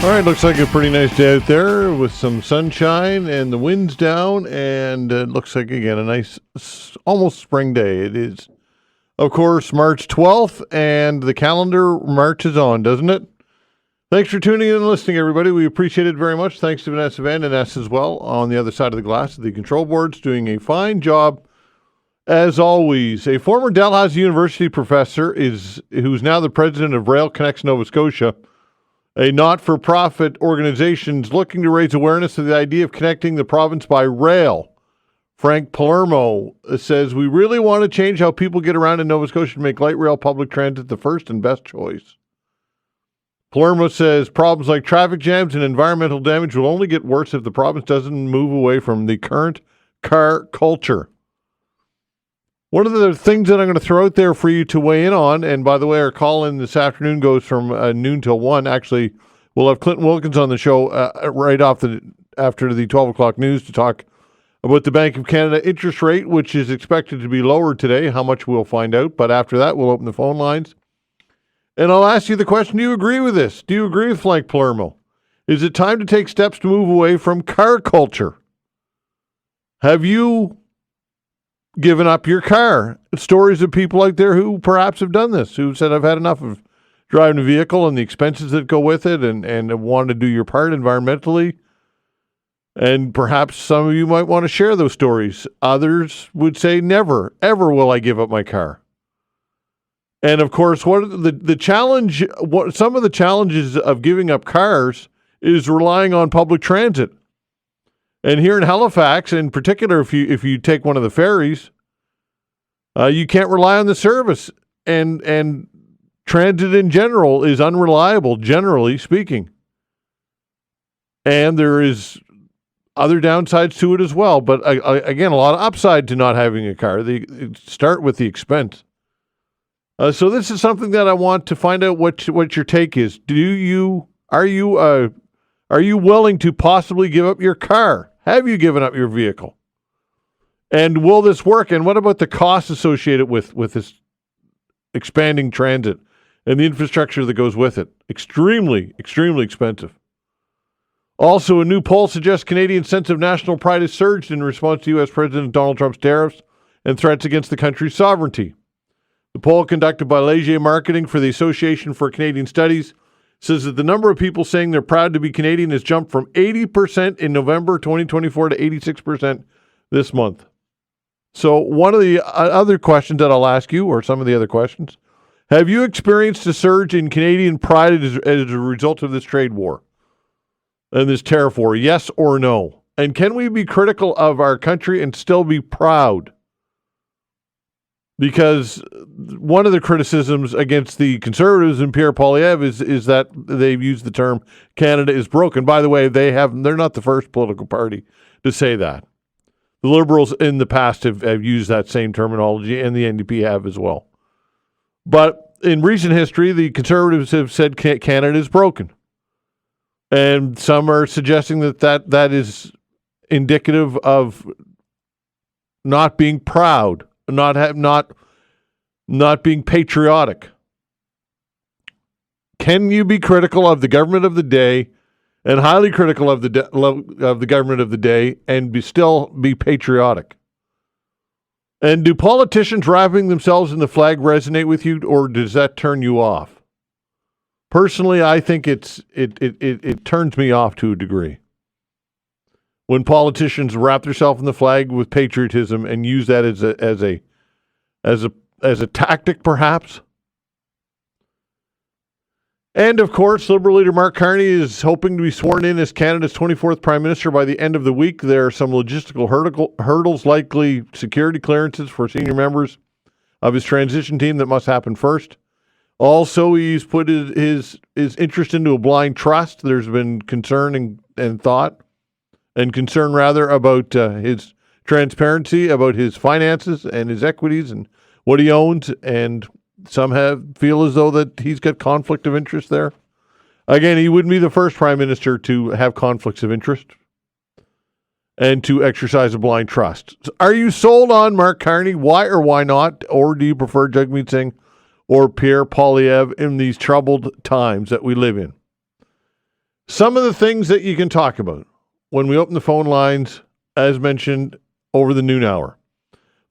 All right, looks like a pretty nice day out there with some sunshine and the wind's down, and it looks like, again, a nice, almost spring day. It is, of course, March 12th, and the calendar marches on, doesn't it? Thanks for tuning in and listening, everybody. We appreciate it very much. Thanks to Vanessa Van and Ness as well on the other side of the glass of the control boards, doing a fine job as always. A former Dalhousie University professor who's now the president of Rail Connects Nova Scotia, a not-for-profit organization looking to raise awareness of the idea of connecting the province by rail. Frank Palermo says, we really want to change how people get around in Nova Scotia to make light rail public transit the first and best choice. Palermo says problems like traffic jams and environmental damage will only get worse if the province doesn't move away from the current car culture. One of the things that I'm going to throw out there for you to weigh in on, and by the way, our call-in this afternoon goes from noon till 1. Actually, we'll have Clinton Wilkins on the show right after the 12 o'clock news to talk about the Bank of Canada interest rate, which is expected to be lower today. How much we'll find out. But after that, we'll open the phone lines. And I'll ask you the question, do you agree with this? Do you agree with Frank Palermo? Is it time to take steps to move away from car culture? Have you given up your car? Stories of people out there who perhaps have done this, who said, I've had enough of driving a vehicle and the expenses that go with it and want to do your part environmentally. And perhaps some of you might want to share those stories. Others would say, never, ever will I give up my car. And of course, what the challenge? What some of the challenges of giving up cars is relying on public transit. And here in Halifax, in particular, if you take one of the ferries, you can't rely on the service, and transit in general is unreliable, generally speaking. And there is other downsides to it as well. But again, a lot of upside to not having a car. They start with the expense. So this is something that I want to find out what your take is. Are you willing to possibly give up your car? Have you given up your vehicle? And will this work? And what about the costs associated with this expanding transit and the infrastructure that goes with it? Extremely, extremely expensive. Also, a new poll suggests Canadians' sense of national pride has surged in response to U.S. President Donald Trump's tariffs and threats against the country's sovereignty. The poll conducted by Leger Marketing for the Association for Canadian Studies says that the number of people saying they're proud to be Canadian has jumped from 80% in November 2024 to 86% this month. So one of the other questions that I'll ask you, or some of the other questions, have you experienced a surge in Canadian pride as a result of this trade war and this tariff war? Yes or no? And can we be critical of our country and still be proud? Because one of the criticisms against the Conservatives and Pierre Poilievre is that they've used the term Canada is broken. By the way, they're not the first political party to say that. The Liberals in the past have used that same terminology, and the NDP have as well. But in recent history, the Conservatives have said Canada is broken. And some are suggesting that is indicative of not being proud, not being patriotic. Can you be critical of the government of the day and highly critical of the government of the day and still be patriotic? And do politicians wrapping themselves in the flag resonate with you, or does that turn you off? Personally, I think it turns me off to a degree when politicians wrap themselves in the flag with patriotism and use that as a tactic, perhaps. And of course, Liberal leader Mark Carney is hoping to be sworn in as Canada's 24th Prime Minister by the end of the week. There are some logistical hurdles, likely security clearances for senior members of his transition team that must happen first. Also, he's put his interest into a blind trust. There's been concern and thought, and concern rather, about his transparency, about his finances and his equities and what he owns, and some feel as though that he's got conflict of interest there. Again, he wouldn't be the first prime minister to have conflicts of interest and to exercise a blind trust. So are you sold on Mark Carney? Why or why not? Or do you prefer Jagmeet Singh or Pierre Poilievre in these troubled times that we live in? Some of the things that you can talk about when we open the phone lines, as mentioned, over the noon hour.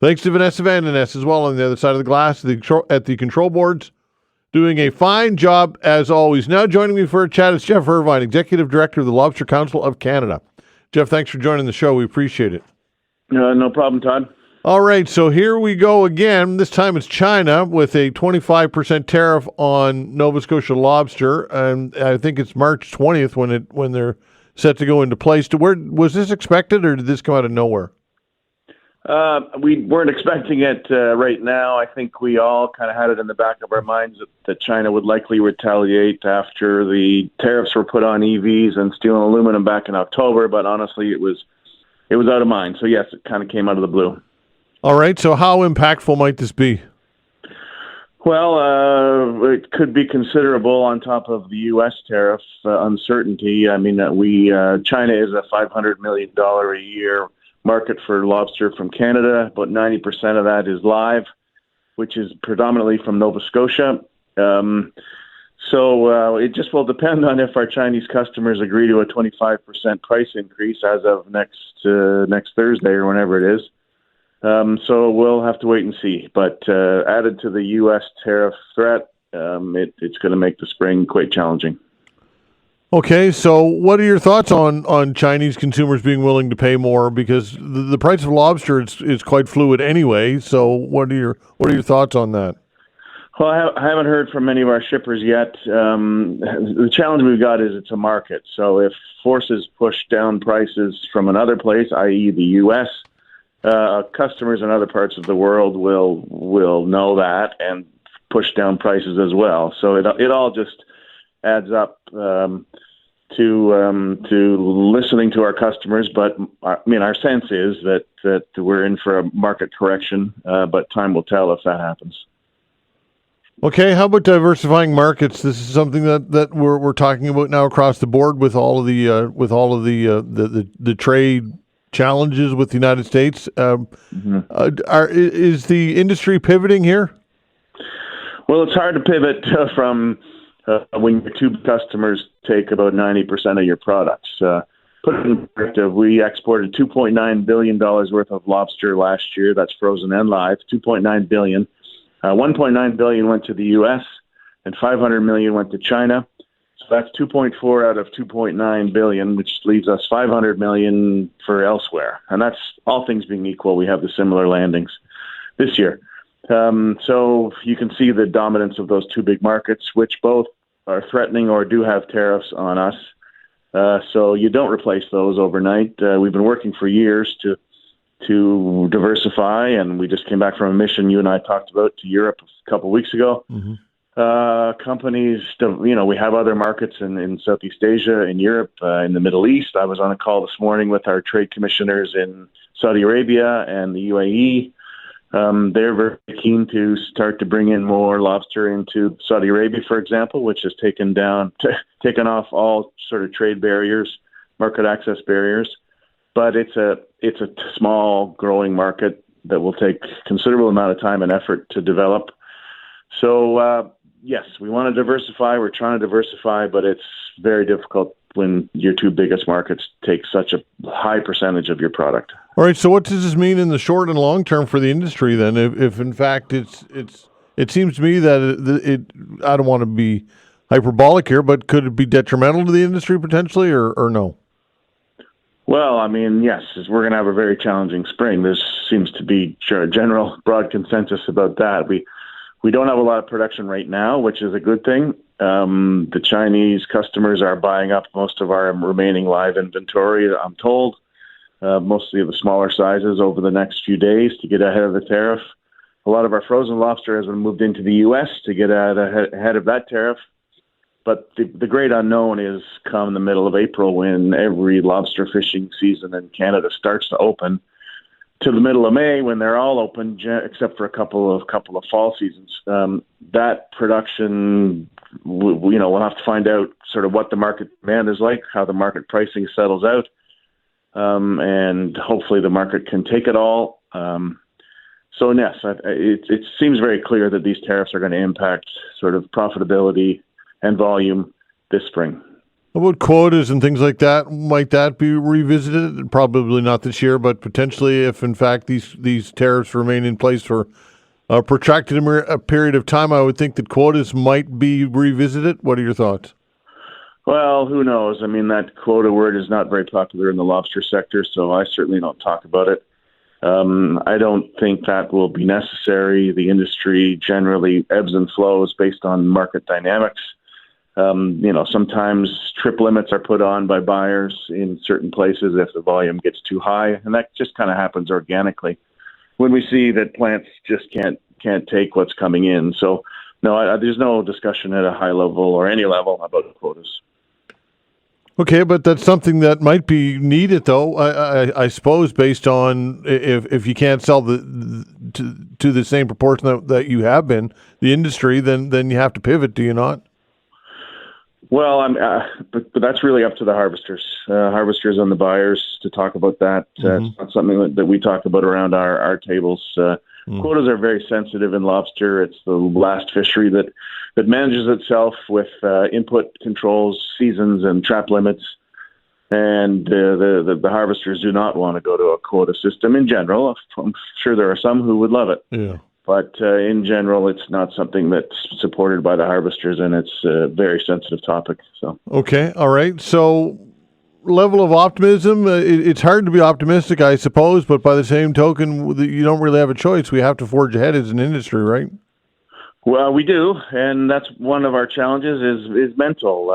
Thanks to Vanessa Van Den Ness as well on the other side of the glass at the control boards, doing a fine job as always. Now joining me for a chat is Geoff Irvine, Executive Director of the Lobster Council of Canada. Geoff, thanks for joining the show. We appreciate it. No problem, Todd. All right, so here we go again. This time it's China with a 25% tariff on Nova Scotia lobster, and I think it's March 20th when they're set to go into place. Where was this expected, or did this come out of nowhere? We weren't expecting it right now. I think we all kind of had it in the back of our minds that China would likely retaliate after the tariffs were put on EVs and steel and aluminum back in October. But honestly, it was out of mind. So yes, it kind of came out of the blue. All right. So how impactful might this be? Well, it could be considerable on top of the U.S. tariff uncertainty. I mean, China is a $500 million a year market for lobster from Canada. About 90% of that is live, which is predominantly from Nova Scotia. So it just will depend on if our Chinese customers agree to a 25% price increase as of next Thursday or whenever it is. So we'll have to wait and see. But added to the U.S. tariff threat, it's going to make the spring quite challenging. Okay, so what are your thoughts on Chinese consumers being willing to pay more? Because the price of lobster is quite fluid anyway. So what are your thoughts on that? Well, I haven't heard from many of our shippers yet. The challenge we've got is it's a market. So if forces push down prices from another place, i.e. the U.S., customers in other parts of the world will know that and push down prices as well. So it all just adds up to listening to our customers. But our sense is that we're in for a market correction, but time will tell if that happens. Okay, how about diversifying markets? This is something that we're talking about now across the board with all of the trade challenges with the United States. Is the industry pivoting here? Well, it's hard to pivot from when your two customers take about 90% of your products. Put it in perspective, we exported $2.9 billion worth of lobster last year. That's frozen and live, $2.9 billion. $1.9 billion went to the U.S. and $500 million went to China. So that's 2.4 out of 2.9 billion, which leaves us 500 million for elsewhere. And that's all things being equal. We have the similar landings this year. So you can see the dominance of those two big markets, which both are threatening or do have tariffs on us. So you don't replace those overnight. We've been working for years to diversify, and we just came back from a mission you and I talked about to Europe a couple of weeks ago. Mm-hmm. Companies, we have other markets in Southeast Asia, in Europe, in the Middle East. I was on a call this morning with our trade commissioners in Saudi Arabia and the UAE. They're very keen to start to bring in more lobster into Saudi Arabia, for example, which has taken off all sort of trade barriers, market access barriers. But it's a small, growing market that will take considerable amount of time and effort to develop. So, yes, we want to diversify. We're trying to diversify, but it's very difficult when your two biggest markets take such a high percentage of your product. All right. So, what does this mean in the short and long term for the industry then? If in fact it seems to me that I don't want to be hyperbolic here, but could it be detrimental to the industry potentially, or no? Well, yes, we're going to have a very challenging spring. There seems to be a general broad consensus about that. We don't have a lot of production right now, which is a good thing. The Chinese customers are buying up most of our remaining live inventory, I'm told, mostly of the smaller sizes over the next few days to get ahead of the tariff. A lot of our frozen lobster has been moved into the U.S. to get ahead of that tariff. But the great unknown is come the middle of April when every lobster fishing season in Canada starts to open, to the middle of May when they're all open except for a couple of fall seasons. That production, we'll have to find out sort of what the market demand is like, how the market pricing settles out, and hopefully the market can take it all. So yes, it seems very clear that these tariffs are going to impact sort of profitability and volume this spring. How about quotas and things like that? Might that be revisited? Probably not this year, but potentially if, in fact, these tariffs remain in place for a protracted period of time, I would think that quotas might be revisited. What are your thoughts? Well, who knows? I mean, that quota word is not very popular in the lobster sector, so I certainly don't talk about it. I don't think that will be necessary. The industry generally ebbs and flows based on market dynamics. Sometimes trip limits are put on by buyers in certain places if the volume gets too high, and that just kind of happens organically when we see that plants just can't take what's coming in. So, no, there's no discussion at a high level or any level about quotas. Okay, but that's something that might be needed, though. I suppose, based on if you can't sell to the same proportion that you have been the industry, then you have to pivot. Do you not? Well, but that's really up to the harvesters and the buyers to talk about that. It's not something that we talk about around our tables. Quotas are very sensitive in lobster. It's the last fishery that manages itself with input controls, seasons, and trap limits. And the harvesters do not want to go to a quota system in general. I'm sure there are some who would love it. Yeah. But in general, it's not something that's supported by the harvesters, and it's a very sensitive topic. So okay, all right. So level of optimism, it's hard to be optimistic, I suppose, but by the same token, you don't really have a choice. We have to forge ahead as an industry, right? Well, we do, and that's one of our challenges is mental.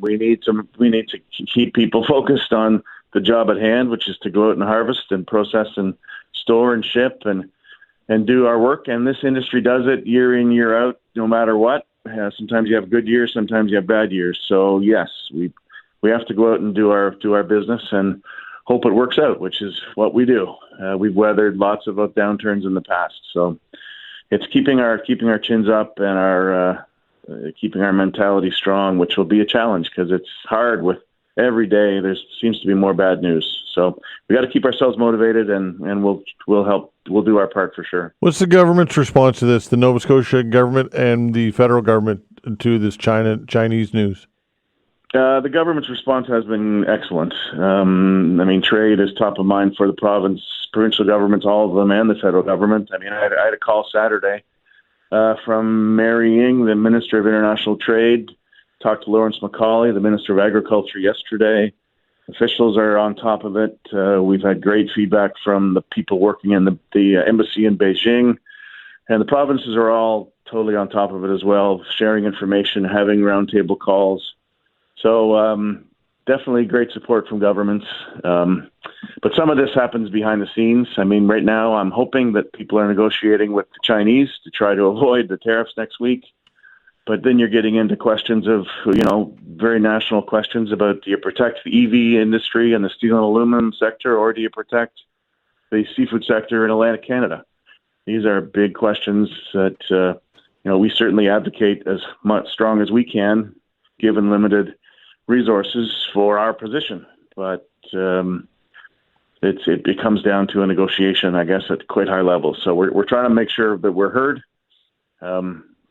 We need to keep people focused on the job at hand, which is to go out and harvest and process and store and ship and do our work. And this industry does it year in, year out, no matter what. Sometimes you have good years, sometimes you have bad years. So yes, we have to go out and do our business and hope it works out, which is what we do. We've weathered lots of downturns in the past, so it's keeping our chins up and our keeping our mentality strong, which will be a challenge because it's hard. With every day there seems to be more bad news. So we got to keep ourselves motivated, and we'll help. We'll do our part for sure. What's the government's response to this? The Nova Scotia government and the federal government to this Chinese news? The government's response has been excellent. Trade is top of mind for the province, provincial governments, all of them, and the federal government. I had a call Saturday from Mary Ying, the Minister of International Trade. Talked to Lawrence McCauley, the Minister of Agriculture, yesterday. Officials are on top of it. We've had great feedback from the people working in the embassy in Beijing. And the provinces are all totally on top of it as well, sharing information, having roundtable calls. So definitely great support from governments. But some of this happens behind the scenes. Right now I'm hoping that people are negotiating with the Chinese to try to avoid the tariffs next week. But then you're getting into questions of, very national questions about, do you protect the EV industry and the steel and aluminum sector, or do you protect the seafood sector in Atlantic Canada? These are big questions that, we certainly advocate as much strong as we can, given limited resources for our position. But it comes down to a negotiation, I guess, at quite high levels. So we're trying to make sure that we're heard.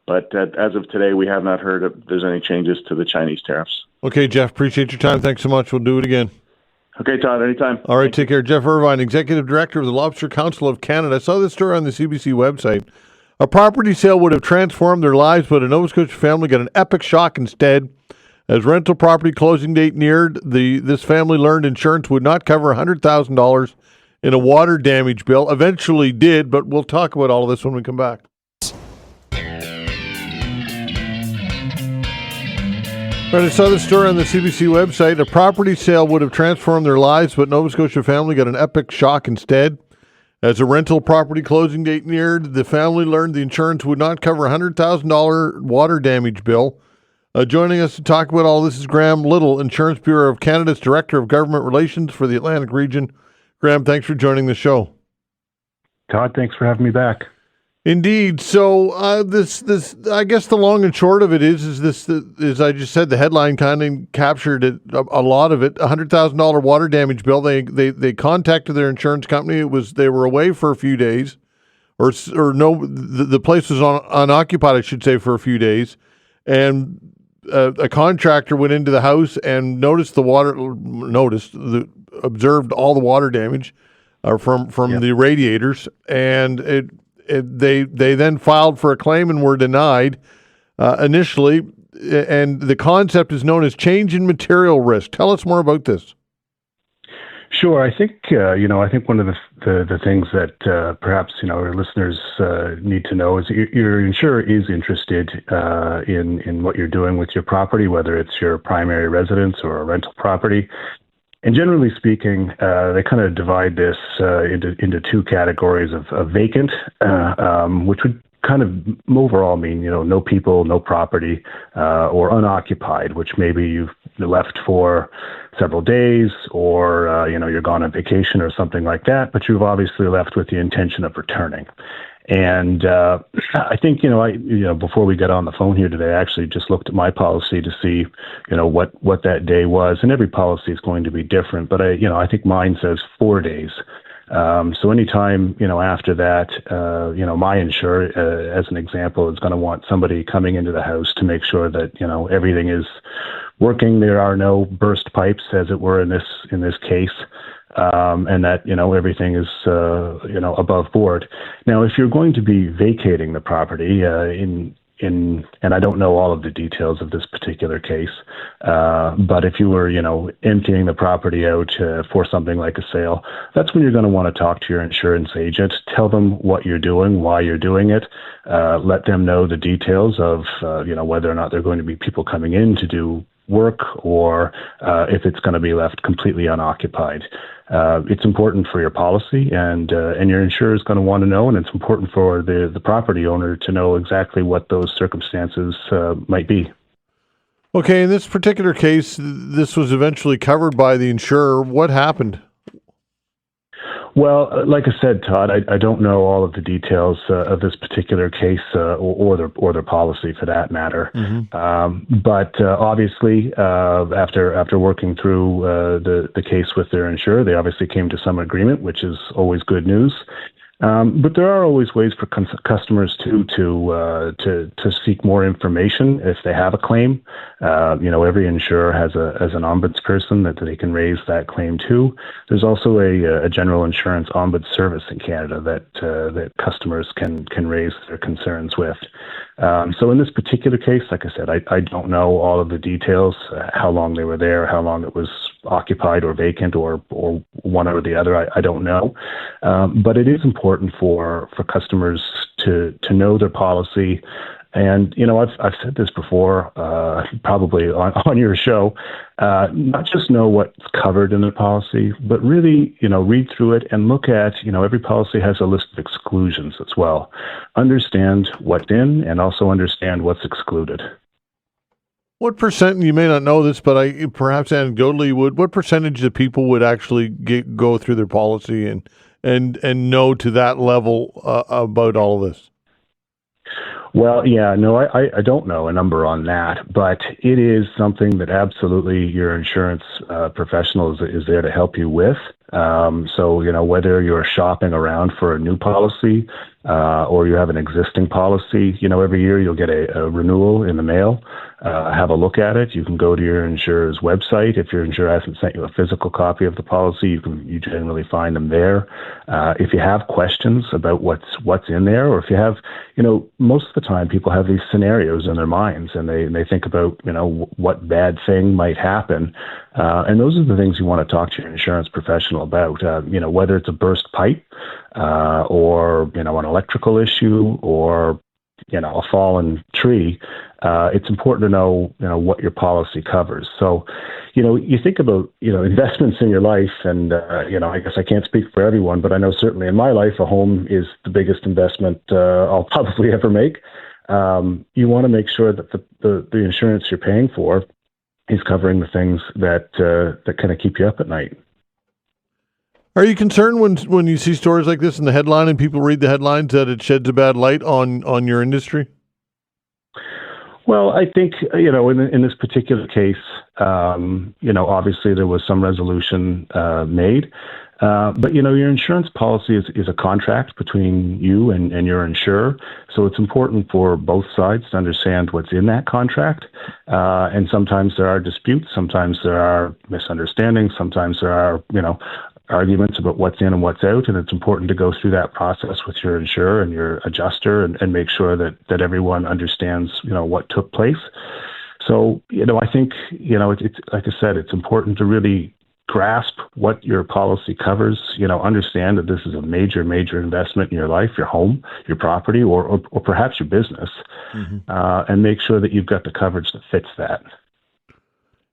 But as of today, we have not heard if there's any changes to the Chinese tariffs. Okay, Geoff, appreciate your time. Thanks so much. We'll do it again. Okay, Todd, anytime. All right, take care. Geoff Irvine, Executive Director of the Lobster Council of Canada. I saw this story on the CBC website. A property sale would have transformed their lives, but a Nova Scotia family got an epic shock instead. As rental property closing date neared, this family learned insurance would not cover $100,000 in a water damage bill. Eventually did, but we'll talk about all of this when we come back. Right, I saw this story on the CBC website. A property sale would have transformed their lives, but Nova Scotia family got an epic shock instead. As a rental property closing date neared, the family learned the insurance would not cover a $100,000 water damage bill. Joining us to talk about all this is Graham Little, Insurance Bureau of Canada's Director of Government Relations for the Atlantic region. Graham, thanks for joining the show. Todd, thanks for having me back. Indeed. So this I guess the long and short of it is as I just said, the headline kind of captured it, a lot of it. $100,000 water damage bill. They contacted their insurance company. They were away for a few days, or no, the place was unoccupied, I should say, for a few days, and a contractor went into the house and observed all the water damage from the radiators, and they then filed for a claim and were denied initially. And the concept is known as change in material risk. Tell us more about this. Sure. I think I think one of the things that perhaps our listeners need to know is your insurer is interested in what you're doing with your property, whether it's your primary residence or a rental property. And generally speaking, they kind of divide this into two categories of vacant, which would kind of overall mean, no people, no property, or unoccupied, which maybe you've left for several days, or, you're gone on vacation or something like that, but you've obviously left with the intention of returning. And I think, before we get on the phone here today, I actually just looked at my policy to see, what that day was. And every policy is going to be different, but I think mine says 4 days. So anytime, after that, my insurer, as an example, is going to want somebody coming into the house to make sure that, everything is working. There are no burst pipes, as it were, in this case, and that, everything is, above board. Now, if you're going to be vacating the property and I don't know all of the details of this particular case, but if you were, emptying the property out for something like a sale, that's when you're going to want to talk to your insurance agent, tell them what you're doing, why you're doing it, let them know the details of, whether or not there are going to be people coming in to do work, or if it's going to be left completely unoccupied. It's important for your policy, and your insurer is going to want to know, and it's important for the property owner to know exactly what those circumstances might be. Okay, in this particular case, this was eventually covered by the insurer. What happened? Well, like I said, Todd, I don't know all of the details of this particular case or their policy for that matter. Mm-hmm. But obviously, after working through the case with their insurer, they obviously came to some agreement, which is always good news. But there are always ways for customers to seek more information if they have a claim. Every insurer has an ombudsperson that they can raise that claim to. There's also a general insurance ombuds service in Canada that customers can raise their concerns with. So in this particular case, like I said, I don't know all of the details, how long they were there, how long it was occupied or vacant, or one or the other. I don't know. But it is important for customers to know their policy. And, I've said this before, probably on your show, not just know what's covered in the policy, but really, read through it and look at, every policy has a list of exclusions as well. Understand what's in and also understand what's excluded. What percent, you may not know this, but perhaps anecdotally what percentage of people would actually go through their policy and know to that level about all of this? Well, yeah, no, I don't know a number on that, but it is something that absolutely your insurance professional is there to help you with. So, whether you're shopping around for a new policy or you have an existing policy, every year you'll get a renewal in the mail. Have a look at it. You can go to your insurer's website. If your insurer hasn't sent you a physical copy of the policy, you generally find them there. If you have questions about what's in there, or if you have, most of the time people have these scenarios in their minds and they think about, what bad thing might happen. And those are the things you want to talk to your insurance professional about, whether it's a burst pipe or, an electrical issue or, a fallen tree. It's important to know, what your policy covers. So, you think about, investments in your life, and, I guess I can't speak for everyone, but I know certainly in my life, a home is the biggest investment I'll probably ever make. You want to make sure that the insurance you're paying for is covering the things that kind of keep you up at night. Are you concerned when you see stories like this in the headline and people read the headlines that it sheds a bad light on your industry? Well, I think, in this particular case, obviously there was some resolution made. But, your insurance policy is a contract between you and your insurer. So it's important for both sides to understand what's in that contract. And sometimes there are disputes. Sometimes there are misunderstandings. Sometimes there are, arguments about what's in and what's out. And it's important to go through that process with your insurer and your adjuster and make sure that everyone understands, what took place. So, I think, it's like I said, it's important to really grasp what your policy covers, understand that this is a major, major investment in your life, your home, your property, or perhaps your business, and make sure that you've got the coverage that fits that.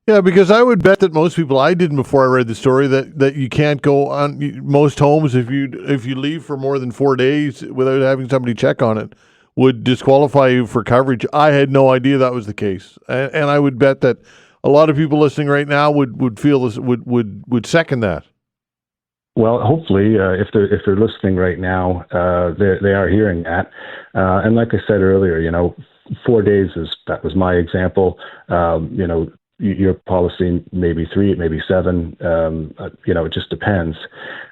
Yeah, because I would bet that most people, I didn't before I read the story, that you can't go on most homes if you leave for more than 4 days without having somebody check on it would disqualify you for coverage. I had no idea that was the case, and I would bet that a lot of people listening right now would feel this would second that. Well, hopefully, if they're listening right now, they are hearing that. And like I said earlier, 4 days that was my example. Your policy may be 3, it may be 7. It just depends.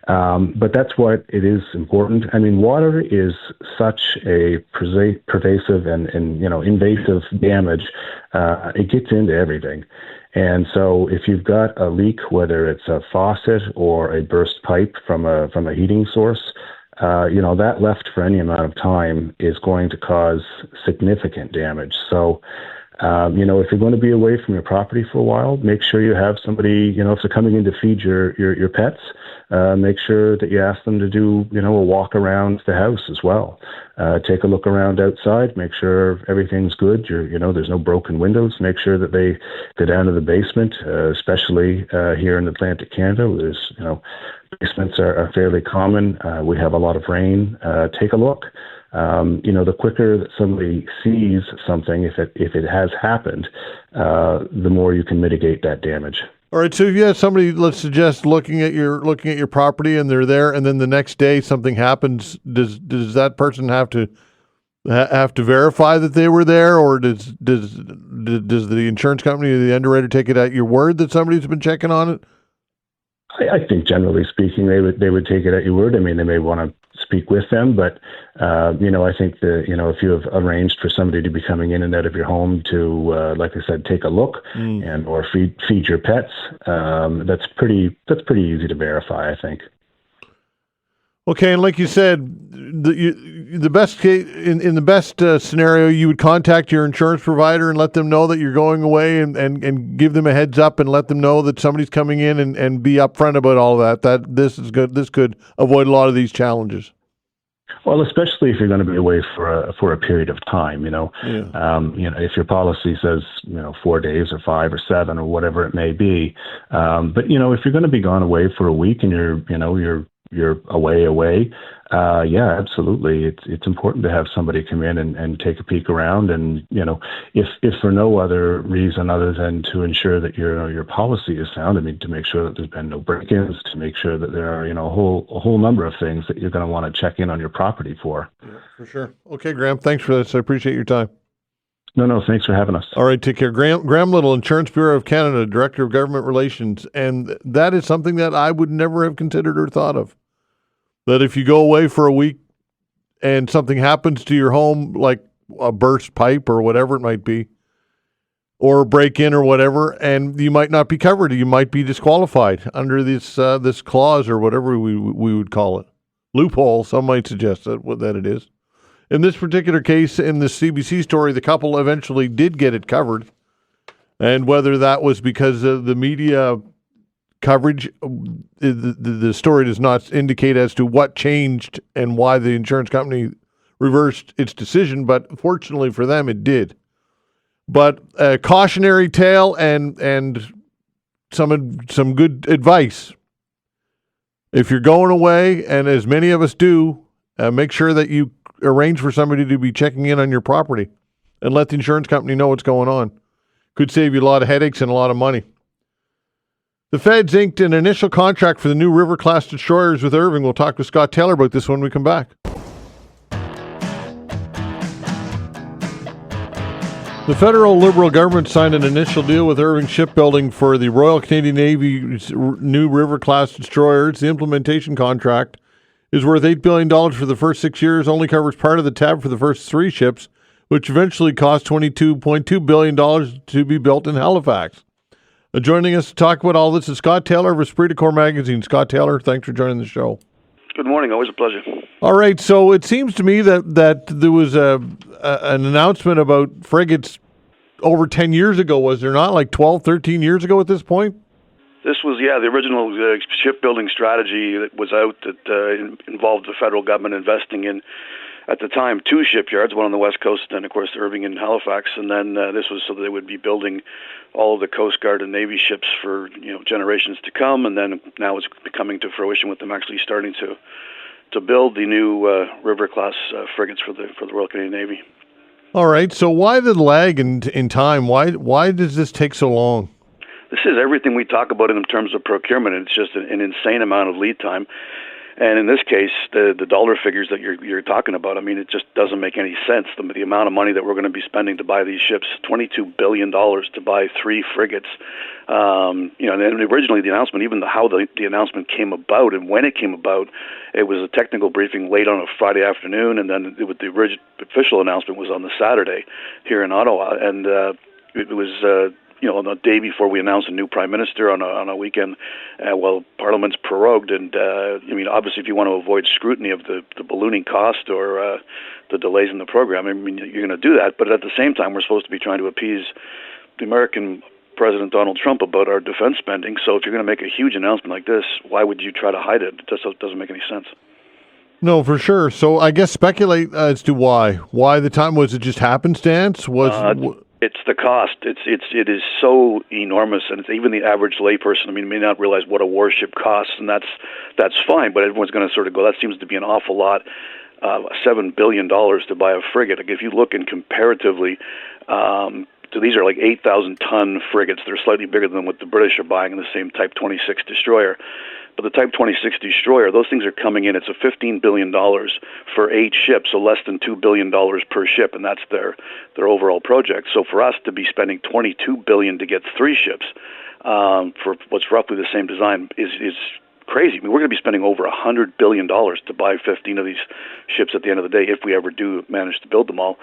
But that's what it is important. I mean, water is such a pervasive and invasive damage. It gets into everything. And so if you've got a leak, whether it's a faucet or a burst pipe from a heating source, that left for any amount of time is going to cause significant damage. So, if you're going to be away from your property for a while, make sure you have somebody, if they're coming in to feed your pets, make sure that you ask them to do, a walk around the house as well. Take a look around outside, make sure everything's good. There's no broken windows. Make sure that they go down to the basement, especially here in Atlantic Canada. There's, basements are fairly common. We have a lot of rain. Take a look. The quicker that somebody sees something, if it has happened, the more you can mitigate that damage. All right. So if you have somebody, let's suggest looking at your property, and they're there, and then the next day something happens, does that person have to verify that they were there, or does the insurance company or the underwriter take it at your word that somebody's been checking on it? I think generally speaking, they would take it at your word. I mean, they may want to speak with them, but I think that if you have arranged for somebody to be coming in and out of your home to, like I said, take a look and or feed your pets, that's pretty easy to verify, I think. Okay, and like you said, the best case, in the best scenario, you would contact your insurance provider and let them know that you're going away, and give them a heads up and let them know that somebody's coming in, and be upfront about all that. That this is good. This could avoid a lot of these challenges. Well, especially if you're going to be away for a period of time, if your policy says 4 days or 5 or 7 or whatever it may be, but if you're going to be gone away for a week and you're away, yeah, absolutely. It's important to have somebody come in and take a peek around, and if for no other reason other than to ensure that your policy is sound. I mean, to make sure that there's been no break-ins, to make sure that there are a whole number of things that you're going to want to check in on your property for. Yeah, for sure. Okay, Graham, thanks for this. I appreciate your time. No, thanks for having us. All right, take care. Graham Little, Insurance Bureau of Canada, Director of Government Relations, and that is something that I would never have considered or thought of. That if you go away for a week and something happens to your home, like a burst pipe or whatever it might be, or a break-in or whatever, and you might not be covered, you might be disqualified under this clause or whatever we would call it. Loophole, some might suggest that it is. In this particular case, in the CBC story, the couple eventually did get it covered, and whether that was because of the media coverage, the story does not indicate as to what changed and why the insurance company reversed its decision, but fortunately for them, it did. But a cautionary tale and some good advice. If you're going away, and as many of us do, make sure that you arrange for somebody to be checking in on your property and let the insurance company know what's going on. Could save you a lot of headaches and a lot of money. The Feds inked an initial contract for the new River-class destroyers with Irving. We'll talk to Scott Taylor about this when we come back. The federal Liberal government signed an initial deal with Irving Shipbuilding for the Royal Canadian Navy's new River-class destroyers. The implementation contract is worth $8 billion for the first 6 years, only covers part of the tab for the first 3 ships, which eventually cost $22.2 billion to be built in Halifax. Joining us to talk about all this is Scott Taylor of Esprit magazine. Scott Taylor, thanks for joining the show. Good morning. Always a pleasure. All right. So it seems to me that there was an announcement about frigates over 10 years ago, was there not? Like 12, 13 years ago at this point? This was, the original shipbuilding strategy that was out that involved the federal government investing in, at the time, 2 shipyards, one on the West Coast and, of course, Irving and Halifax. And then this was so that they would be building all of the Coast Guard and Navy ships for generations to come. And then now it's coming to fruition with them actually starting to build the new River-class frigates for the Royal Canadian Navy. All right. So why the lag in time? Why does this take so long? This is everything we talk about in terms of procurement. It's just an insane amount of lead time. And in this case, the dollar figures that you're talking about, I mean, it just doesn't make any sense. The amount of money that we're going to be spending to buy these ships, $22 billion to buy 3 frigates. And originally the announcement, even how the announcement came about and when it came about, it was a technical briefing late on a Friday afternoon, and then the official announcement was on the Saturday here in Ottawa. And it was on the day before we announced a new Prime Minister on a weekend, while Parliament's prorogued. And obviously, if you want to avoid scrutiny of the ballooning cost or the delays in the program, I mean, you're going to do that. But at the same time, we're supposed to be trying to appease the American President Donald Trump about our defense spending. So if you're going to make a huge announcement like this, why would you try to hide it? It just doesn't make any sense. No, for sure. So I guess speculate as to why. Why the time? Was it just happenstance? It's the cost. It is so enormous, and it's even the average layperson. I mean, may not realize what a warship costs, and that's fine. But everyone's going to sort of go, that seems to be an awful lot. $7 billion to buy a frigate. Like if you look in comparatively, so these are like 8,000-ton frigates. They're slightly bigger than what the British are buying in the same Type 26 destroyer. But the Type 26 destroyer, those things are coming in. It's a $15 billion for 8 ships, so less than $2 billion per ship, and that's their overall project. So for us to be spending $22 billion to get 3 ships for what's roughly the same design is crazy. I mean, we're going to be spending over $100 billion to buy 15 of these ships at the end of the day, if we ever do manage to build them all.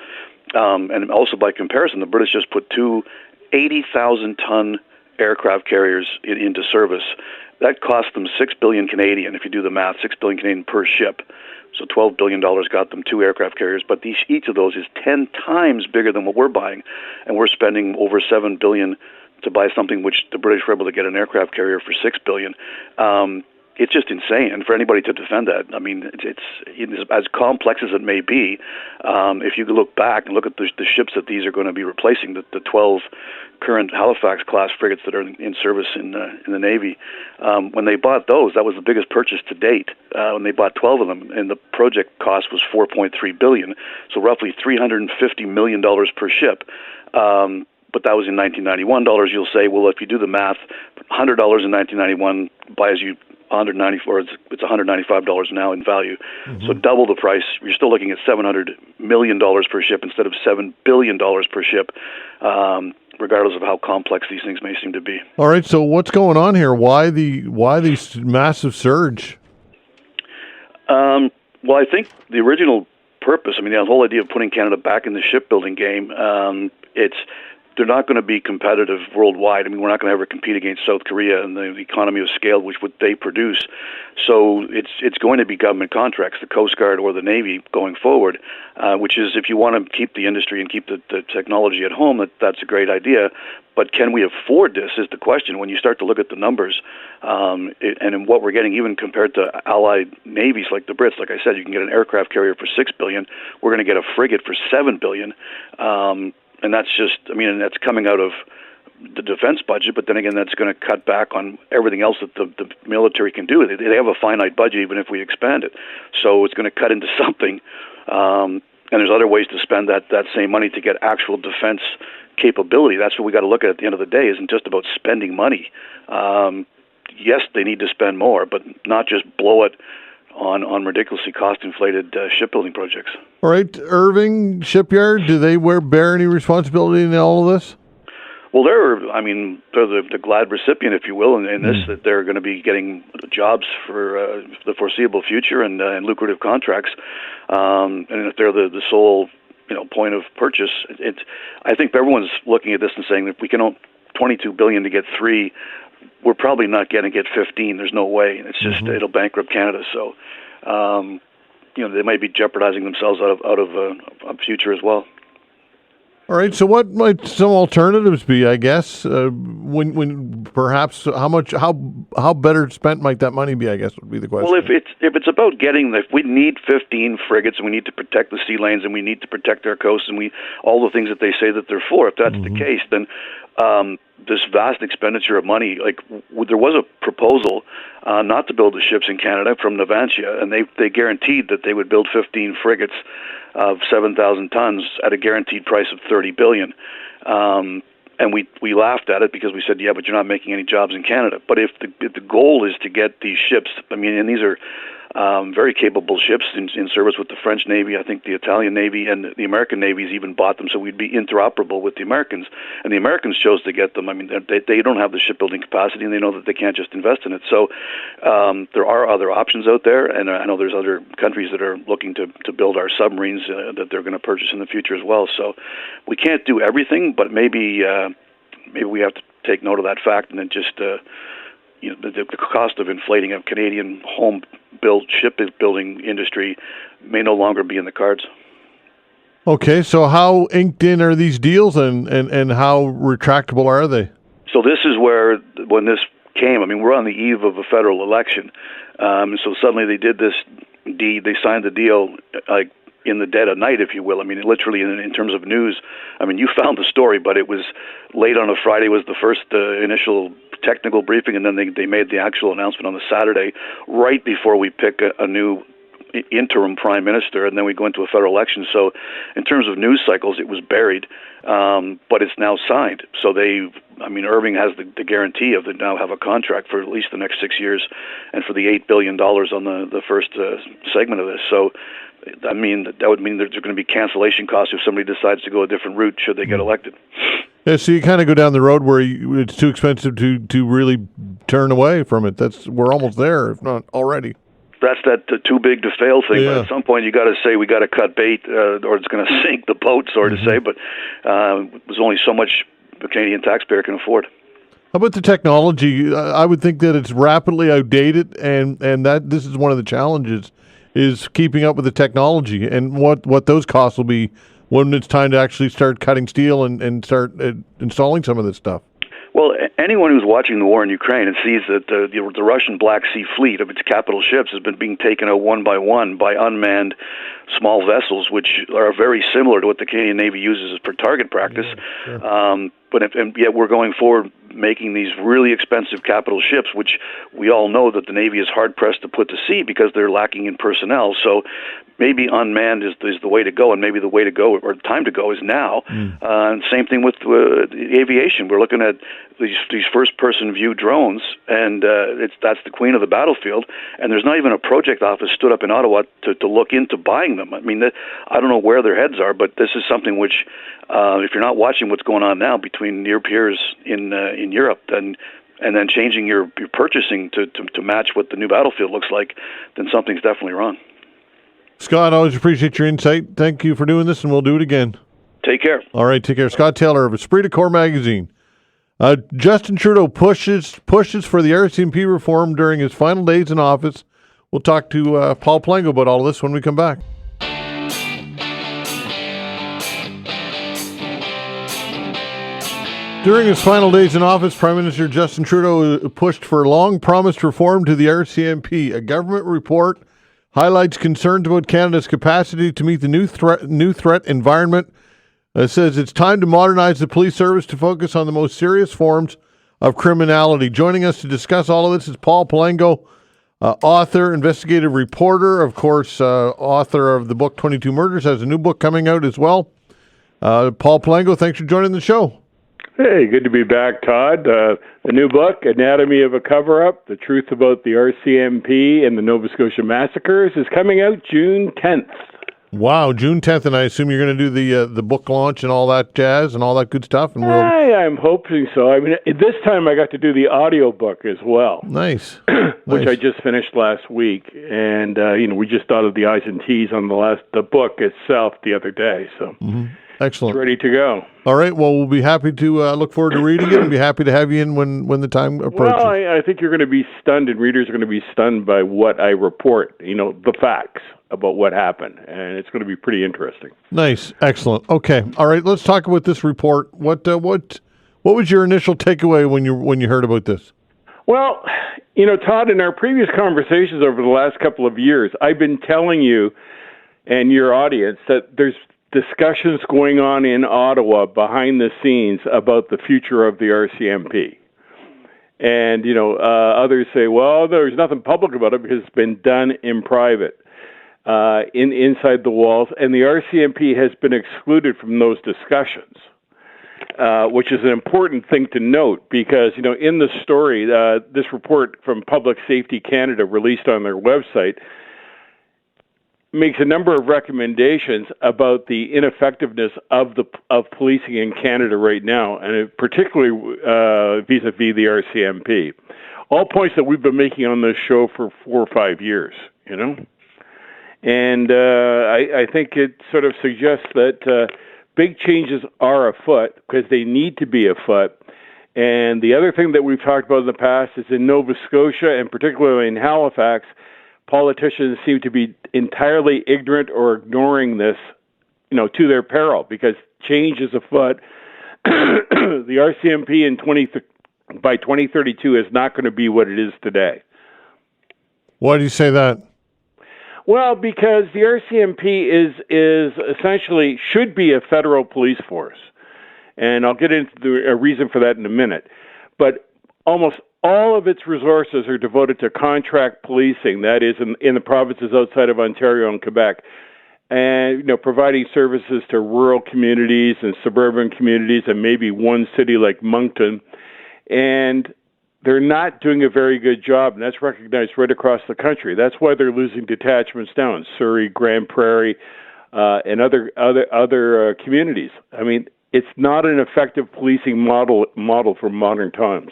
And also by comparison, the British just put 2 80,000-ton aircraft carriers into service. That cost them $6 billion Canadian, if you do the math, $6 billion Canadian per ship. So $12 billion got them 2 aircraft carriers, but each of those is 10 times bigger than what we're buying, and we're spending over $7 billion to buy something which the British were able to get an aircraft carrier for $6 billion. It's just insane, and for anybody to defend that, I mean, it's as complex as it may be. If you look back and look at the ships that these are going to be replacing, the 12 current Halifax-class frigates that are in service in the Navy, when they bought those, that was the biggest purchase to date. When they bought 12 of them, and the project cost was $4.3 billion, so roughly $350 million per ship. But that was in 1991 dollars. You'll say, well, if you do the math, $100 in 1991 buys you it's $195 now in value. Mm-hmm. So double the price. You're still looking at $700 million per ship instead of $7 billion per ship, regardless of how complex these things may seem to be. All right. So what's going on here? Why the massive surge? Well, I think the original purpose, I mean, the whole idea of putting Canada back in the shipbuilding game, they're not going to be competitive worldwide. I mean, we're not going to ever compete against South Korea and the economy of scale, which what they produce. So it's going to be government contracts, the Coast Guard or the Navy going forward, which is, if you want to keep the industry and keep the technology at home, that's a great idea. But can we afford this is the question. When you start to look at the numbers and in what we're getting, even compared to allied navies like the Brits, like I said, you can get an aircraft carrier for $6 billion. We're going to get a frigate for $7 billion. And that's just, I mean, that's coming out of the defense budget, but then again, that's going to cut back on everything else that the military can do. They have a finite budget even if we expand it. So it's going to cut into something. And there's other ways to spend that same money to get actual defense capability. That's what we got to look at the end of the day, isn't just about spending money. Yes, they need to spend more, but not just blow it on ridiculously cost-inflated shipbuilding projects. All right, Irving Shipyard, do they bear any responsibility in all of this? Well, they're the glad recipient, if you will, in this, that they're going to be getting jobs for the foreseeable future and lucrative contracts. And if they're the sole, point of purchase, I think everyone's looking at this and saying, if we can own $22 billion to get 3, we're probably not going to get 15. There's no way. It's just it'll bankrupt Canada. So, they might be jeopardizing themselves out of a future as well. All right. So, what might some alternatives be? I guess when perhaps how better spent might that money be? I guess would be the question. Well, if it's about if we need 15 frigates and we need to protect the sea lanes and we need to protect our coast and all the things that they say that they're for, if that's the case, then this vast expenditure of money, there was a proposal not to build the ships in Canada from Novantia, and they guaranteed that they would build 15 frigates of 7,000 tons at a guaranteed price of $30 billion. And we laughed at it because we said, yeah, but you're not making any jobs in Canada. But if the goal is to get these ships, and these are very capable ships in service with the French Navy, I think the Italian Navy and the American Navies even bought them, so we'd be interoperable with the Americans. And the Americans chose to get them. They don't have the shipbuilding capacity, and they know that they can't just invest in it. So there are other options out there, and I know there's other countries that are looking to build our submarines that they're going to purchase in the future as well. So we can't do everything, but maybe we have to take note of that fact and then just the cost of inflating a Canadian home-built shipbuilding industry may no longer be in the cards. Okay, so how inked in are these deals, and how retractable are they? So this is where, when this came, we're on the eve of a federal election, so suddenly they did this deed, they signed the deal, in the dead of night, if you will. Literally in terms of news. You found the story, but it was late on a Friday was the first initial technical briefing, and then they made the actual announcement on the Saturday, right before we pick a new interim prime minister, and then we go into a federal election. So in terms of news cycles, it was buried, but it's now signed. So Irving has the guarantee of they now have a contract for at least the next 6 years, and for the $8 billion on the first segment of this. So that would mean there's going to be cancellation costs if somebody decides to go a different route should they get elected. Yeah, so you kind of go down the road where it's too expensive to really turn away from it. We're almost there, if not already. That's that too big to fail thing. Yeah. But at some point, you got to say we got to cut bait, or it's going to sink the boat, so to say. But there's only so much the Canadian taxpayer can afford. How about the technology? I would think that it's rapidly outdated, and that this is one of the challenges is keeping up with the technology and what those costs will be when it's time to actually start cutting steel and start installing some of this stuff. Well, anyone who's watching the war in Ukraine and sees that the Russian Black Sea Fleet of its capital ships has been being taken out one by one by unmanned small vessels, which are very similar to what the Canadian Navy uses for target practice. Yeah, sure. But yet we're going forward making these really expensive capital ships, which we all know that the Navy is hard-pressed to put to sea because they're lacking in personnel. So maybe unmanned is the way to go, and maybe the way to go or time to go is now. And same thing with aviation. We're looking at these first-person view drones, and that's the queen of the battlefield. And there's not even a project office stood up in Ottawa to look into buying them. I don't know where their heads are, but this is something which, if you're not watching what's going on now between your peers in Europe, and then changing your purchasing to match what the new battlefield looks like, then something's definitely wrong. Scott, always appreciate your insight. Thank you for doing this, and we'll do it again. Take care. All right, take care. Scott Taylor of Esprit magazine. Justin Trudeau pushes for the RCMP reform during his final days in office. We'll talk to Paul Palango about all of this when we come back. During his final days in office, Prime Minister Justin Trudeau pushed for long-promised reform to the RCMP. A government report highlights concerns about Canada's capacity to meet the new threat environment. It says it's time to modernize the police service to focus on the most serious forms of criminality. Joining us to discuss all of this is Paul Palango, author, investigative reporter, of course, author of the book 22 Murders, has a new book coming out as well. Paul Palango, thanks for joining the show. Hey, good to be back, Todd. The new book, Anatomy of a Cover-Up, The Truth About the RCMP and the Nova Scotia Massacres, is coming out June 10th. Wow, June 10th, and I assume you're going to do the book launch and all that jazz and all that good stuff? And I'm hoping so. I mean, this time I got to do the audio book as well. Nice. Which I just finished last week. And, we just thought of the I's and T's on the book itself the other day. So Excellent. It's ready to go. All right. Well, we'll be happy to look forward to reading it and be happy to have you in when the time approaches. Well, I think you're going to be stunned, and readers are going to be stunned by what I report, the facts about what happened, and it's going to be pretty interesting. Nice. Excellent. Okay. All right. Let's talk about this report. What was your initial takeaway when you heard about this? Well, Todd, in our previous conversations over the last couple of years, I've been telling you and your audience that there's discussions going on in Ottawa behind the scenes about the future of the RCMP. And, others say, well, there's nothing public about it because it's been done in private. Inside the walls, and the RCMP has been excluded from those discussions, which is an important thing to note because, in the story, this report from Public Safety Canada released on their website makes a number of recommendations about the ineffectiveness of policing in Canada right now, and particularly vis-a-vis the RCMP. All points that we've been making on this show for 4 or 5 years, And I think it sort of suggests that big changes are afoot because they need to be afoot. And the other thing that we've talked about in the past is in Nova Scotia, and particularly in Halifax, politicians seem to be entirely ignorant or ignoring this, to their peril because change is afoot. The RCMP by 2032 is not going to be what it is today. Why do you say that? Well, because the RCMP is essentially should be a federal police force, and I'll get into a reason for that in a minute. But almost all of its resources are devoted to contract policing, that is, in the provinces outside of Ontario and Quebec, and providing services to rural communities and suburban communities, and maybe one city like Moncton, and they're not doing a very good job, and that's recognized right across the country. That's why they're losing detachments down, Surrey, Grand Prairie, and other communities. I mean, it's not an effective policing model for modern times.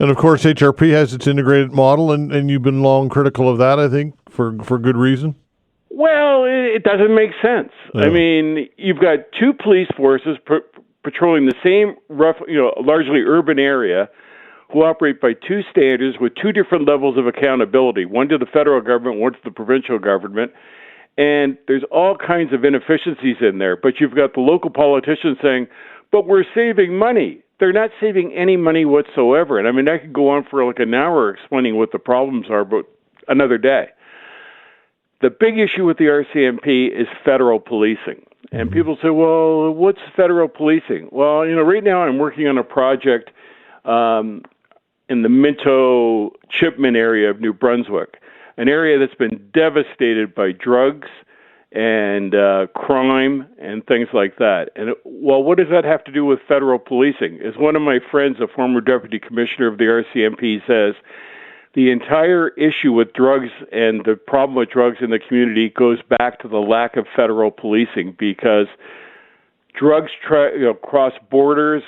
And of course, HRP has its integrated model, and you've been long critical of that, I think, for good reason. Well, it doesn't make sense. Yeah. I mean, you've got two police forces patrolling the same largely urban area, who operate by two standards with two different levels of accountability, one to the federal government, one to the provincial government. And there's all kinds of inefficiencies in there. But you've got the local politicians saying, but we're saving money. They're not saving any money whatsoever. And I mean, I could go on for like an hour explaining what the problems are, but another day. The big issue with the RCMP is federal policing. And people say, well, what's federal policing? Well, right now I'm working on a project in the Minto Chipman area of New Brunswick, an area that's been devastated by drugs and crime and things like that. And what does that have to do with federal policing? As one of my friends, a former deputy commissioner of the RCMP, says, the entire issue with drugs and the problem with drugs in the community goes back to the lack of federal policing because drugs cross borders,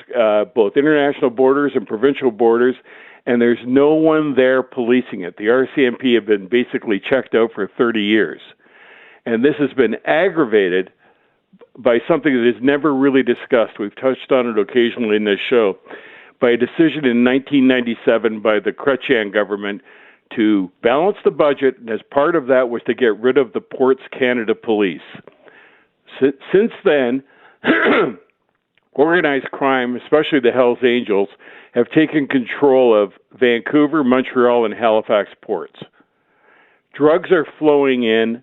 both international borders and provincial borders, and there's no one there policing it. The RCMP have been basically checked out for 30 years. And this has been aggravated by something that is never really discussed. We've touched on it occasionally in this show, by a decision in 1997 by the Chrétien government to balance the budget, and as part of that was to get rid of the Ports Canada Police. Since then, organized crime, especially the Hells Angels, have taken control of Vancouver, Montreal, and Halifax ports. Drugs are flowing in,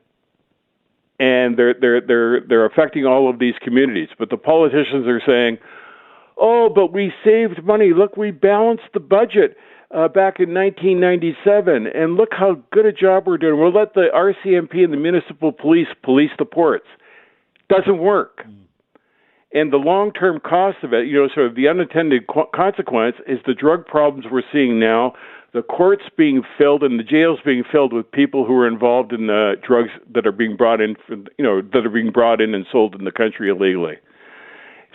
and they're affecting all of these communities. But the politicians are saying, "Oh, but we saved money. Look, we balanced the budget back in 1997, and look how good a job we're doing. We'll let the RCMP and the municipal police police the ports." Doesn't work. And the long-term cost of it, sort of the unintended consequence is the drug problems we're seeing now, the courts being filled and the jails being filled with people who are involved in drugs that are being brought in, that are being brought in and sold in the country illegally.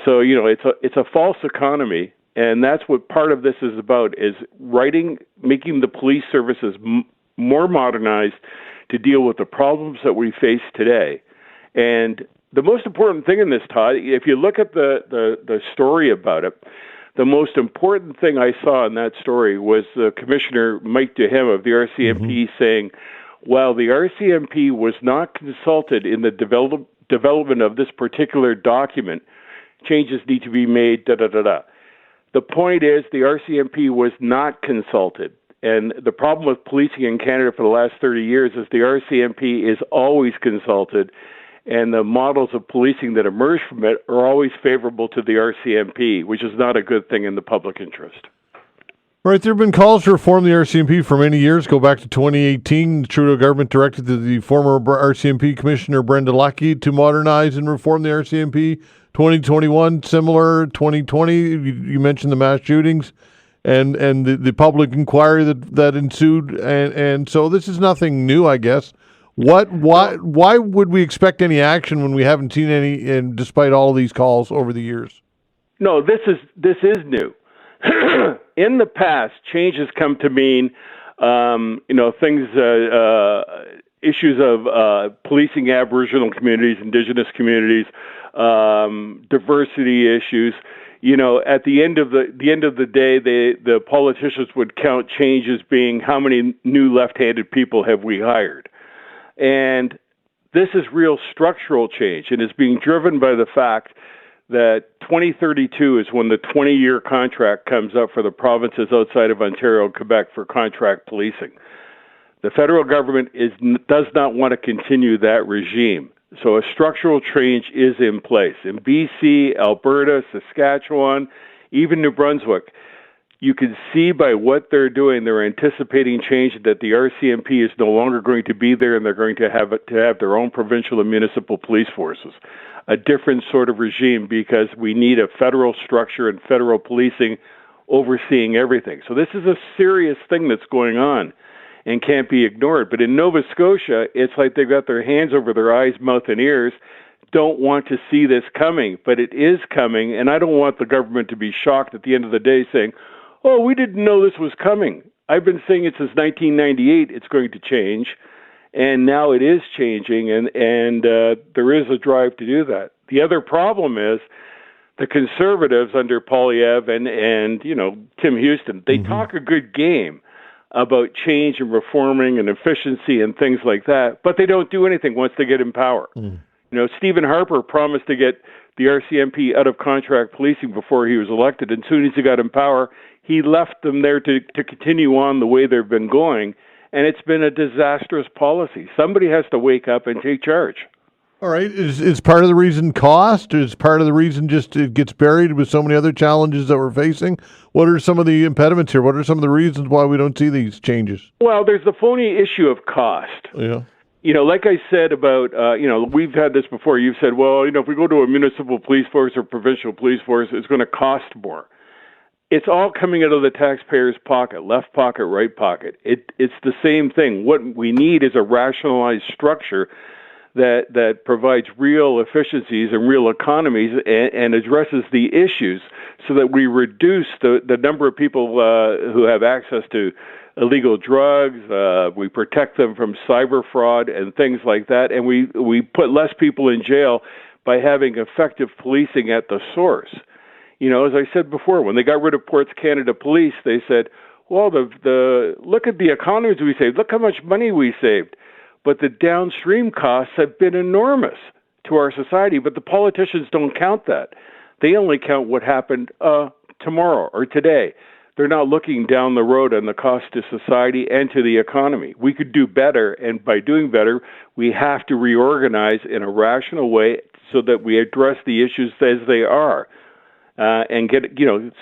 So, it's a false economy, and that's what part of this is about, is making the police services more modernized to deal with the problems that we face today. And the most important thing in this, Todd, if you look at the story about it, the most important thing I saw in that story was the Commissioner Mike Duhem of the RCMP saying, well, the RCMP was not consulted in the development of this particular document. Changes need to be made, da-da-da-da. The point is the RCMP was not consulted. And the problem with policing in Canada for the last 30 years is the RCMP is always consulted, and the models of policing that emerge from it are always favorable to the RCMP, which is not a good thing in the public interest. Right, there have been calls to reform the RCMP for many years. Go back to 2018, the Trudeau government directed the former RCMP Commissioner Brenda Luckie to modernize and reform the RCMP. 2021, similar. 2020, you mentioned the mass shootings and the public inquiry that ensued, and so this is nothing new, I guess. Why would we expect any action when we haven't seen any, and despite all of these calls over the years? No, this is new. In the past, change has come to mean, things, issues of policing Aboriginal communities, Indigenous communities, diversity issues. At the end of the day, the politicians would count change as being how many new left-handed people have we hired. And this is real structural change, and it's being driven by the fact that 2032 is when the 20-year contract comes up for the provinces outside of Ontario and Quebec for contract policing. The federal government does not want to continue that regime. So a structural change is in place. In BC, Alberta, Saskatchewan, even New Brunswick, you can see by what they're doing, they're anticipating change, that the RCMP is no longer going to be there, and they're going to have their own provincial and municipal police forces. A different sort of regime, because we need a federal structure and federal policing overseeing everything. So this is a serious thing that's going on and can't be ignored. But in Nova Scotia, it's like they've got their hands over their eyes, mouth, and ears, don't want to see this coming. But it is coming, and I don't want the government to be shocked at the end of the day saying, oh, we didn't know this was coming. I've been saying it since 1998 it's going to change, and now it is changing, and there is a drive to do that. The other problem is the Conservatives under Poilievre and Tim Houston, they talk a good game about change and reforming and efficiency and things like that, but they don't do anything once they get in power. Stephen Harper promised to get the RCMP out of contract policing before he was elected, and as soon as he got in power, he left them there to continue on the way they've been going, and it's been a disastrous policy. Somebody has to wake up and take charge. All right. Is part of the reason cost? Is part of the reason just it gets buried with so many other challenges that we're facing? What are some of the impediments here? What are some of the reasons why we don't see these changes? Well, there's the phony issue of cost. Yeah. Like I said about, we've had this before. You've said, well, if we go to a municipal police force or provincial police force, it's going to cost more. It's all coming out of the taxpayer's pocket, left pocket, right pocket. It's the same thing. What we need is a rationalized structure that provides real efficiencies and real economies and addresses the issues so that we reduce the number of people who have access to illegal drugs, we protect them from cyber fraud and things like that, and we put less people in jail by having effective policing at the source. As I said before, when they got rid of Ports Canada Police, they said, well, look at the economies we saved, look how much money we saved. But the downstream costs have been enormous to our society, but the politicians don't count that. They only count what happened tomorrow or today. They're not looking down the road on the cost to society and to the economy. We could do better, and by doing better, we have to reorganize in a rational way so that we address the issues as they are, and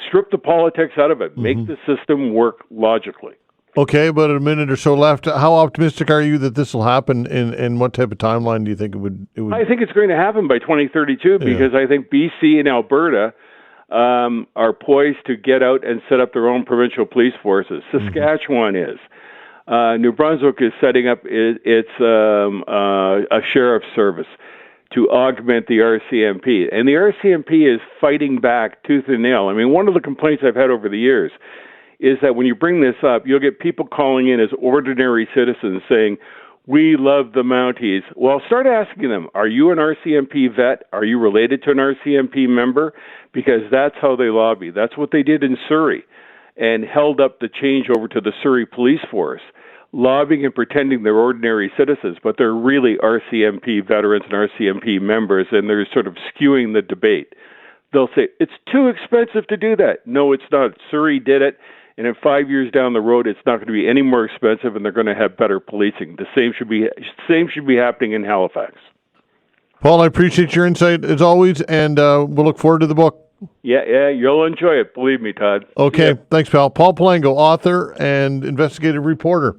strip the politics out of it, make the system work logically. Okay, about a minute or so left. How optimistic are you that this will happen, and what type of timeline do you think it would? I think it's going to happen by 2032 because I think BC and Alberta are poised to get out and set up their own provincial police forces. Saskatchewan is. New Brunswick is setting up its a sheriff's service to augment the RCMP. And the RCMP is fighting back tooth and nail. I mean, one of the complaints I've had over the years is that when you bring this up, you'll get people calling in as ordinary citizens saying, we love the Mounties. Well, start asking them, are you an RCMP vet? Are you related to an RCMP member? Because that's how they lobby. That's what they did in Surrey and held up the change over to the Surrey Police Force, lobbying and pretending they're ordinary citizens, but they're really RCMP veterans and RCMP members, and they're sort of skewing the debate. They'll say, it's too expensive to do that. No, it's not. Surrey did it. And in 5 years down the road, it's not going to be any more expensive, and they're going to have better policing. The same should be happening in Halifax. Paul, I appreciate your insight as always, and we'll look forward to the book. Yeah, you'll enjoy it. Believe me, Todd. Okay, Thanks, pal. Paul Palango, author and investigative reporter.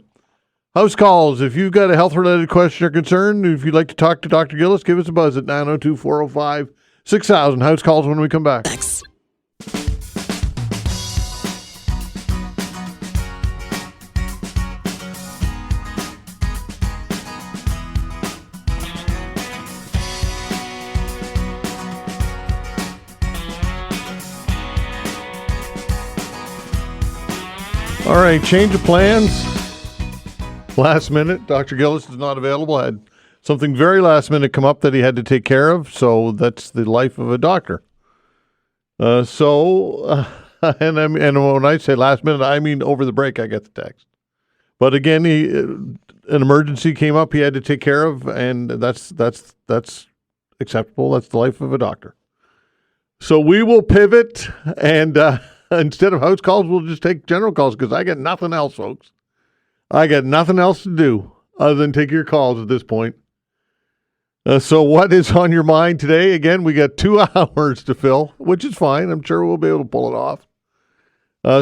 House calls. If you've got a health-related question or concern, if you'd like to talk to Dr. Gillis, give us a buzz at 902-405-6000. House calls when we come back. Thanks. All right, change of plans. Last minute, Dr. Gillis is not available. Had something very last minute come up that he had to take care of, so that's the life of a doctor. And when I say last minute, I mean over the break I get the text. But again, an emergency came up he had to take care of, and that's acceptable. That's the life of a doctor. So we will pivot, and instead of house calls, we'll just take general calls because I got nothing else, folks. I got nothing else to do other than take your calls at this point. So what is on your mind today? Again, we got 2 hours to fill, which is fine. I'm sure we'll be able to pull it off.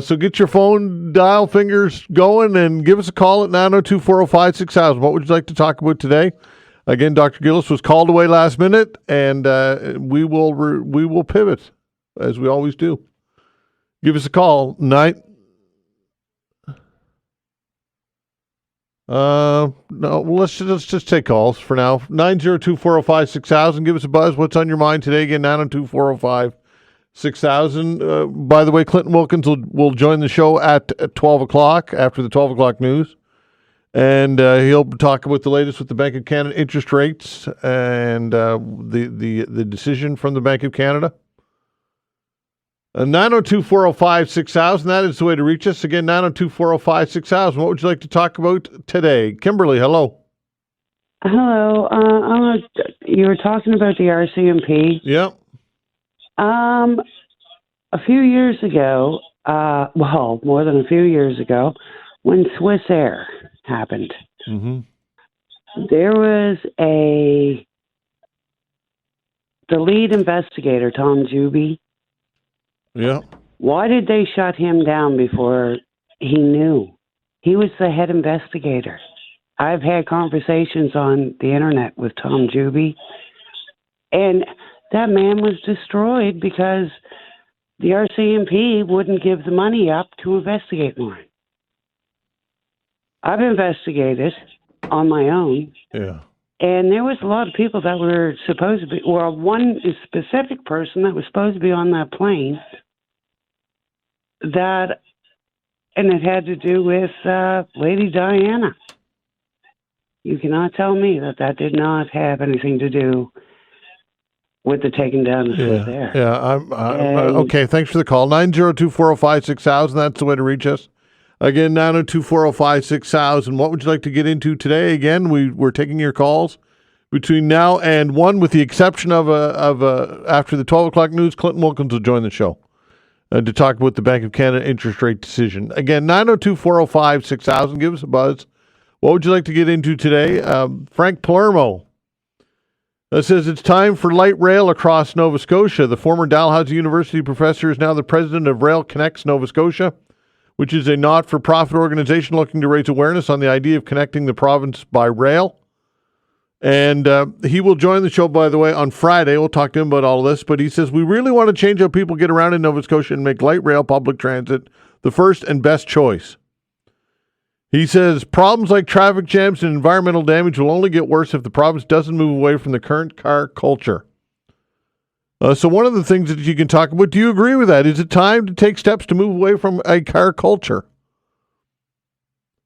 So get your phone dial fingers going and give us a call at 902-405-6000. What would you like to talk about today? Again, Dr. Gillis was called away last minute, and we will pivot, as we always do. Give us a call. No, let's just take calls for now. 902-405-6000. Give us a buzz. What's on your mind today? Again, 902-405-6000. By the way, Clinton Wilkins will join the show at 12 o'clock after the 12 o'clock news. And he'll talk about the latest with the Bank of Canada interest rates and the decision from the Bank of Canada. 902-405-6000. That is the way to reach us. Again, 902-405-6000. What would you like to talk about today? Kimberly, hello. Hello. You were talking about the RCMP. Yeah. A few years ago, more than a few years ago, when Swiss Air happened, there was the lead investigator, Tom Juby. Yeah. Why did they shut him down before he knew? He was the head investigator. I've had conversations on the internet with Tom Juby, and that man was destroyed because the RCMP wouldn't give the money up to investigate more. I've investigated on my own. Yeah. And there was a lot of people that were supposed to be, one specific person that was supposed to be on that plane and it had to do with Lady Diana. You cannot tell me that did not have anything to do with the taking down of Swiss Air. Yeah, okay, thanks for the call. 902-405-6000, that's the way to reach us. Again, 902-405-6000. What would you like to get into today? Again, we're taking your calls between now and 1, with the exception of after the 12 o'clock news, Clinton Wilkins will join the show to talk about the Bank of Canada interest rate decision. Again, 902-405-6000. Give us a buzz. What would you like to get into today? Frank Palermo says it's time for light rail across Nova Scotia. The former Dalhousie University professor is now the president of Rail Connects Nova Scotia, which is a not-for-profit organization looking to raise awareness on the idea of connecting the province by rail. And he will join the show, by the way, on Friday. We'll talk to him about all of this. But he says, we really want to change how people get around in Nova Scotia and make light rail public transit the first and best choice. He says, problems like traffic jams and environmental damage will only get worse if the province doesn't move away from the current car culture. So one of the things that you can talk about, do you agree with that? Is it time to take steps to move away from a car culture?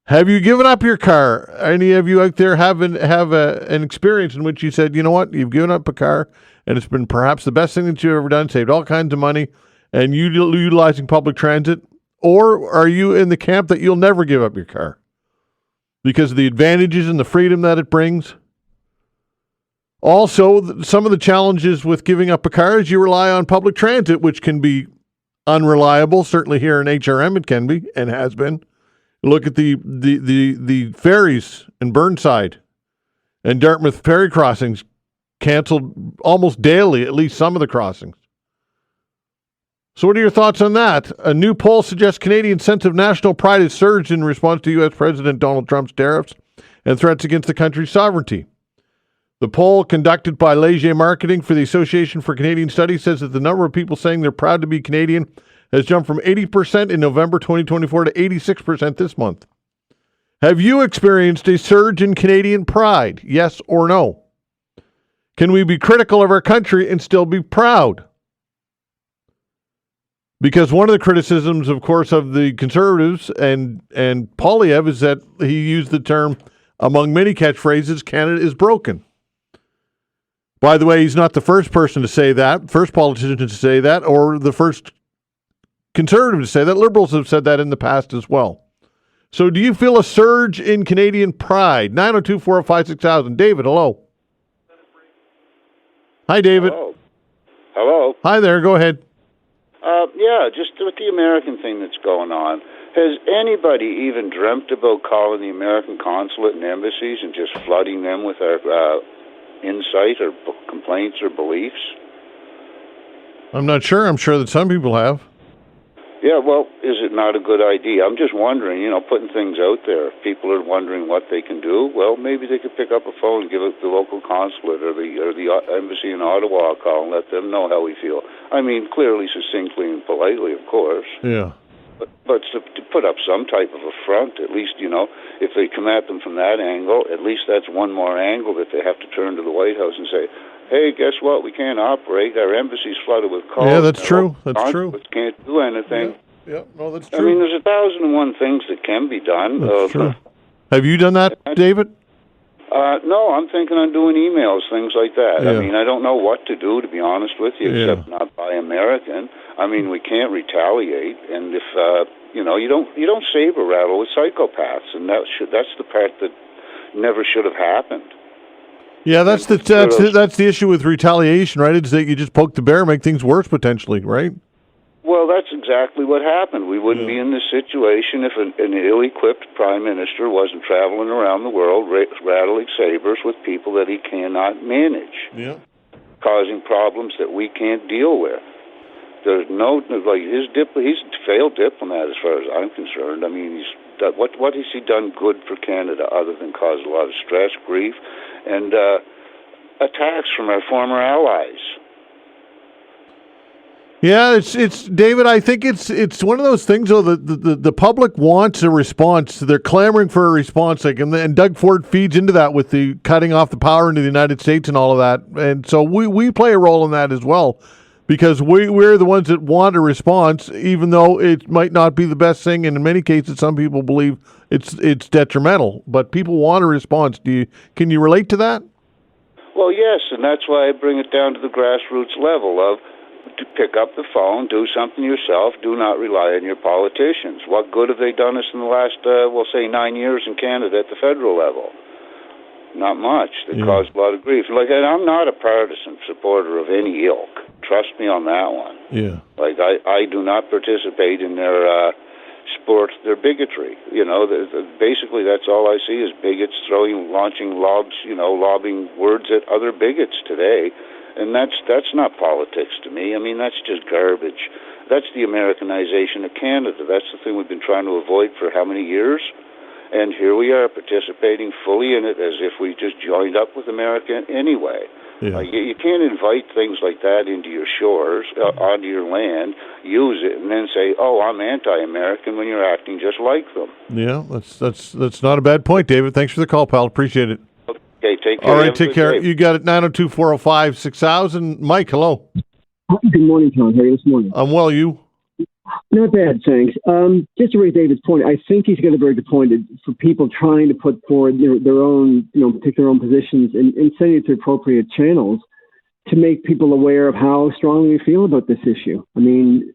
Have you given up your car? Any of you out there have an experience in which you said, you know what, you've given up a car, and it's been perhaps the best thing that you've ever done, saved all kinds of money, and you utilizing public transit? Or are you in the camp that you'll never give up your car because of the advantages and the freedom that it brings? Also, some of the challenges with giving up a car is you rely on public transit, which can be unreliable. Certainly here in HRM it can be and has been. Look at the ferries in Burnside and Dartmouth ferry crossings canceled almost daily, at least some of the crossings. So what are your thoughts on that? A new poll suggests Canadian sense of national pride has surged in response to U.S. President Donald Trump's tariffs and threats against the country's sovereignty. The poll conducted by Leger Marketing for the Association for Canadian Studies says that the number of people saying they're proud to be Canadian has jumped from 80% in November 2024 to 86% this month. Have you experienced a surge in Canadian pride? Yes or no? Can we be critical of our country and still be proud? Because one of the criticisms, of course, of the Conservatives and Poilievre is that he used the term, among many catchphrases, Canada is broken. By the way, he's not the first person to say that, first politician to say that, or the first Conservative to say that. Liberals have said that in the past as well. So do you feel a surge in Canadian pride? 902-405-6000. David, hello. Hi, David. Hello. Hi there. Go ahead. Yeah, just with the American thing that's going on. Has anybody even dreamt about calling the American consulate and embassies and just flooding them with our insight or complaints or beliefs? I'm not sure. I'm sure that some people have. Yeah, well, is it not a good idea? I'm just wondering, putting things out there. If people are wondering what they can do, well, maybe they could pick up a phone and give it the local consulate or the embassy in Ottawa a call and let them know how we feel. I mean, clearly, succinctly, and politely, of course. Yeah. But to put up some type of a front, at least, if they come at them from that angle, at least that's one more angle that they have to turn to the White House and say, hey, guess what? We can't operate. Our embassy's flooded with calls. Yeah, that's true. That's true. Can't do anything. Yeah, no, that's true. I mean, there's 1,001 things that can be done. That's true. Have you done that, David? No, I'm thinking on doing emails, things like that. Yeah. I mean, I don't know what to do, to be honest with you, except not buy American. I mean, we can't retaliate, and if you don't saber rattle with psychopaths, and that's the part that never should have happened. Yeah, that's the issue with retaliation, right? It's that you just poke the bear, make things worse potentially, right? Well, that's exactly what happened. We wouldn't be in this situation if an ill-equipped prime minister wasn't traveling around the world rattling sabers with people that he cannot manage, causing problems that we can't deal with. There's he's a failed diplomat as far as I'm concerned. I mean, what has he done good for Canada other than cause a lot of stress, grief, and attacks from our former allies? Yeah, it's David. I think it's one of those things though. The public wants a response. They're clamoring for a response. And Doug Ford feeds into that with the cutting off the power into the United States and all of that. And so we play a role in that as well, because we're the ones that want a response, even though it might not be the best thing. And in many cases, some people believe it's detrimental. But people want a response. Can you relate to that? Well, yes, and that's why I bring it down to the grassroots level of. To pick up the phone, do something yourself, do not rely on your politicians. What good have they done us in the last, 9 years in Canada at the federal level? Not much. They caused a lot of grief. And I'm not a partisan supporter of any ilk. Trust me on that one. Yeah. I do not participate in their sport, their bigotry. Basically that's all I see is bigots launching lobs, lobbing words at other bigots today. And that's not politics to me. I mean, that's just garbage. That's the Americanization of Canada. That's the thing we've been trying to avoid for how many years? And here we are participating fully in it as if we just joined up with America anyway. Yeah. You can't invite things like that into your shores, onto your land, use it, and then say, "Oh, I'm anti-American," when you're acting just like them. Yeah, that's not a bad point, David. Thanks for the call, pal. Appreciate it. Okay, take care. All right, take care. You got it. 902-405-6000. Mike, hello. Good morning, Tom. How are you this morning? I'm well. You? Not bad, thanks. Just to raise David's point, I think he's got a very good point for people trying to put forward their own, take their own positions and sending it to appropriate channels to make people aware of how strongly we feel about this issue. I mean,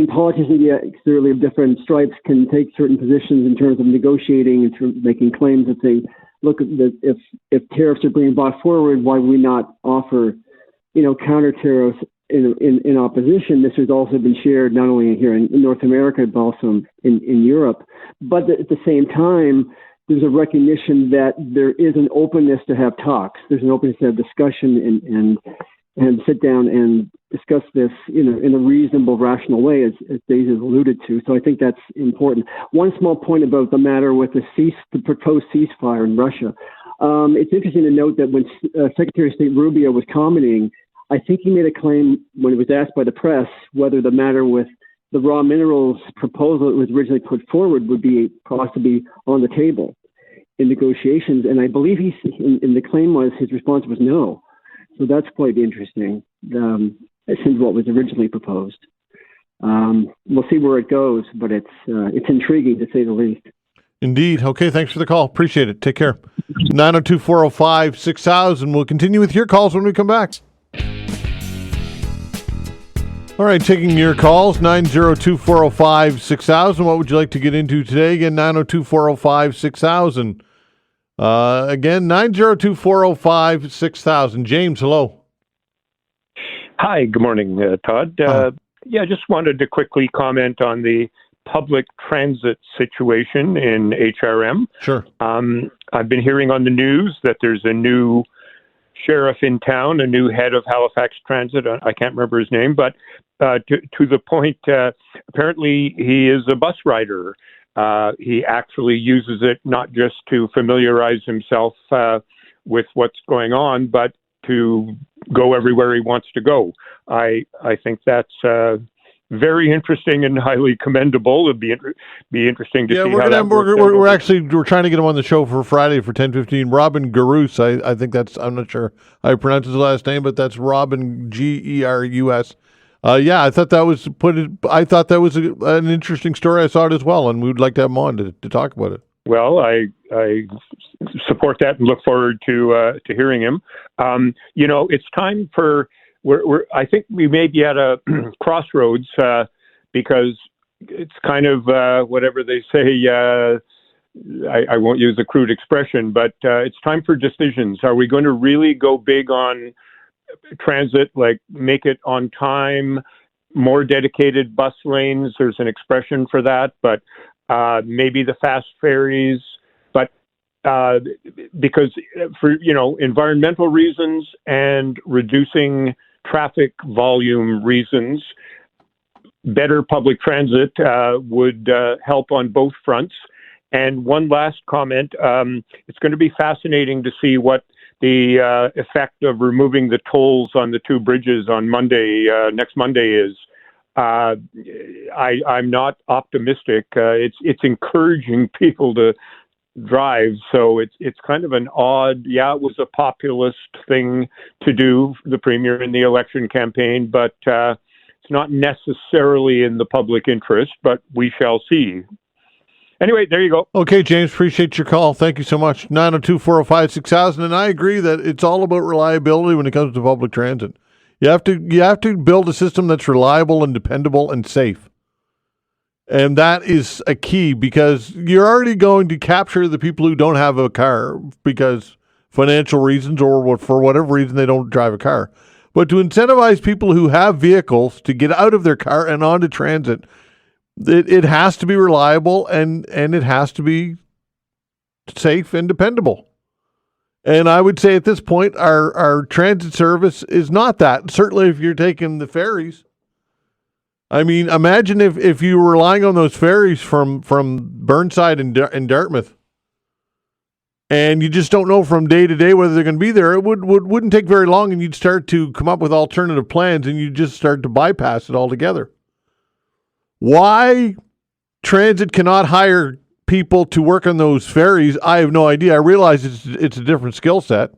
politicians, clearly of different stripes, can take certain positions in terms of negotiating and terms of making claims that say, look, if tariffs are being brought forward, why would we not offer, counter tariffs in opposition? This has also been shared not only here in North America, but also in Europe. But at the same time, there's a recognition that there is an openness to have talks. There's an openness to have discussion and sit down and discuss this, in a reasonable, rational way, as Dave has alluded to. So I think that's important. One small point about the matter with the proposed ceasefire in Russia. It's interesting to note that when Secretary of State Rubio was commenting, I think he made a claim when he was asked by the press whether the matter with the raw minerals proposal that was originally put forward would be possibly on the table in negotiations. And I believe the claim was, his response was no. So that's quite interesting, since what was originally proposed. We'll see where it goes, but it's intriguing to say the least. Indeed. Okay, thanks for the call. Appreciate it. Take care. 902-405-6000. We'll continue with your calls when we come back. All right, taking your calls, 902-405-6000. What would you like to get into today? Again, 902-405-6000. Again, 902-405-6000. James, hello. Hi, good morning, Todd. Just wanted to quickly comment on the public transit situation in HRM. Sure. I've been hearing on the news that there's a new sheriff in town, a new head of Halifax Transit. I can't remember his name, but to the point, apparently he is a bus rider. He actually uses it not just to familiarize himself with what's going on, but to go everywhere he wants to go. I think that's very interesting and highly commendable. It'd be interesting to see how that works out. We're trying to get him on the show for Friday for 10:15. Robin Garus, I think I'm not sure how I pronounce his last name, but that's Robin Gerus. I thought that was an interesting story. I saw it as well, and we would like to have him on to talk about it. Well, I support that and look forward to hearing him. It's time for. I think we may be at a crossroads because it's kind of whatever they say. I won't use a crude expression, but it's time for decisions. Are we going to really go big on transit, like make it on time, more dedicated bus lanes? There's an expression for that, but maybe the fast ferries. But because for environmental reasons and reducing traffic volume reasons, better public transit would help on both fronts. And one last comment, it's going to be fascinating to see what the effect of removing the tolls on the two bridges on next Monday is. I'm not optimistic. It's encouraging people to drive, so it's kind of an odd. It was a populist thing to do, the premier in the election campaign, but it's not necessarily in the public interest. But we shall see. Anyway, there you go. Okay, James, appreciate your call. Thank you so much. 902-405-6000. And I agree that it's all about reliability when it comes to public transit. You have to build a system that's reliable and dependable and safe. And that is a key, because you're already going to capture the people who don't have a car because financial reasons or for whatever reason they don't drive a car. But to incentivize people who have vehicles to get out of their car and onto transit, it has to be reliable and it has to be safe and dependable. And I would say at this point, our transit service is not that. Certainly if you're taking the ferries, I mean, imagine if you were relying on those ferries from Burnside and Dartmouth, and you just don't know from day to day whether they're going to be there. It wouldn't take very long, and you'd start to come up with alternative plans, and you'd just start to bypass it altogether. Why transit cannot hire people to work on those ferries, I have no idea. I realize it's a different skill set.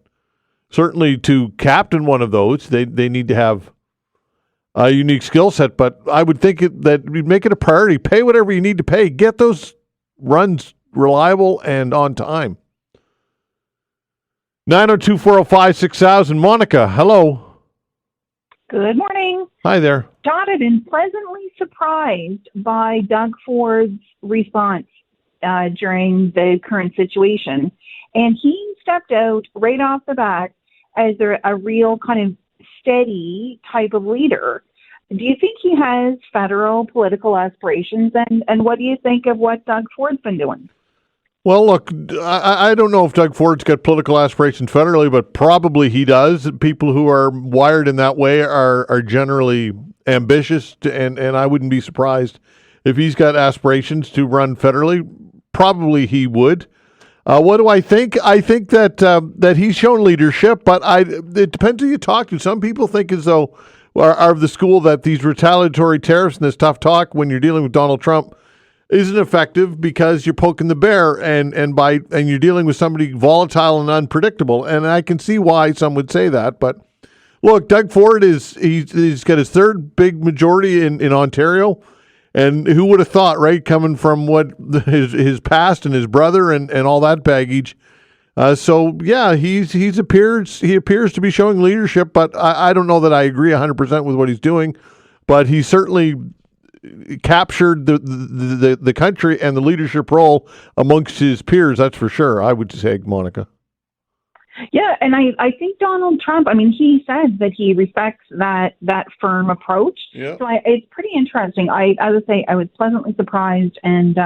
Certainly, to captain one of those, they need to have a unique skill set, but I would think that we'd make it a priority. Pay whatever you need to pay. Get those runs reliable and on time. 902-405-6000. Monica, hello. Good morning. Hi there. Todd, I've been pleasantly surprised by Doug Ford's response during the current situation. And he stepped out right off the bat as a real kind of steady type of leader. Do you think he has federal political aspirations? And what do you think of what Doug Ford's been doing? Well, look, I don't know if Doug Ford's got political aspirations federally, but probably he does. People who are wired in that way are generally ambitious, and I wouldn't be surprised if he's got aspirations to run federally. Probably he would. What do I think? I think that he's shown leadership, but it depends who you talk to. Some people think as though are of the school that these retaliatory tariffs and this tough talk when you're dealing with Donald Trump isn't effective because you're poking the bear and you're dealing with somebody volatile and unpredictable. And I can see why some would say that. But look, Doug Ford he's got his third big majority in Ontario. And who would have thought, right, coming from what his past and his brother and all that baggage. So yeah, he appears to be showing leadership, but I don't know that I agree 100% with what he's doing. But he certainly captured the country and the leadership role amongst his peers. That's for sure. I would say, Monica. Yeah, and I think Donald Trump, I mean, he said that he respects that firm approach. Yeah. So it's pretty interesting. I would say I was pleasantly surprised, and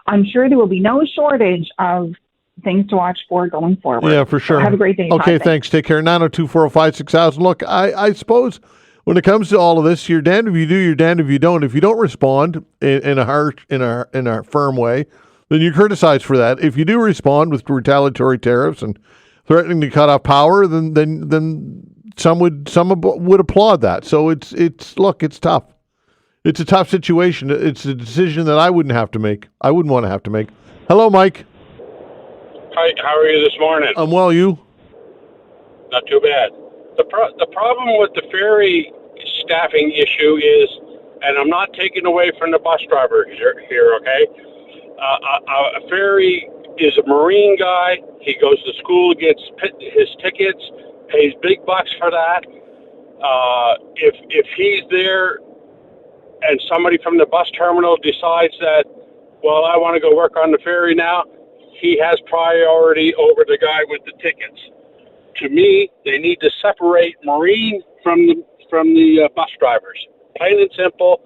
I'm sure there will be no shortage of things to watch for going forward. Yeah, for sure. So have a great day. Okay, thanks. Take care. 902-405-6000. Look, I suppose when it comes to all of this, you're damned if you do, you're damned if you don't. If you don't respond in a firm way, then you're criticized for that. If you do respond with retaliatory tariffs and threatening to cut off power, then some would applaud that. So it's tough. It's a tough situation. It's a decision that I wouldn't have to make. I wouldn't want to have to make. Hello, Mike. Hi, how are you this morning? I'm well. You? Not too bad. The problem with the ferry staffing issue is, and I'm not taking away from the bus driver here, okay? A ferry is a Marine guy. He goes to school, gets his tickets, pays big bucks for that. If he's there and somebody from the bus terminal decides that, well, I want to go work on the ferry now, he has priority over the guy with the tickets. To me, they need to separate Marine from the bus drivers. Plain and simple.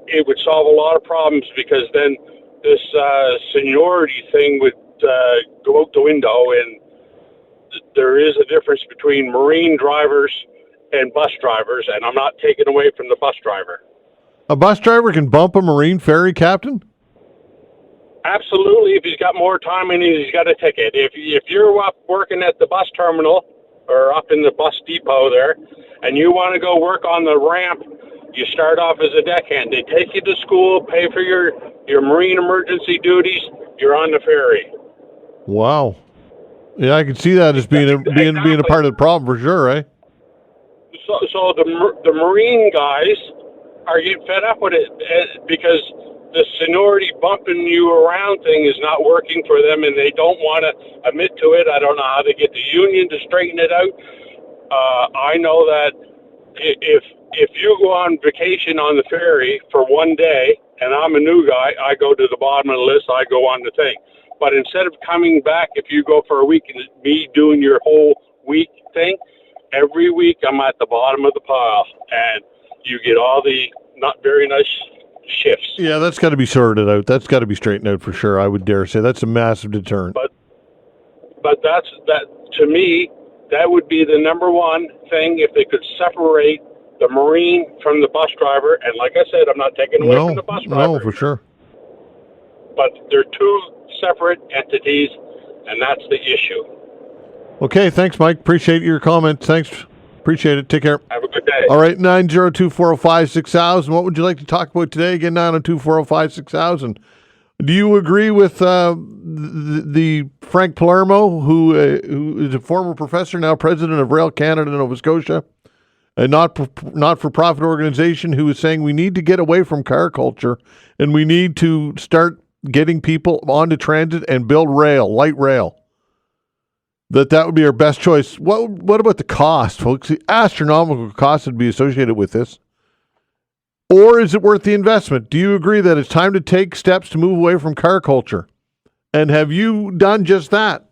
It would solve a lot of problems, because then this seniority thing would go out the window, and there is a difference between Marine drivers and bus drivers, and I'm not taking away from the bus driver. A bus driver can bump a Marine ferry captain? Absolutely, if he's got more time and he's got a ticket. If you're up working at the bus terminal or up in the bus depot there, and you want to go work on the ramp, you start off as a deckhand. They take you to school, pay for your Marine emergency duties. You're on the ferry. Wow. Yeah, I can see that as being a part of the problem for sure, eh? So the Marine guys are getting fed up with it because the seniority bumping you around thing is not working for them, and they don't want to admit to it. I don't know how to get the union to straighten it out. I know that if you go on vacation on the ferry for one day, and I'm a new guy, I go to the bottom of the list, I go on the thing. But instead of coming back, if you go for a week and me doing your whole week thing, every week I'm at the bottom of the pile, and you get all the not very nice shifts. Yeah, that's got to be sorted out. That's got to be straightened out for sure. I would dare say that's a massive deterrent. But that to me, that would be the number one thing, if they could separate the Marine from the bus driver. And like I said, I'm not taking away from the bus driver. No, for sure. But they're two separate entities, and that's the issue. Okay, thanks, Mike. Appreciate your comments. Thanks. Appreciate it. Take care. Have a good day. All right, 902-405-6000. What would you like to talk about today? Again, 902-405-6000. Do you agree with the Frank Palermo, who is a former professor, now president of Rail Canada, Nova Scotia, a not-for-profit organization, who is saying we need to get away from car culture and we need to start getting people onto transit and build rail, light rail? That would be our best choice. What about the cost, folks? The astronomical cost would be associated with this. Or is it worth the investment? Do you agree that it's time to take steps to move away from car culture? And have you done just that?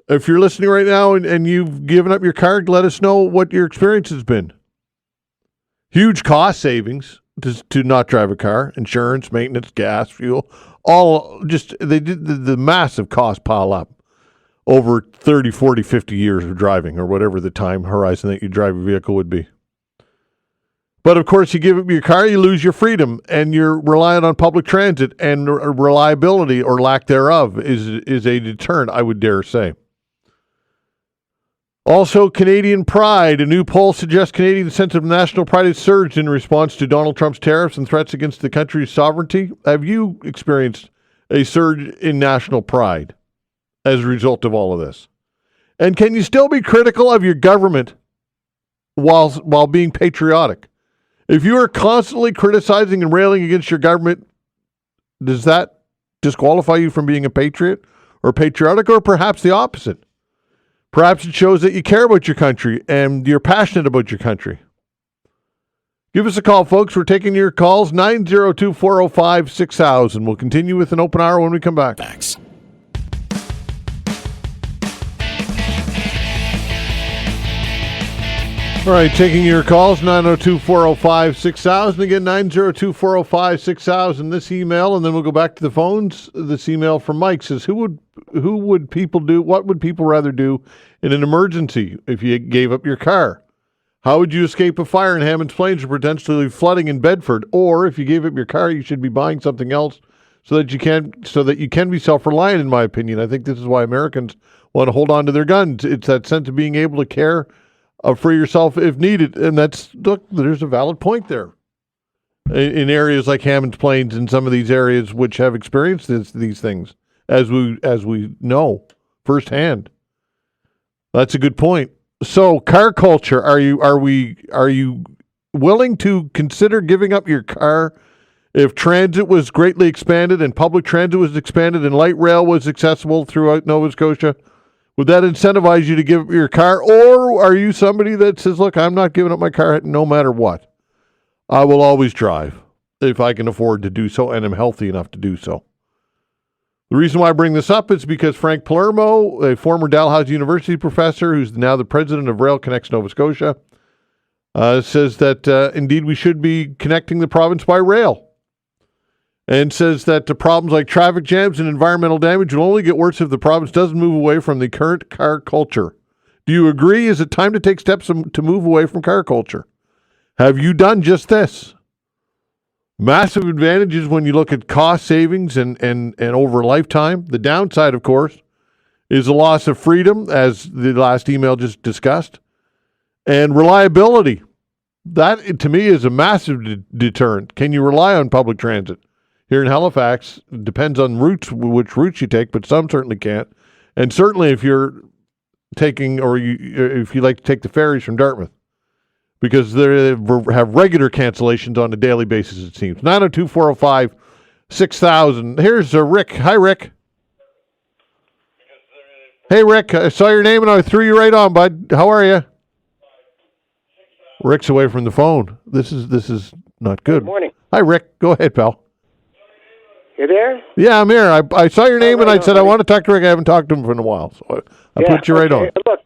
If you're listening right now and you've given up your car, let us know what your experience has been. Huge cost savings to not drive a car, insurance, maintenance, gas, fuel, all just, they did the massive cost pile up over 30, 40, 50 years of driving, or whatever the time horizon that you drive your vehicle would be. But of course, you give up your car, you lose your freedom, and you're reliant on public transit, and reliability or lack thereof is a deterrent, I would dare say. Also, Canadian pride. A new poll suggests Canadian sense of national pride has surged in response to Donald Trump's tariffs and threats against the country's sovereignty. Have you experienced a surge in national pride as a result of all of this? And can you still be critical of your government while being patriotic? If you are constantly criticizing and railing against your government, does that disqualify you from being a patriot or patriotic, or perhaps the opposite? Perhaps it shows that you care about your country and you're passionate about your country. Give us a call, folks. We're taking your calls, 902-405-6000. We'll continue with an open hour when we come back. Thanks. All right, taking your calls, 902-405-6000. Again, 902-405-6000. This email, and then we'll go back to the phones. This email from Mike says, what would people rather do in an emergency if you gave up your car? How would you escape a fire in Hammond's Plains or potentially flooding in Bedford? Or if you gave up your car, you should be buying something else so that you can be self-reliant, in my opinion. I think this is why Americans want to hold on to their guns. It's that sense of being able to care for yourself if needed. And there's a valid point there. In areas like Hammond's Plains and some of these areas which have experienced these things, as we know firsthand. That's a good point. So, car culture, are you willing to consider giving up your car if transit was greatly expanded and public transit was expanded and light rail was accessible throughout Nova Scotia? Would that incentivize you to give up your car? Or are you somebody that says, look, I'm not giving up my car no matter what. I will always drive if I can afford to do so and am healthy enough to do so. The reason why I bring this up is because Frank Palermo, a former Dalhousie University professor who's now the president of Rail Connects Nova Scotia, says that indeed we should be connecting the province by rail. And says that the problems like traffic jams and environmental damage will only get worse if the province doesn't move away from the current car culture. Do you agree? Is it time to take steps to move away from car culture? Have you done just this? Massive advantages when you look at cost savings and over a lifetime. The downside, of course, is a loss of freedom, as the last email just discussed, and reliability. That, to me, is a massive deterrent. Can you rely on public transit? Here in Halifax, it depends on which routes you take, but some certainly can't. And certainly if you're taking, if you like to take the ferries from Dartmouth, because they have regular cancellations on a daily basis, it seems. 902-405-6000. Here's Rick. Hi, Rick. Hey, Rick. I saw your name and I threw you right on, bud. How are you? Rick's away from the phone. This is not good. Good morning. Hi, Rick. Go ahead, pal. You there? Yeah, I'm here. I saw your name and I said, I want to talk to Rick. I haven't talked to him for a while, so I put you right on. Look,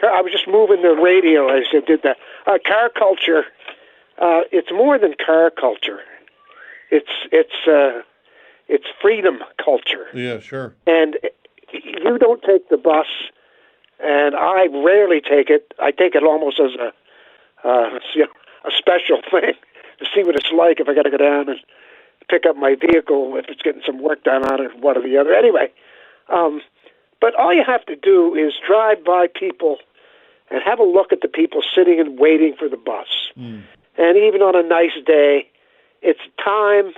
I was just moving the radio as I did that. Car culture, it's more than car culture. It's freedom culture. Yeah, sure. And you don't take the bus and I rarely take it. I take it almost as a special thing to see what it's like if I got to go down and pick up my vehicle if it's getting some work done on it, one or the other. Anyway, but all you have to do is drive by people and have a look at the people sitting and waiting for the bus. And even on a nice day, it's time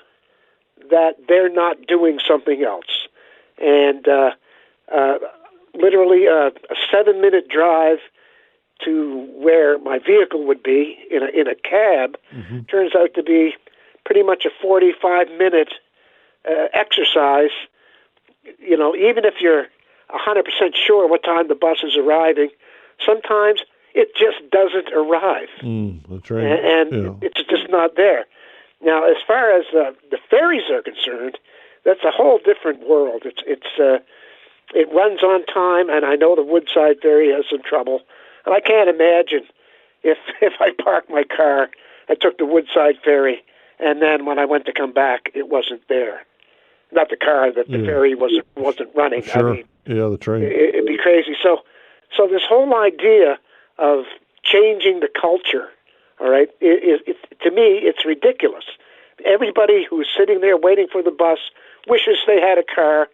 that they're not doing something else. And literally a 7-minute drive to where my vehicle would be in a cab turns out to be pretty much a 45-minute exercise. You know, even if you're 100% sure what time the bus is arriving, sometimes it just doesn't arrive. That's right. And it's just not there. Now, as far as the ferries are concerned, that's a whole different world. It runs on time, and I know the Woodside ferry has some trouble. And I can't imagine if I parked my car and took the Woodside ferry, and then when I went to come back, it wasn't there. Not the car, that the ferry wasn't running. Sure. I mean, the train. It'd be crazy. So this whole idea of changing the culture, all right, to me, it's ridiculous. Everybody who's sitting there waiting for the bus wishes they had a car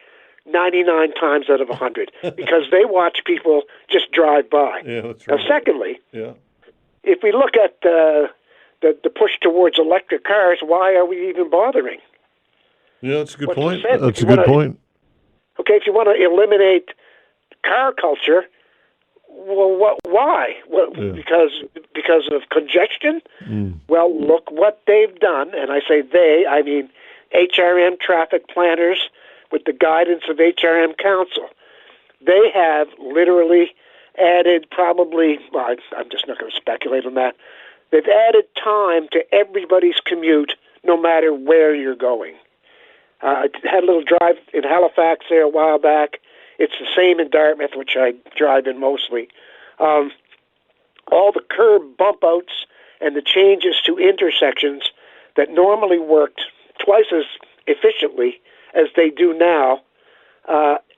99 times out of 100 because they watch people just drive by. Yeah, that's right. Now, secondly, if we look at the push towards electric cars, why are we even bothering? Yeah, that's a good What's point. the sense? That's a good point. Okay, if you want to eliminate car culture, well, why? Well, because of congestion? Well, look what they've done, and I say they, I mean HRM traffic planners with the guidance of HRM Council. They have literally added probably, well, I'm just not going to speculate on that. They've added time to everybody's commute, no matter where you're going. I had a little drive in Halifax there a while back. It's the same in Dartmouth, which I drive in mostly. All the curb bump outs and the changes to intersections that normally worked twice as efficiently as they do now,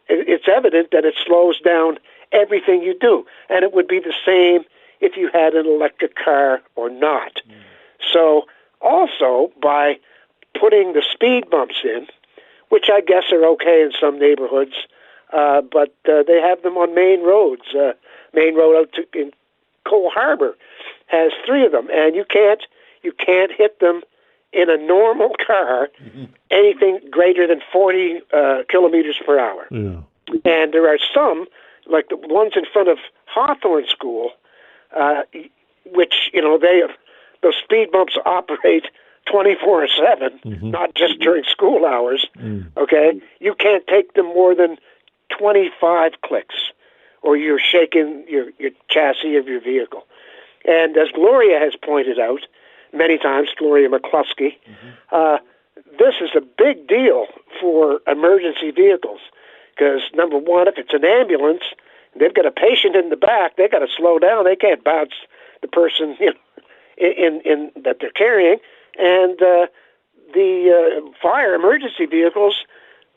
it's evident that it slows down everything you do. And it would be the same if you had an electric car or not. So also by putting the speed bumps in, which I guess are okay in some neighborhoods, but they have them on main roads. Main road out in Cole Harbor has 3 of them, and you can't hit them in a normal car anything greater than 40 kilometers per hour. And there are some, like the ones in front of Hawthorne School, which, you know, those speed bumps operate 24/7, not just during school hours, okay? You can't take them more than 25 clicks, or you're shaking your chassis of your vehicle. And as Gloria has pointed out many times, Gloria McCluskey, this is a big deal for emergency vehicles because, number one, if it's an ambulance, they've got a patient in the back, they've got to slow down. They can't bounce the person in that they're carrying. And the fire emergency vehicles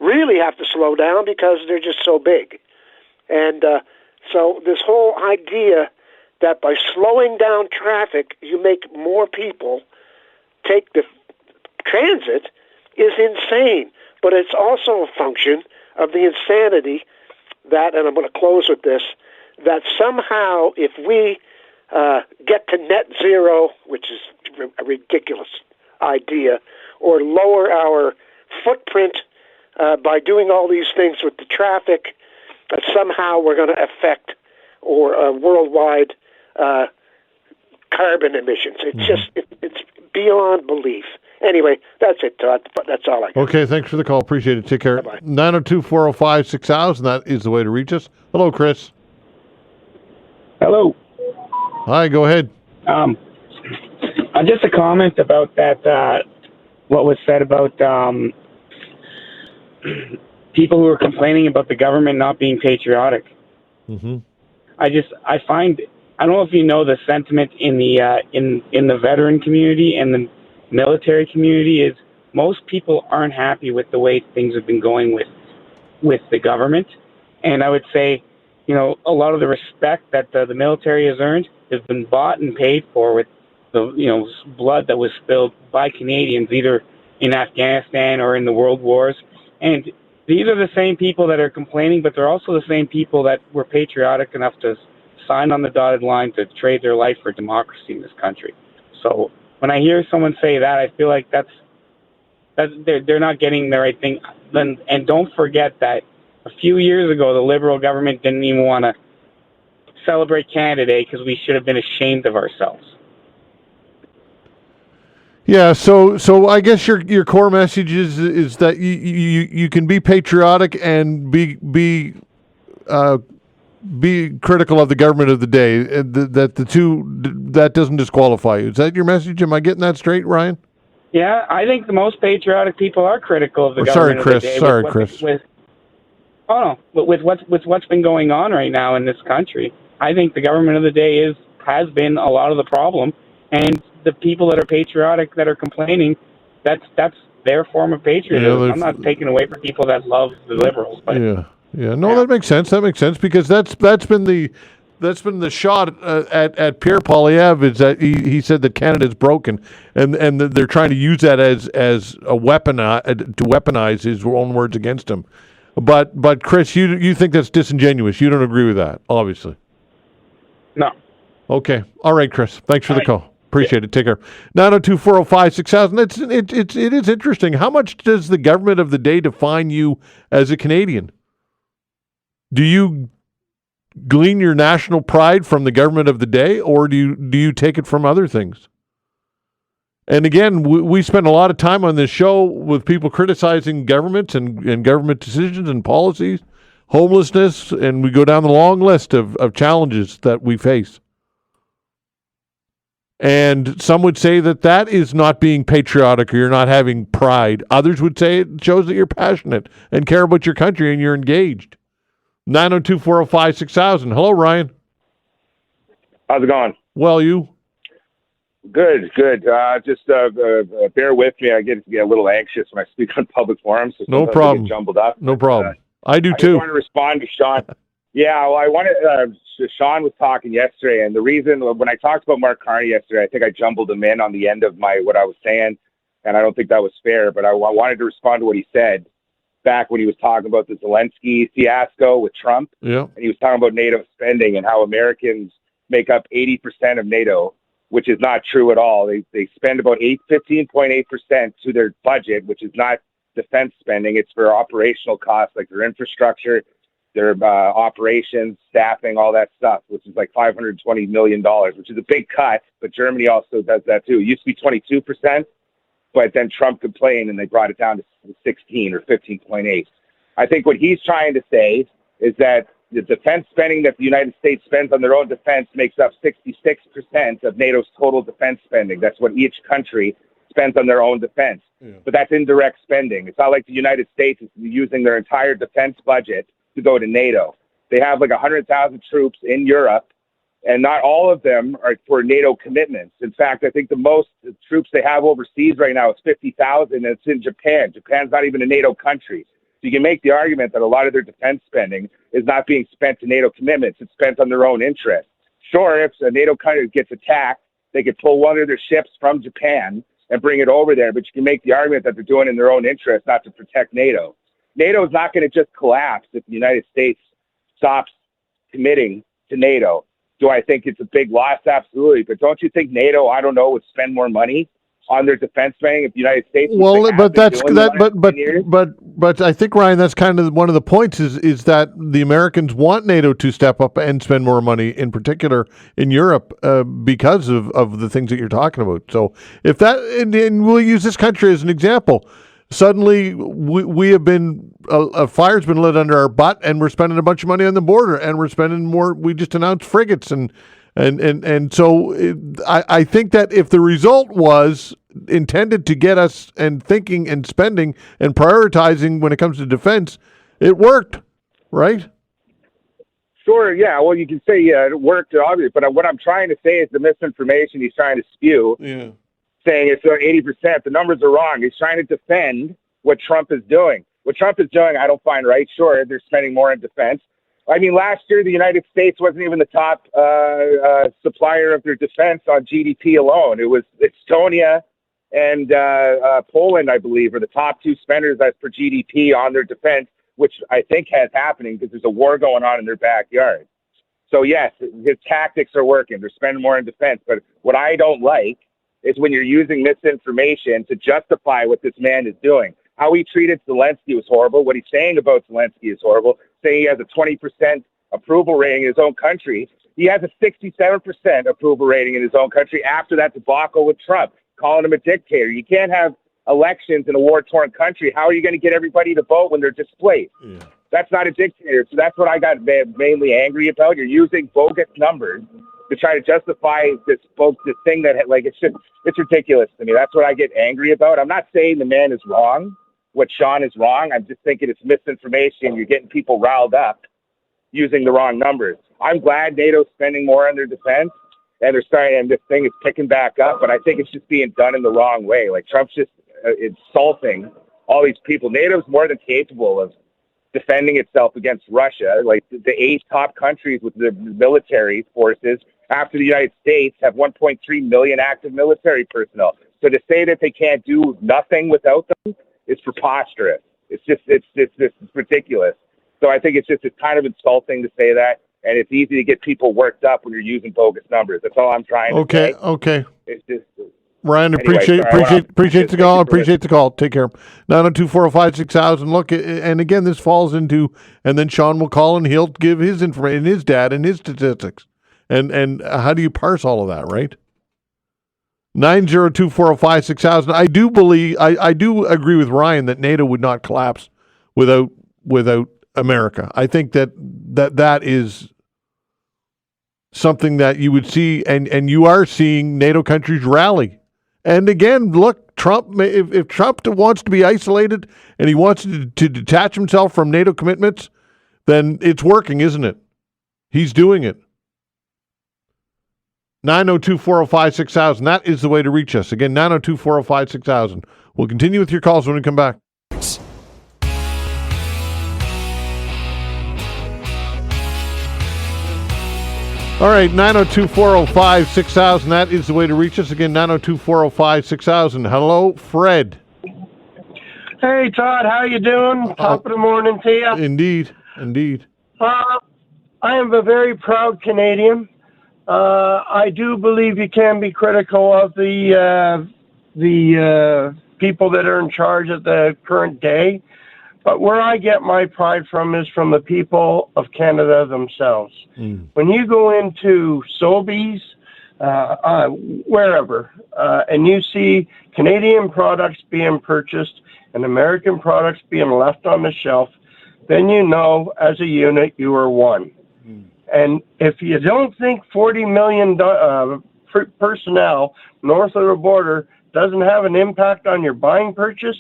really have to slow down because they're just so big. And so this whole idea that by slowing down traffic, you make more people take the transit is insane. But it's also a function of the insanity that, and I'm going to close with this, that somehow if we get to net zero, which is a ridiculous idea, or lower our footprint by doing all these things with the traffic, that somehow we're going to affect or worldwide carbon emissions. It's just, it's beyond belief. Anyway, that's it, Todd. That's all I got. Okay, thanks for the call. Appreciate it. Take care. Bye-bye. 902-405-6000. That is the way to reach us. Hello, Chris. Hello. Hi, go ahead. Just a comment about that, what was said about people who are complaining about the government not being patriotic. I find, I don't know if you know the sentiment in the veteran community and the military community is most people aren't happy with the way things have been going with the government. And I would say a lot of the respect that the military has earned has been bought and paid for with the blood that was spilled by Canadians, either in Afghanistan or in the world wars. And these are the same people that are complaining, but they're also the same people that were patriotic enough to sign on the dotted line to trade their life for democracy in this country. So when I hear someone say that, I feel like that's they're not getting the right thing. And don't forget that a few years ago, the Liberal government didn't even want to celebrate Canada Day because we should have been ashamed of ourselves. Yeah, so I guess your core message is that you can be patriotic and be critical of the government of the day. That the two that doesn't disqualify you. Is that your message? Am I getting that straight, Ryan? Yeah, I think the most patriotic people are critical of the government of the day. Sorry, Chris. With what's been going on right now in this country, I think the government of the day has been a lot of the problem, and the people that are patriotic that are complaining, that's their form of patriotism. I'm not taking away from people that love the Liberals, but that makes sense. That makes sense because that's been the shot at Pierre Poilievre, is that he said that Canada's broken, and they're trying to use that as a weapon to weaponize his own words against him. But Chris, you think that's disingenuous. You don't agree with that, obviously. No. Okay. All right, Chris. Thanks for the call. Appreciate it. Take care. 902-405-6000. It is interesting. How much does the government of the day define you as a Canadian? Do you glean your national pride from the government of the day, or do you take it from other things? And again, we spend a lot of time on this show with people criticizing governments and government decisions and policies, homelessness, and we go down the long list of challenges that we face. And some would say that is not being patriotic, or you're not having pride. Others would say it shows that you're passionate and care about your country and you're engaged. 902-405-6000. Hello, Ryan. How's it going? Well, you? Good. Just bear with me. I get a little anxious when I speak on public forums. So no problem. I get jumbled up. No problem. I do too. I just want to respond to Sean. Yeah, well, I wanted. Sean was talking yesterday, and the reason when I talked about Mark Carney yesterday, I think I jumbled him in on the end of what I was saying, and I don't think that was fair. But I wanted to respond to what he said back when he was talking about the Zelensky fiasco with Trump. Yeah, and he was talking about NATO spending and how Americans make up 80% of NATO, which is not true at all. They spend about 15.8% to their budget, which is not defense spending. It's for operational costs like their infrastructure, their operations, staffing, all that stuff, which is like $520 million, which is a big cut. But Germany also does that too. It used to be 22%, but then Trump complained and they brought it down to 16 or 15.8. I think what he's trying to say is that the defense spending that the United States spends on their own defense makes up 66% of NATO's total defense spending. That's what each country spends on their own defense. Yeah. But that's indirect spending. It's not like the United States is using their entire defense budget to go to NATO. They have like 100,000 troops in Europe, and not all of them are for NATO commitments. In fact, I think the most troops they have overseas right now is 50,000, and it's in Japan. Japan's not even a NATO country. So you can make the argument that a lot of their defense spending is not being spent to NATO commitments. It's spent on their own interests. Sure, if a NATO country gets attacked, they could pull one of their ships from Japan and bring it over there, but you can make the argument that they're doing it in their own interest, not to protect NATO. NATO is not going to just collapse if the United States stops committing to NATO. Do I think it's a big loss? Absolutely. But don't you think NATO, I don't know, would spend more money on their defense spending if the United States? Well, but I think, Ryan, that's kind of one of the points is that the Americans want NATO to step up and spend more money, in particular in Europe, because of the things that you're talking about. So if that, and we'll use this country as an example. Suddenly, we have been a fire's been lit under our butt, and we're spending a bunch of money on the border, and we're spending more. We just announced frigates, and so I think that if the result was intended to get us and thinking and spending and prioritizing when it comes to defense, it worked, right? Sure, yeah. Well, you can say it worked, obviously, but what I'm trying to say is the misinformation he's trying to spew. Yeah. Saying it's 80%. The numbers are wrong. He's trying to defend what Trump is doing. What Trump is doing, I don't find right. Sure, they're spending more in defense. I mean, last year the United States wasn't even the top supplier of their defense on GDP alone. It was Estonia and Poland, I believe, are the top two spenders as per GDP on their defense, which I think has happening because there's a war going on in their backyard. So yes, his tactics are working. They're spending more on defense. But what I don't like is when you're using misinformation to justify what this man is doing. How he treated Zelensky was horrible. What he's saying about Zelensky is horrible. Saying he has a 20% approval rating in his own country. He has a 67% approval rating in his own country after that debacle with Trump, calling him a dictator. You can't have elections in a war-torn country. How are you going to get everybody to vote when they're displaced? Yeah. That's not a dictator. So that's what I got mainly angry about. You're using bogus numbers to try to justify this thing that, like, it's ridiculous to me. That's what I get angry about. I'm not saying the man is wrong. What Sean is wrong. I'm just thinking it's misinformation. You're getting people riled up using the wrong numbers. I'm glad NATO's spending more on their defense, and they're starting, and this thing is picking back up. But I think it's just being done in the wrong way. Like, Trump's just insulting all these people. NATO's more than capable of defending itself against Russia. Like, the 8 top countries with the military forces after the United States have 1.3 million active military personnel. So to say that they can't do nothing without them, it's preposterous. It's ridiculous. So I think it's kind of insulting to say that, and it's easy to get people worked up when you're using bogus numbers. That's all I'm trying to say. Okay. It's just Ryan, appreciate the call. Appreciate the call. Take care. 902-405-6000. Look, and again, this falls into, and then Sean will call and he'll give his information, his data, and his statistics. And how do you parse all of that, right? 902-405-6000. I do agree with Ryan that NATO would not collapse without America. I think that is something that you would see, and you are seeing NATO countries rally. And again, look, Trump. If Trump wants to be isolated and he wants to detach himself from NATO commitments, then it's working, isn't it? He's doing it. 902-405-6000. That is the way to reach us. Again, 902-405-6000. We'll continue with your calls when we come back. All right, 902-405-6000. That is the way to reach us. Again, 902-405-6000. Hello, Fred. Hey, Todd. How you doing? Top of the morning to you. Indeed. I am a very proud Canadian. I do believe you can be critical of the people that are in charge at the current day. But where I get my pride from is from the people of Canada themselves. When you go into Sobeys, wherever, and you see Canadian products being purchased and American products being left on the shelf, then you know as a unit you are one. And if you don't think 40 million personnel north of the border doesn't have an impact on your buying purchase,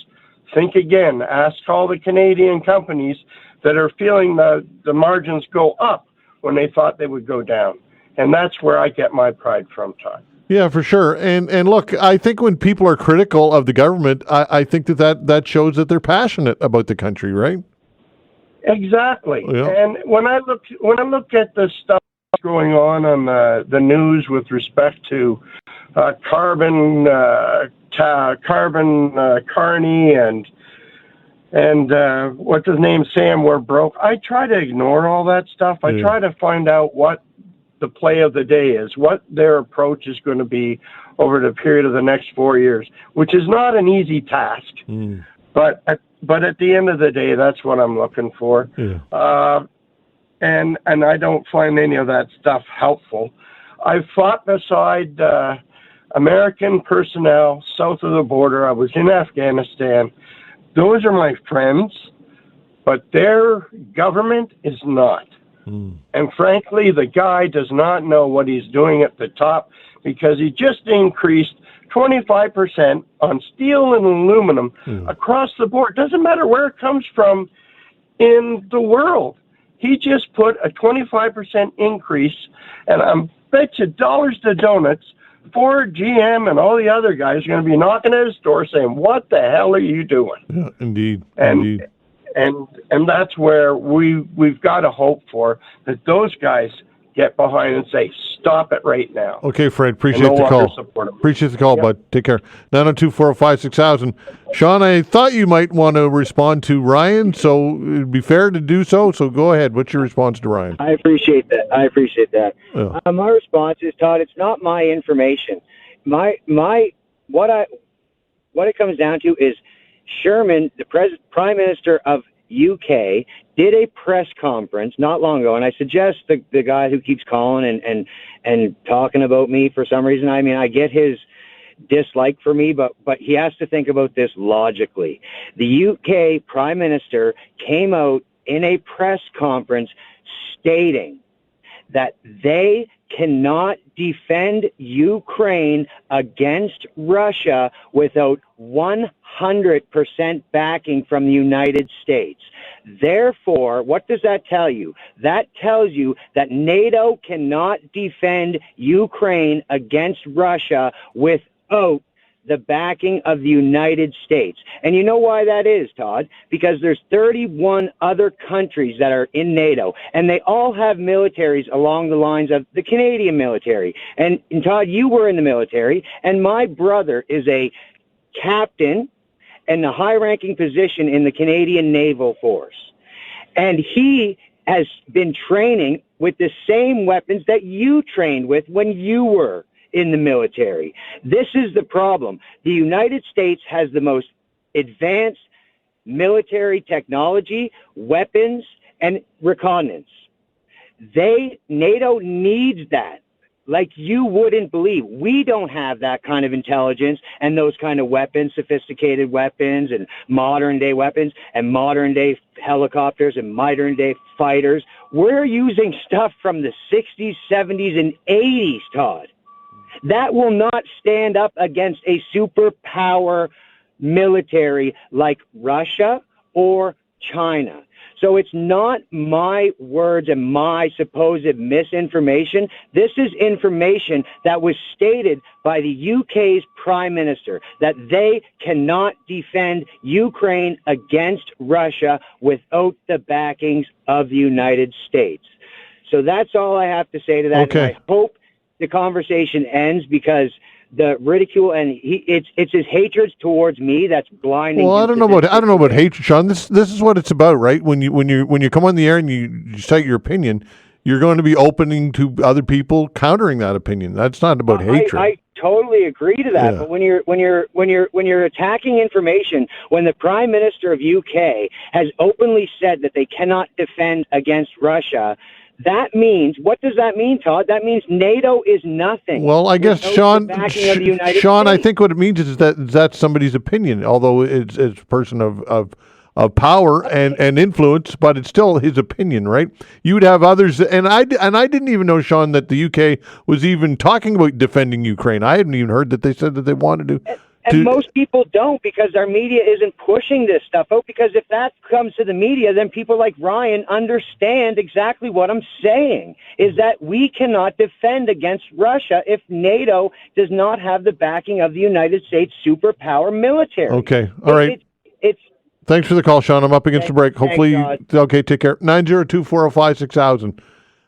think again. Ask all the Canadian companies that are feeling the margins go up when they thought they would go down. And that's where I get my pride from, Todd. Yeah, for sure. And look, I think when people are critical of the government, I think that shows that they're passionate about the country, right? Exactly. Yeah. And when I look at the stuff going on the news with respect to carbon Carney and what's his name, Sam, we're broke. I try to ignore all that stuff. I try to find out what the play of the day is, what their approach is going to be over the period of the next 4 years, which is not an easy task. But at the end of the day, that's what I'm looking for. And I don't find any of that stuff helpful. I've fought beside American personnel south of the border. I was in Afghanistan. Those are my friends, but their government is not. And frankly, the guy does not know what he's doing at the top, because he just increased 25% on steel and aluminum across the board. Doesn't matter where it comes from in the world. He just put a 25% increase, and I bet you dollars to donuts, Ford, GM, and all the other guys are going to be knocking at his door saying, "What the hell are you doing?" Yeah, indeed. and that's where we've got to hope for that those guys get behind and say, stop it right now. Okay, Fred, appreciate the call. Appreciate the call, bud. Take care. 902-405-6000. Sean, I thought you might want to respond to Ryan, so it'd be fair to do so. So go ahead. What's your response to Ryan? I appreciate that. Oh. My response is, Todd, it's not my information. What it comes down to is Sherman, the Prime Minister of UK, did a press conference not long ago, and I suggest the guy who keeps calling and talking about me for some reason. I mean, I get his dislike for me, but he has to think about this logically. The UK Prime Minister came out in a press conference stating that they cannot defend Ukraine against Russia without 100% backing from the United States. Therefore, what does that tell you? That tells you that NATO cannot defend Ukraine against Russia without the backing of the United States. And you know why that is, Todd? Because there's 31 other countries that are in NATO, and they all have militaries along the lines of the Canadian military. And Todd, you were in the military, and my brother is a captain in a high-ranking position in the Canadian Naval Force. And he has been training with the same weapons that you trained with when you were in the military. This is the problem. The United States has the most advanced military technology, weapons, and reconnaissance. NATO needs that. Like you wouldn't believe. We don't have that kind of intelligence and those kind of weapons, sophisticated weapons and modern day weapons and modern day helicopters and modern day fighters. We're using stuff from the 60s, 70s, and 80s, Todd. That will not stand up against a superpower military like Russia or China. So it's not my words and my supposed misinformation. This is information that was stated by the UK's Prime Minister, that they cannot defend Ukraine against Russia without the backings of the United States. So that's all I have to say to that. Okay. And I hope the conversation ends, because the ridicule and it's his hatred towards me that's blinding. Well, I don't know about hatred, Sean. This is what it's about, right? When you come on the air and you cite your opinion, you're going to be opening to other people countering that opinion. That's not about hatred. I totally agree to that. Yeah. But when you're attacking information, when the Prime Minister of UK has openly said that they cannot defend against Russia, that means, what does that mean, Todd? That means NATO is nothing. Well, I guess, Sean, I think what it means is that that's somebody's opinion, although it's a person of power and influence, but it's still his opinion, right? You would have others, and I didn't even know, Sean, that the UK was even talking about defending Ukraine. I hadn't even heard that they said that they wanted to. And most people don't, because our media isn't pushing this stuff out, because if that comes to the media, then people like Ryan understand exactly what I'm saying, is that we cannot defend against Russia if NATO does not have the backing of the United States superpower military. Okay. All right. It's Thanks for the call, Sean. I'm up against the break. Hopefully, okay, take care. 902-405-6000.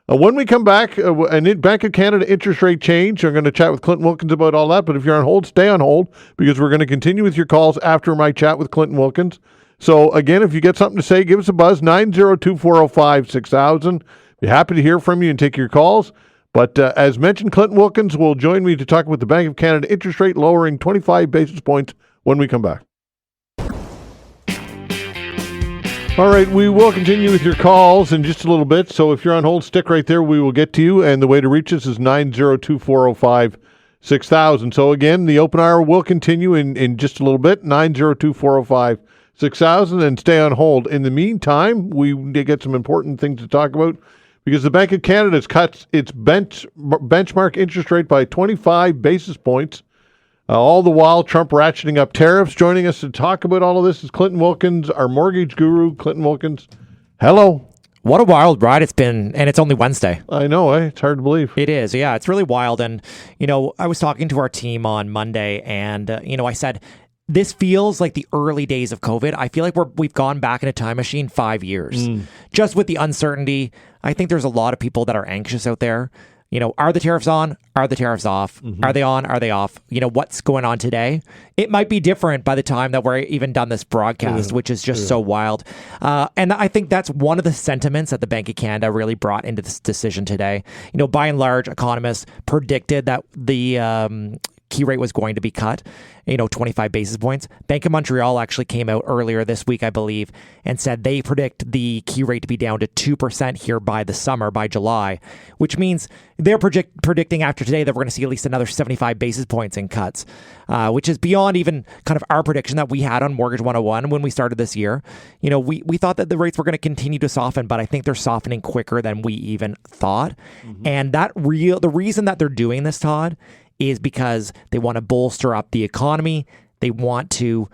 When we come back, Bank of Canada interest rate change. I'm going to chat with Clinton Wilkins about all that. But if you're on hold, stay on hold, because we're going to continue with your calls after my chat with Clinton Wilkins. So, again, if you get something to say, give us a buzz, 902-405-6000. Be happy to hear from you and take your calls. But as mentioned, Clinton Wilkins will join me to talk about the Bank of Canada interest rate lowering 25 basis points when we come back. All right, we will continue with your calls in just a little bit. So if you're on hold, stick right there. We will get to you. And the way to reach us is 902-405-6000. So again, the open hour will continue in just a little bit, 902-405-6000. And stay on hold. In the meantime, we get some important things to talk about, because the Bank of Canada has cut its benchmark interest rate by 25 basis points. All the while, Trump ratcheting up tariffs. Joining us to talk about all of this is Clinton Wilkins, our mortgage guru. Clinton Wilkins, hello. What a wild ride it's been, and it's only Wednesday. I know, it's hard to believe. It is, yeah. It's really wild. And, I was talking to our team on Monday, and, I said, this feels like the early days of COVID. I feel like we've gone back in a time machine 5 years. Just with the uncertainty, I think there's a lot of people that are anxious out there. Are the tariffs on? Are the tariffs off? Are they on? Are they off? What's going on today? It might be different by the time that we're even done this broadcast, which is just so wild. And I think that's one of the sentiments that the Bank of Canada really brought into this decision today. By and large, economists predicted that the key rate was going to be cut, 25 basis points. Bank of Montreal actually came out earlier this week, I believe, and said they predict the key rate to be down to 2% here by the summer, by July, which means they're predicting after today that we're going to see at least another 75 basis points in cuts, which is beyond even kind of our prediction that we had on Mortgage 101 when we started this year. We thought that the rates were going to continue to soften, but I think they're softening quicker than we even thought. And the reason that they're doing this, Todd, is because they want to bolster up the economy. They want to,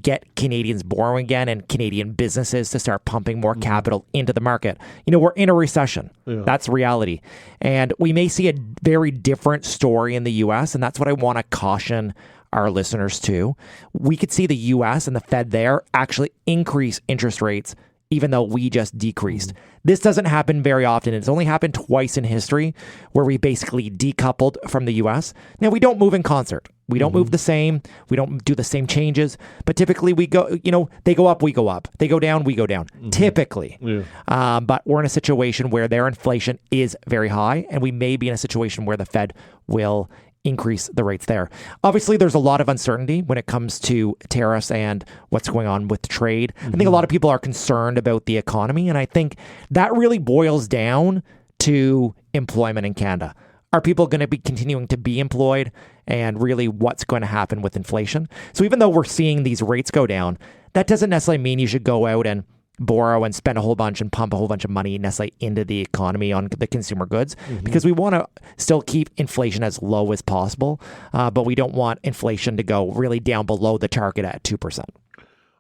get Canadians borrowing again and Canadian businesses to start pumping more capital into the market. We're in a recession. Yeah. That's reality. And we may see a very different story in the U.S., and that's what I want to caution our listeners to. We could see the U.S. and the Fed there actually increase interest rates even though we just decreased. This doesn't happen very often. It's only happened twice in history where we basically decoupled from the U.S. Now, we don't move in concert. We don't move the same. We don't do the same changes. But typically we go, they go up, we go up. They go down, we go down. Typically. Yeah. But we're in a situation where their inflation is very high, and we may be in a situation where the Fed will increase the rates there. Obviously, there's a lot of uncertainty when it comes to tariffs and what's going on with trade. I think a lot of people are concerned about the economy, and I think that really boils down to employment in Canada. Are people going to be continuing to be employed, and really what's going to happen with inflation? So even though we're seeing these rates go down, that doesn't necessarily mean you should go out and borrow and spend a whole bunch and pump a whole bunch of money necessarily into the economy on the consumer goods, because we want to still keep inflation as low as possible, but we don't want inflation to go really down below the target at 2%.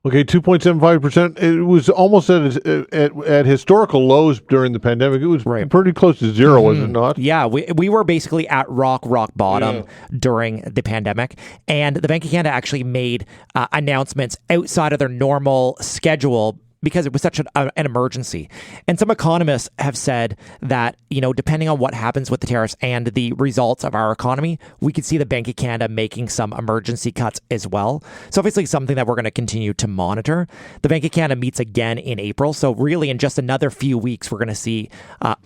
Okay, 2.75%. It was almost at historical lows during the pandemic. It was pretty close to zero, was it not? Yeah, we were basically at rock bottom during the pandemic. And the Bank of Canada actually made announcements outside of their normal schedule because it was such an emergency. And some economists have said that, depending on what happens with the tariffs and the results of our economy, we could see the Bank of Canada making some emergency cuts as well. So obviously something that we're going to continue to monitor. The Bank of Canada meets again in April. So really in just another few weeks, we're going to see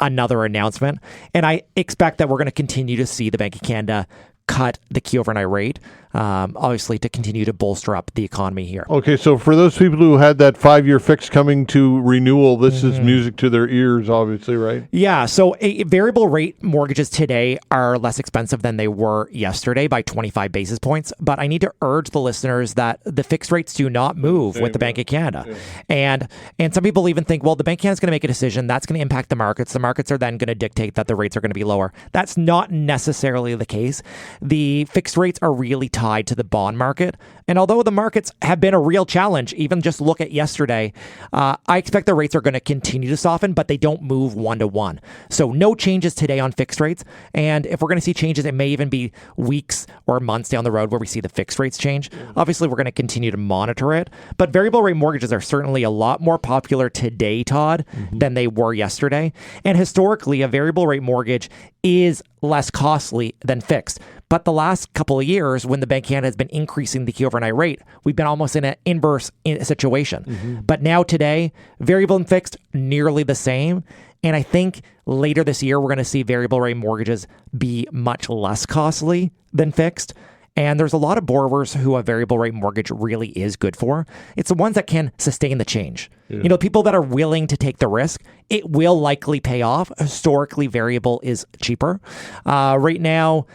another announcement. And I expect that we're going to continue to see the Bank of Canada cut the key overnight rate, obviously to continue to bolster up the economy here. Okay, so for those people who had that 5-year fix coming to renewal, this is music to their ears, obviously, right? Yeah, so variable rate mortgages today are less expensive than they were yesterday by 25 basis points, but I need to urge the listeners that the fixed rates do not move with the Bank of Canada. Yeah. And some people even think, well, the Bank of Canada is going to make a decision, that's going to impact the markets. The markets are then going to dictate that the rates are going to be lower. That's not necessarily the case. The fixed rates are really tied to the bond market. And although the markets have been a real challenge, even just look at yesterday, I expect the rates are going to continue to soften, but they don't move 1-to-1. So no changes today on fixed rates. And if we're going to see changes, it may even be weeks or months down the road where we see the fixed rates change. Obviously, we're going to continue to monitor it. But variable rate mortgages are certainly a lot more popular today, Todd, than they were yesterday. And historically, a variable rate mortgage is less costly than fixed. But the last couple of years, when the Bank of Canada has been increasing the key overnight rate, we've been almost in an inverse situation. But now today, variable and fixed, nearly the same. And I think later this year, we're going to see variable rate mortgages be much less costly than fixed. And there's a lot of borrowers who a variable rate mortgage really is good for. It's the ones that can sustain the change. Yeah. People that are willing to take the risk, it will likely pay off. Historically, variable is cheaper. Right now,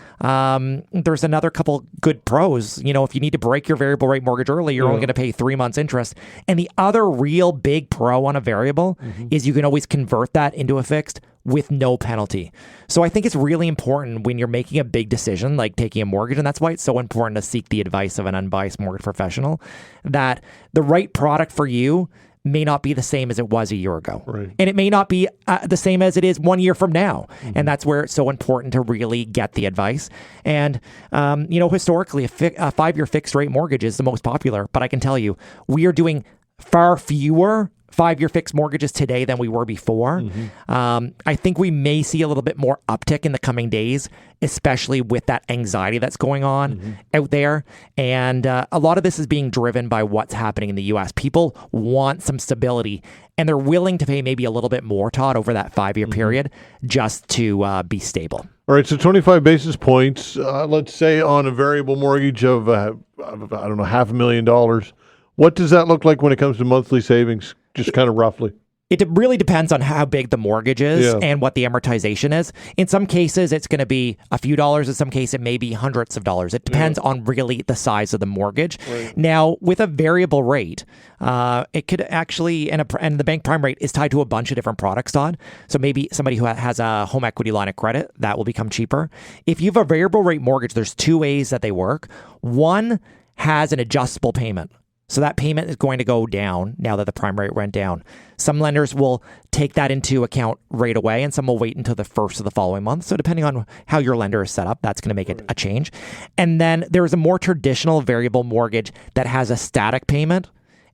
there's another couple good pros. If you need to break your variable rate mortgage early, you're only going to pay 3 months interest. And the other real big pro on a variable is you can always convert that into a fixed with no penalty. So I think it's really important when you're making a big decision like taking a mortgage, and that's why it's so important to seek the advice of an unbiased mortgage professional, that the right product for you may not be the same as it was a year ago. Right. And it may not be the same as it is 1 year from now. And that's where it's so important to really get the advice. And, historically, a 5-year fixed rate mortgage is the most popular. But I can tell you, we are doing far fewer 5-year fixed mortgages today than we were before. I think we may see a little bit more uptick in the coming days, especially with that anxiety that's going on out there. And a lot of this is being driven by what's happening in the U.S. People want some stability, and they're willing to pay maybe a little bit more, Todd, over that 5-year period just to be stable. All right, so 25 basis points, let's say on a variable mortgage of, I don't know, $500,000. What does that look like when it comes to monthly savings, just kind of roughly? It really depends on how big the mortgage is and what the amortization is. In some cases, it's going to be a few dollars. In some cases, it may be hundreds of dollars. It depends on really the size of the mortgage. Right. Now, with a variable rate, it could actually, and the bank prime rate is tied to a bunch of different products, Todd. So maybe somebody who has a home equity line of credit, that will become cheaper. If you have a variable rate mortgage, there's two ways that they work. One has an adjustable payment. So that payment is going to go down now that the prime rate went down. Some lenders will take that into account right away, and some will wait until the first of the following month. So depending on how your lender is set up, that's going to make a change. And then there is a more traditional variable mortgage that has a static payment,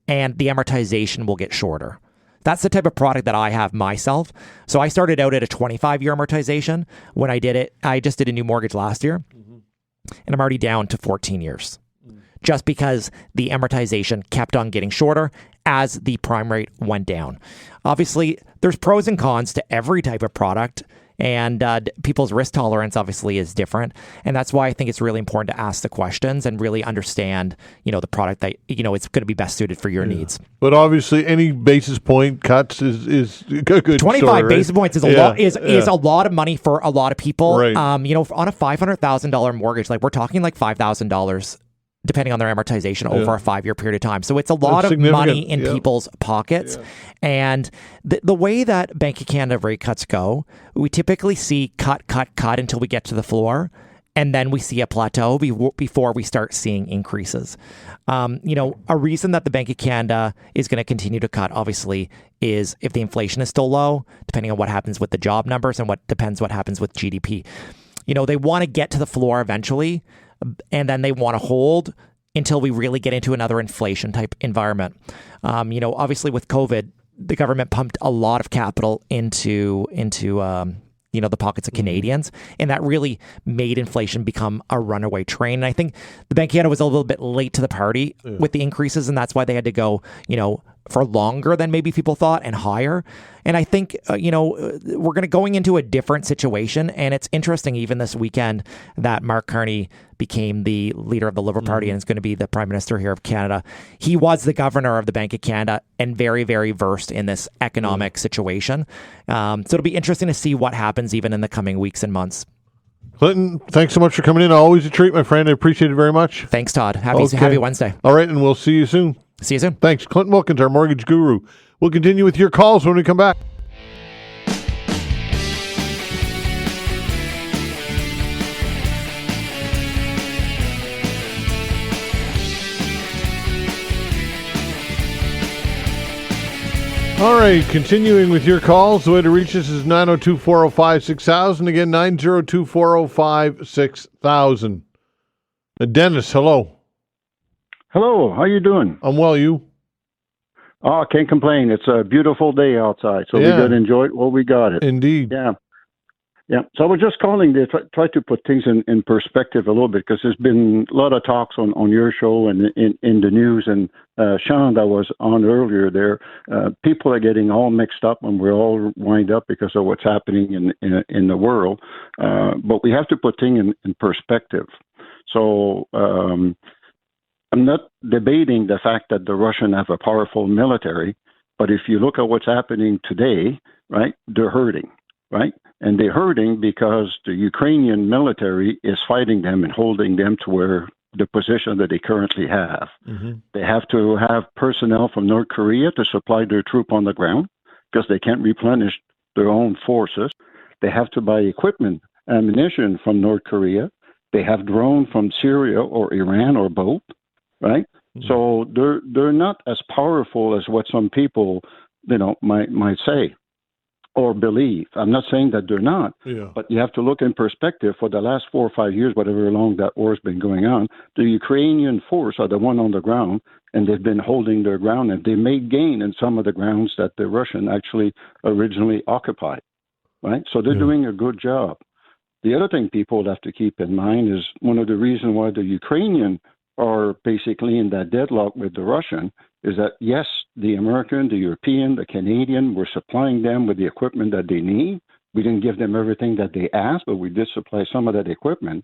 and the amortization will get shorter. That's the type of product that I have myself. So I started out at a 25-year amortization. When I did it, I just did a new mortgage last year, and I'm already down to 14 years. Just because the amortization kept on getting shorter as the prime rate went down. Obviously, there's pros and cons to every type of product, and people's risk tolerance obviously is different. And that's why I think it's really important to ask the questions and really understand, the product that, it's going to be best suited for your needs. But obviously, any basis point cuts is a good 25 story, basis right? points is a lot of money for a lot of people. Right. On a $500,000 mortgage, like we're talking like $5,000. Depending on their amortization over a 5-year period of time. So it's a lot of money in people's pockets. Yeah. And the way that Bank of Canada rate cuts go, we typically see cut until we get to the floor. And then we see a plateau before we start seeing increases. A reason that the Bank of Canada is going to continue to cut, obviously, is if the inflation is still low, depending on what happens with the job numbers and what happens with GDP. They want to get to the floor eventually, and then they want to hold until we really get into another inflation type environment. Obviously with COVID, the government pumped a lot of capital into the pockets of Canadians, and that really made inflation become a runaway train. And I think the Bank of Canada was a little bit late to the party with the increases, and that's why they had to go, for longer than maybe people thought and higher. And I think, we're going into a different situation. And it's interesting, even this weekend, that Mark Carney became the leader of the Liberal Party and is going to be the Prime Minister here of Canada. He was the governor of the Bank of Canada and very, very versed in this economic situation. So it'll be interesting to see what happens even in the coming weeks and months. Clinton, thanks so much for coming in. Always a treat, my friend. I appreciate it very much. Thanks, Todd. Happy Wednesday. All right, and we'll see you soon. See you soon. Thanks. Clinton Wilkins, our mortgage guru. We'll continue with your calls when we come back. All right, continuing with your calls. The way to reach us is 902-405-6000. Again, 902-405-6000. Dennis, hello. Hello, how you doing? I'm well, you? Oh, can't complain. It's a beautiful day outside, so we got to enjoy it while we got it. Indeed. Yeah. So I was just calling to try to put things in perspective a little bit, because there's been a lot of talks on your show and in the news, and Sean that was on earlier there, people are getting all mixed up and we're all wind up because of what's happening in the world. But we have to put things in perspective. So I'm not debating the fact that the Russians have a powerful military, but if you look at what's happening today, right, they're hurting, right? And they're hurting because the Ukrainian military is fighting them and holding them to where the position that they currently have. Mm-hmm. They have to have personnel from North Korea to supply their troop on the ground because they can't replenish their own forces. They have to buy equipment, ammunition from North Korea. They have drones from Syria or Iran or both, right? So they're not as powerful as what some people, might say or believe. I'm not saying that they're not, but you have to look in perspective. For the last 4 or 5 years, whatever long that war's been going on, the Ukrainian force are the one on the ground, and they've been holding their ground, and they may gain in some of the grounds that the Russian actually originally occupied, right? So they're doing a good job. The other thing people have to keep in mind is one of the reasons why the Ukrainian are basically in that deadlock with the Russian is that, yes, the American, the European, the Canadian, we're supplying them with the equipment that they need. We didn't give them everything that they asked, but we did supply some of that equipment.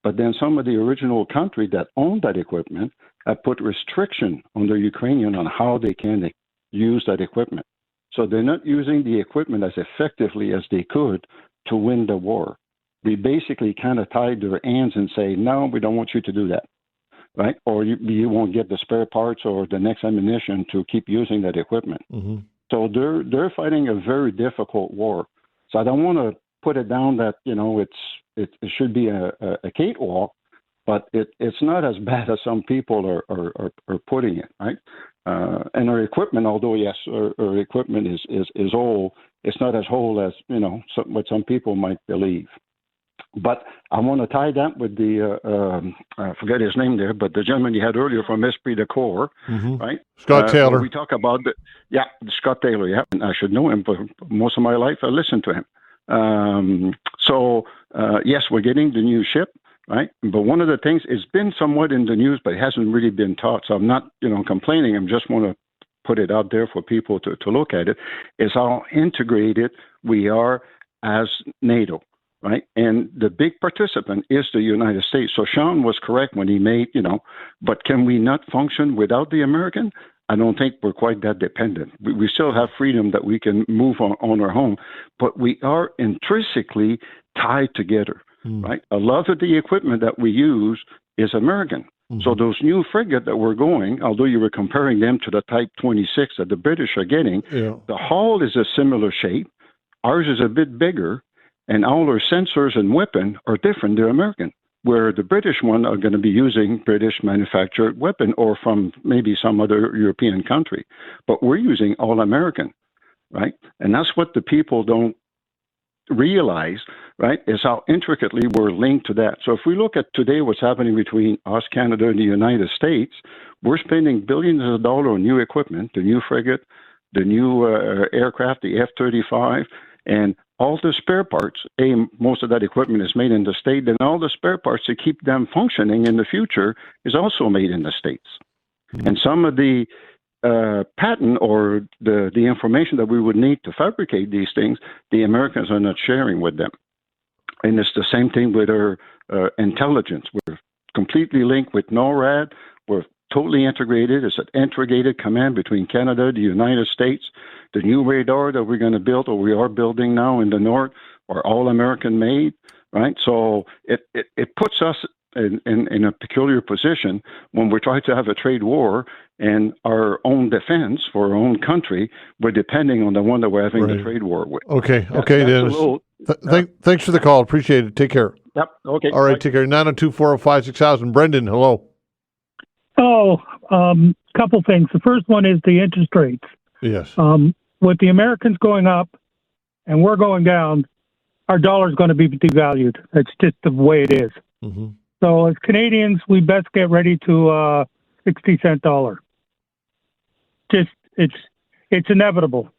But then some of the original country that owned that equipment have put restriction on the Ukrainian on how they can use that equipment. So they're not using the equipment as effectively as they could to win the war. We basically kind of tied their hands and say, no, we don't want you to do that. Right? Or you won't get the spare parts or the next ammunition to keep using that equipment. So they're fighting a very difficult war. So I don't want to put it down that, it should be a cakewalk, but it's not as bad as some people are putting it, right? And our equipment, although, yes, our equipment is old, it's not as old as, what some people might believe. But I want to tie that with the, I forget his name there, but the gentleman you had earlier from Esprit de Corps, right? Scott Taylor. We talk about, Scott Taylor, I should know him, but most of my life I listened to him. Yes, we're getting the new ship, right? But one of the things, it's been somewhat in the news, but it hasn't really been taught. So I'm not, complaining. I just want to put it out there for people to look at it, is how integrated we are as NATO. Right. And the big participant is the United States. So Sean was correct when he made, but can we not function without the American? I don't think we're quite that dependent. We still have freedom that we can move on our own, but we are intrinsically tied together. Right. A lot of the equipment that we use is American. So those new frigates that we're going, although you were comparing them to the Type 26 that the British are getting, the hull is a similar shape. Ours is a bit bigger. And all our sensors and weapon are different. They're American, where the British one are going to be using British manufactured weapon or from maybe some other European country. But we're using all American, right? And that's what the people don't realize, right, is how intricately we're linked to that. So if we look at today what's happening between us, Canada, and the United States, we're spending billions of dollars on new equipment, the new frigate, the new aircraft, the F-35, and all the spare parts. Most of that equipment is made in the States, and all the spare parts to keep them functioning in the future is also made in the States. And some of the patent or the information that we would need to fabricate these things, the Americans are not sharing with them. And it's the same thing with our intelligence. We're completely linked with NORAD. We're totally integrated. It's an integrated command between Canada, the United States. The new radar that we're going to build, or we are building now in the north, are all American made, right? So it puts us in a peculiar position when we're trying to have a trade war and our own defense for our own country. We're depending on the one that we're having the trade war with. Okay, Dennis. Thanks for the call. Appreciate it. Take care. Yep. Okay. All right, take care. 902-405-6000. Brendan, hello. Couple things. The first one is the interest rates. Yes. With the Americans going up and we're going down, our dollar is going to be devalued. It's just the way it is. So as Canadians, we best get ready to 60-cent dollar. It's inevitable.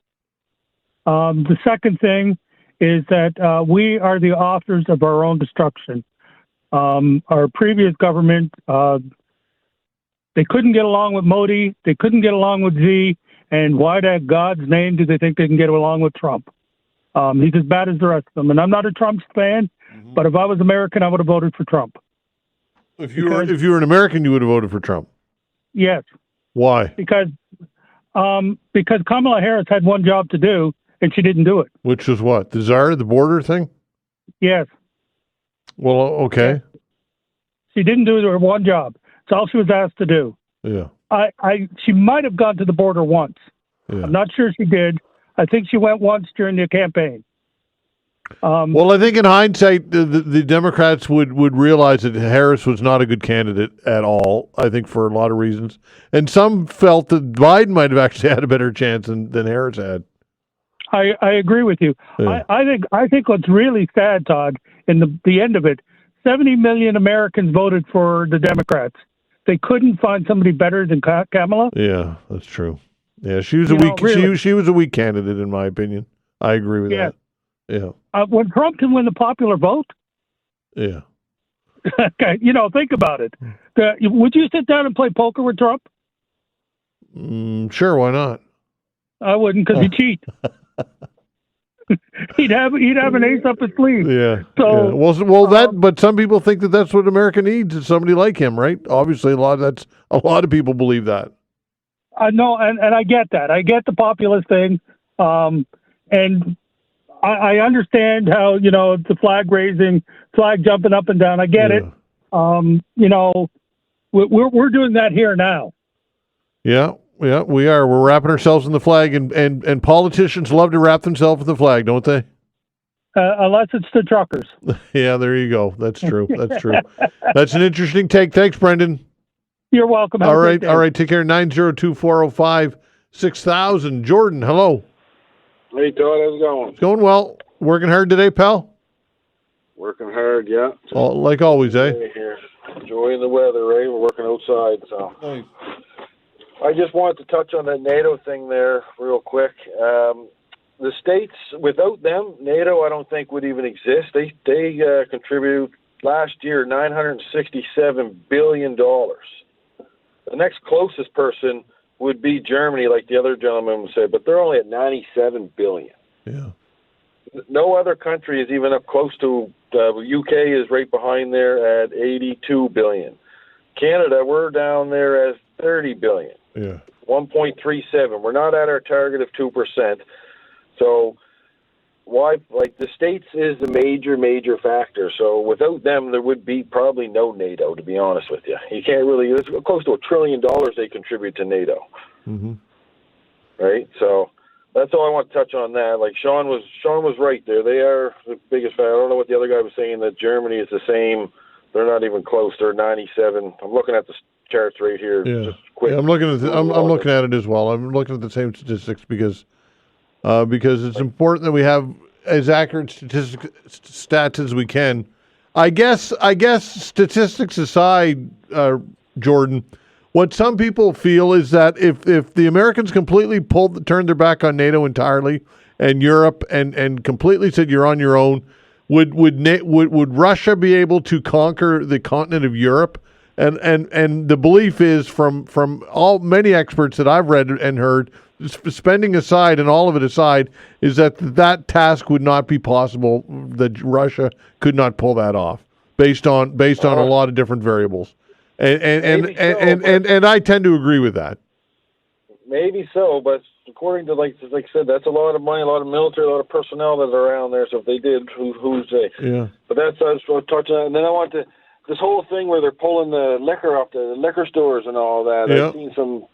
The second thing is that we are the authors of our own destruction. Our previous government, they couldn't get along with Modi. They couldn't get along with Xi. And why in God's name do they think they can get along with Trump? He's as bad as the rest of them. And I'm not a Trump fan, but if I was American, I would have voted for Trump. If you were an American, you would have voted for Trump. Yes. Why? Because Kamala Harris had one job to do, and she didn't do it. Which was what? The czar, the border thing? Yes. Well, okay. She didn't do her one job. It's all she was asked to do. Yeah. She might have gone to the border once. Yeah. I'm not sure she did. I think she went once during the campaign. Well, I think in hindsight, the Democrats would realize that Harris was not a good candidate at all, I think, for a lot of reasons. And some felt that Biden might have actually had a better chance than Harris had. I agree with you. Yeah. I think what's really sad, Todd, in the end of it, 70 million Americans voted for the Democrats. They couldn't find somebody better than Kamala. Yeah, that's true. Yeah, she was she was a weak candidate in my opinion. I agree with that. Yeah. When Trump can win the popular vote. Yeah. Okay, think about it. Would you sit down and play poker with Trump? Sure, why not? I wouldn't, because he'd cheat. he'd have an ace up his sleeve. Yeah. So, yeah. But some people think that that's what America needs is somebody like him, right? Obviously, a lot of people believe that. No, and I get that. I get the populist thing, and I understand how the flag raising, flag jumping up and down. I get it. We're doing that here now. Yeah. Yeah, we are. We're wrapping ourselves in the flag, and politicians love to wrap themselves in the flag, don't they? Unless it's the truckers. Yeah, there you go. That's true. That's true. That's an interesting take. Thanks, Brendan. You're welcome. All right. Take care. 902-405-6000. Jordan, hello. Hey, Todd. How's it going? It's going well. Working hard today, pal? Working hard, yeah. Like always, eh? Here. Enjoying the weather, right? We're working outside, so. Nice. I just wanted to touch on that NATO thing there real quick. The states, without them, NATO, I don't think would even exist. They contributed last year $967 billion. The next closest person would be Germany, like the other gentleman said, but they're only at $97 billion. Yeah. No other country is even up close to. UK is right behind there at $82 billion. Canada, we're down there at $30 billion. Yeah. 1.37. We're not at our target of 2%. So why, the states is the major factor. So without them, there would be probably no NATO, to be honest with you. You can't really, it's close to $1 trillion they contribute to NATO. Mm-hmm. Right? So that's all I want to touch on that. Like Sean was right there. They are the biggest factor. I don't know what the other guy was saying, that Germany is the same. They're not even close. They're 97. I'm looking at the charts right here. Yeah. Just quick. Yeah, I'm looking at it as well. I'm looking at the same statistics because it's important that we have as accurate stats as we can. I guess statistics aside, Jordan, what some people feel is that if the Americans completely turned their back on NATO entirely and Europe and completely said you're on your own, would Russia be able to conquer the continent of Europe? And the belief is from many experts that I've read and heard, spending aside and all of it aside, is that task would not be possible. That Russia could not pull that off based on a lot of different variables. And I tend to agree with that. Maybe so, but according to like I said, that's a lot of money, a lot of military, a lot of personnel that are around there. So if they did, who's they? Yeah. But that's I was touching on. And then I want to this whole thing where they're pulling the liquor off the liquor stores and all that. Yeah. I've seen some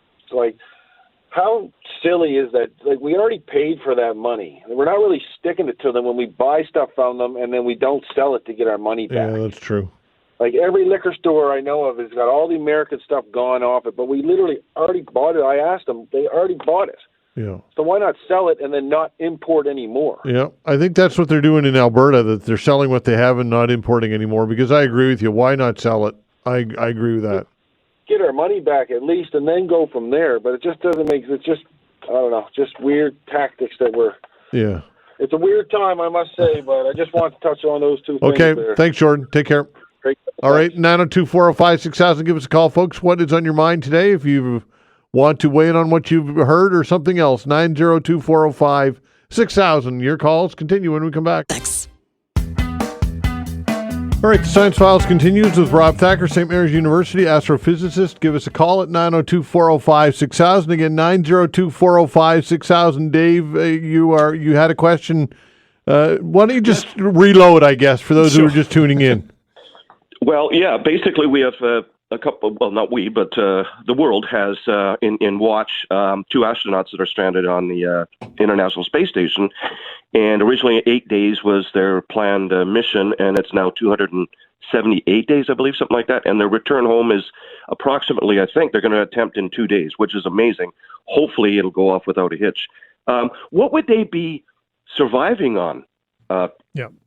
how silly is that? Like, we already paid for that money. We're not really sticking it to them when we buy stuff from them and then we don't sell it to get our money back. Yeah, that's true. Like, every liquor store I know of has got all the American stuff gone off it, but we literally already bought it. I asked them, they already bought it. Yeah. So why not sell it and then not import any more? Yeah, I think that's what they're doing in Alberta, that they're selling what they have and not importing anymore, because I agree with you. Why not sell it? I agree with that. Get our money back at least and then go from there, but it just doesn't make, it's just, I don't know, just weird tactics that we're... Yeah. It's a weird time, I must say, but I just want to touch on those two things. Okay, there. Thanks, Jordan. Take care. Great. All right, 902-405-6000. Give us a call, folks. What is on your mind today? If you want to weigh in on what you've heard or something else, 902-405-6000. Your calls continue when we come back. Thanks. All right, the Science Files continues with Rob Thacker, St. Mary's University astrophysicist. Give us a call at 902-405-6000. Again, 902-405-6000. Dave, you had a question. Why don't you just reload, I guess, for those who are just tuning in? Well, yeah, basically we have a couple, well, not we, but the world has in watch 2 astronauts that are stranded on the International Space Station. And originally 8 days was their planned mission, and it's now 278 days, I believe, something like that. And their return home is approximately, I think, they're going to attempt in 2 days, which is amazing. Hopefully it'll go off without a hitch. What would they be surviving on?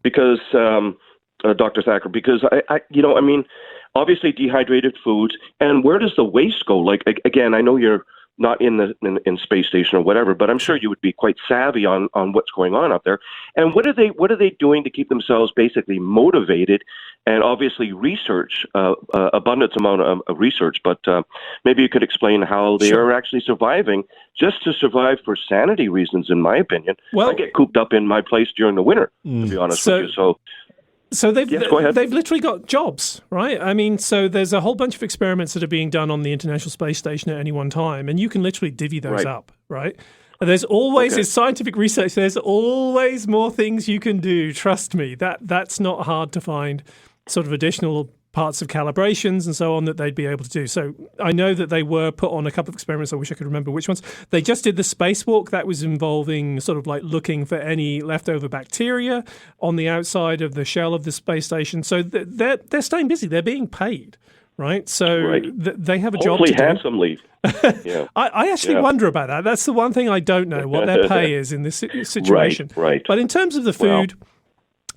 Because, Dr. Thacker, because I mean, obviously dehydrated foods, and where does the waste go? Like, again, I know you're not in the space station or whatever, but I'm sure you would be quite savvy on what's going on up there. And what are they doing to keep themselves basically motivated? And obviously research, abundance amount of research, but maybe you could explain how they are actually surviving, just to survive for sanity reasons, in my opinion. Well, I get cooped up in my place during the winter, to be honest with you. So they've go ahead. They've literally got jobs, right? I mean, so there's a whole bunch of experiments that are being done on the International Space Station at any one time, and you can literally divvy those up, right? And there's always, in scientific research, there's always more things you can do. Trust me, that's not hard to find sort of additional parts of calibrations and so on that they'd be able to do. So I know that they were put on a couple of experiments. I wish I could remember which ones. They just did the spacewalk that was involving sort of like looking for any leftover bacteria on the outside of the shell of the space station. So they're staying busy. They're being paid, right? So they have a job to do. Hopefully handsomely. Yeah. I actually wonder about that. That's the one thing I don't know, what their pay is in this situation. Right. But in terms of the food...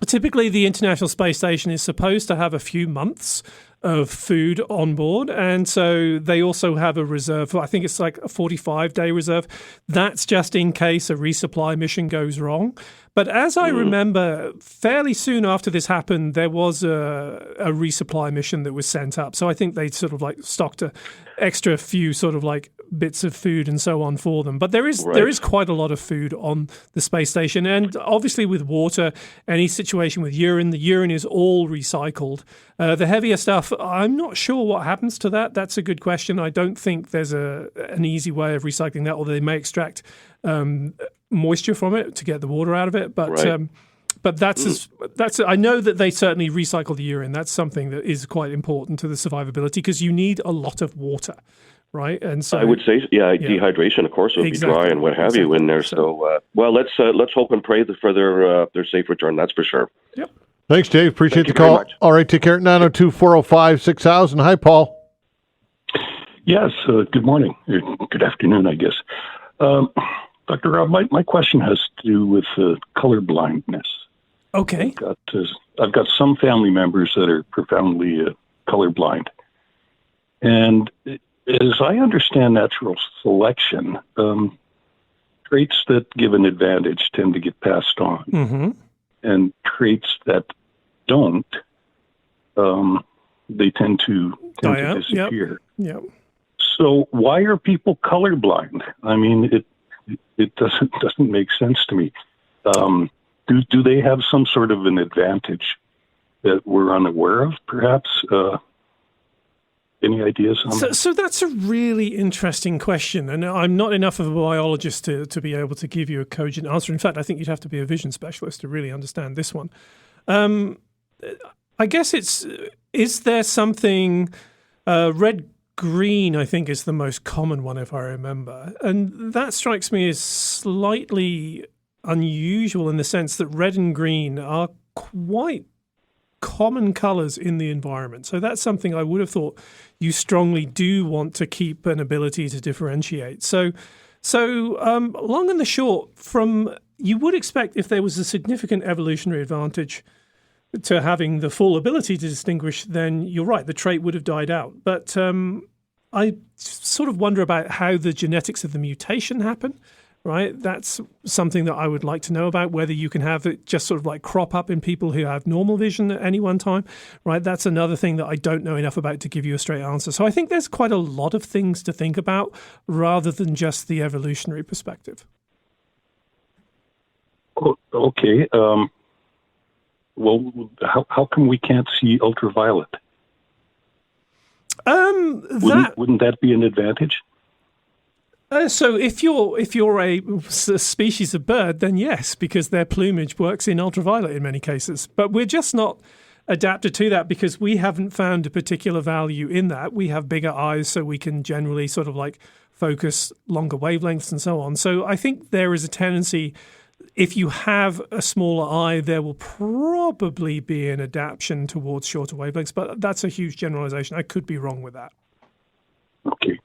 Typically, the International Space Station is supposed to have a few months of food on board, and so they also have a reserve. I think it's like a 45-day reserve. That's just in case a resupply mission goes wrong. But as I remember, fairly soon after this happened, there was a resupply mission that was sent up. So I think they sort of like stocked a extra few sort of like bits of food and so on for them. But there is quite a lot of food on the space station. And obviously with water, any situation with urine, the urine is all recycled. The heavier stuff, I'm not sure what happens to that. That's a good question. I don't think there's an easy way of recycling that, although they may extract moisture from it to get the water out of it. But that's I know that they certainly recycle the urine. That's something that is quite important to the survivability, because you need a lot lot, right? And so I would say, dehydration, of course, would be dry and what have you in there. So, let's hope and pray for their safe return. That's for sure. Yep. Thanks, Dave. Appreciate the call. All right, take care. 902-405-6000. Hi, Paul. Yes. Good morning. Good afternoon, I guess. Dr. Rob, my question has to do with color blindness. Okay. I've got some family members that are profoundly colorblind. And as I understand natural selection, traits that give an advantage tend to get passed on. Mm-hmm. And traits that don't, they tend to disappear. Yep. So why are people colorblind? I mean, it doesn't make sense to me. Do they have some sort of an advantage that we're unaware of, perhaps? Any ideas on that? So that's a really interesting question, and I'm not enough of a biologist to be able to give you a cogent answer. In fact, I think you'd have to be a vision specialist to really understand this one. I guess is there something red-green, I think, is the most common one, if I remember. And that strikes me as slightly unusual in the sense that red and green are quite common colors in the environment. So that's something I would have thought you strongly do want to keep an ability to differentiate. So long and the short, you would expect if there was a significant evolutionary advantage to having the full ability to distinguish, then you're right, the trait would have died out. But I sort of wonder about how the genetics of the mutation happen. Right, that's something that I would like to know about, whether you can have it just sort of like crop up in people who have normal vision at any one time. Right, that's another thing that I don't know enough about to give you a straight answer. So I think there's quite a lot of things to think about rather than just the evolutionary perspective. Okay. Well, how come we can't see ultraviolet? Wouldn't that be an advantage? So if you're a species of bird, then yes, because their plumage works in ultraviolet in many cases. But we're just not adapted to that because we haven't found a particular value in that. We have bigger eyes, so we can generally sort of like focus longer wavelengths and so on. So I think there is a tendency, if you have a smaller eye, there will probably be an adaptation towards shorter wavelengths, but that's a huge generalization. I could be wrong with that. Okay.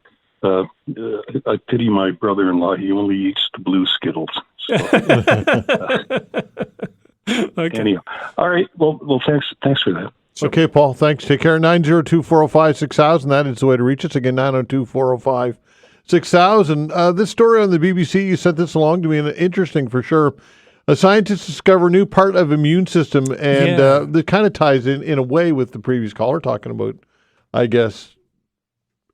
I pity my brother-in-law. He only eats the blue Skittles. So. Okay. Anyhow. All right. Well, thanks for that. Okay, Paul, thanks. Take care. 902-405-6000. That is the way to reach us. Again, 902-405-6000. This story on the BBC, you sent this along to me, and interesting for sure. A scientist discovered a new part of immune system, and that kind of ties in a way with the previous caller talking about, I guess,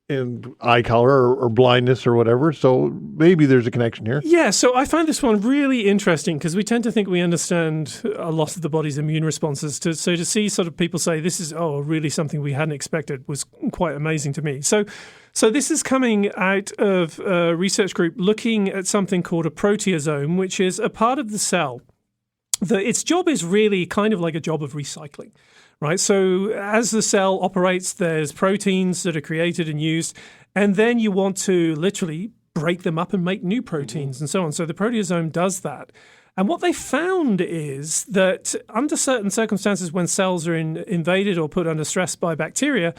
in eye color or blindness or whatever. So maybe there's a connection here. Yeah, so I find this one really interesting because we tend to think we understand a lot of the body's immune responses. So to see sort of people say this is really something we hadn't expected was quite amazing to me. So this is coming out of a research group looking at something called a proteasome, which is a part of the cell. Its job is really kind of like a job of recycling. Right, so as the cell operates, there's proteins that are created and used, and then you want to literally break them up and make new proteins and so on. So the proteasome does that. And what they found is that under certain circumstances, when cells are invaded or put under stress by bacteria,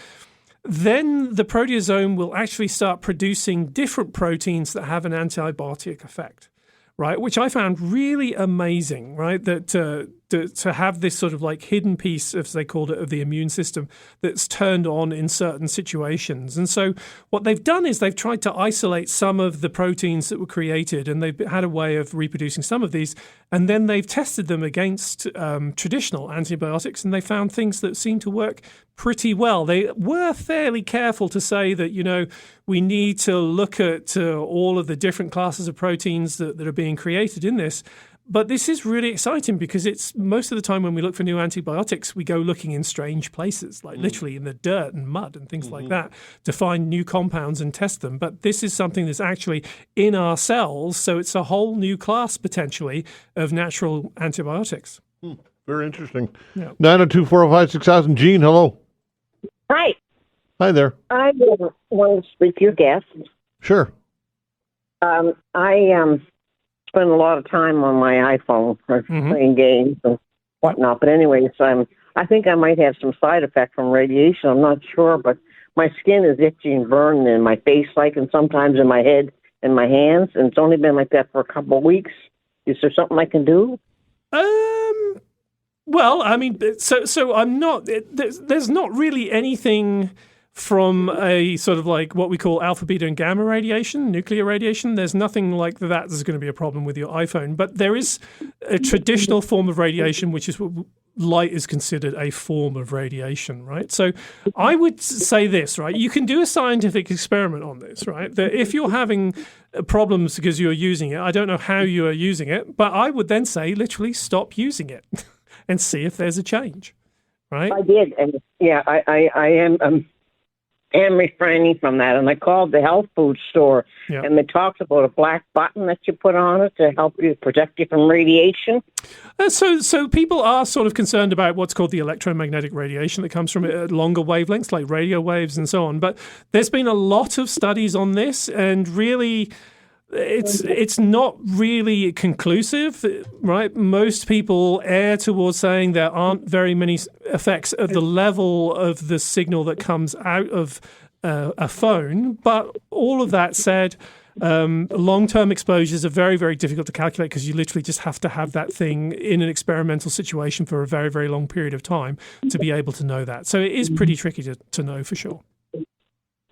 then the proteasome will actually start producing different proteins that have an antibiotic effect. Right, which I found really amazing, right, that to have this sort of like hidden piece, as they called it, of the immune system that's turned on in certain situations. And so what they've done is they've tried to isolate some of the proteins that were created, and they've had a way of reproducing some of these, and then they've tested them against traditional antibiotics, and they found things that seem to work pretty well. They were fairly careful to say that, we need to look at all of the different classes of proteins that are being created in this. But this is really exciting because it's most of the time when we look for new antibiotics, we go looking in strange places, like literally in the dirt and mud and things like that, to find new compounds and test them. But this is something that's actually in our cells, so it's a whole new class potentially of natural antibiotics. Very interesting. Yeah. 902-405-6000. Gene, hello. Hi. Hi there. I want to speak to your guest. Sure. I spend a lot of time on my iPhone playing games and whatnot. But anyways, I think I might have some side effect from radiation. I'm not sure, but my skin is itchy and burning in my face, and sometimes in my head and my hands. And it's only been like that for a couple of weeks. Is there something I can do? Well, I mean, so I'm not. There's not really anything from a sort of like what we call alpha, beta, and gamma radiation, nuclear radiation. There's nothing like that that's going to be a problem with your iPhone. But there is a traditional form of radiation, which is what light is considered a form of radiation, right? So I would say this, right? You can do a scientific experiment on this, right? That if you're having problems because you're using it, I don't know how you are using it, but I would then say literally stop using it and see if there's a change, right? I did, and I am refraining from that. And I called the health food store, and they talked about a black button that you put on it to help you protect you from radiation. So people are sort of concerned about what's called the electromagnetic radiation that comes from longer wavelengths, like radio waves and so on. But there's been a lot of studies on this, and really, it's not really conclusive, right? Most people err towards saying there aren't very many effects at the level of the signal that comes out of a phone. But all of that said, long-term exposures are very, very difficult to calculate because you literally just have to have that thing in an experimental situation for a very, very long period of time to be able to know that. So it is pretty tricky to know for sure.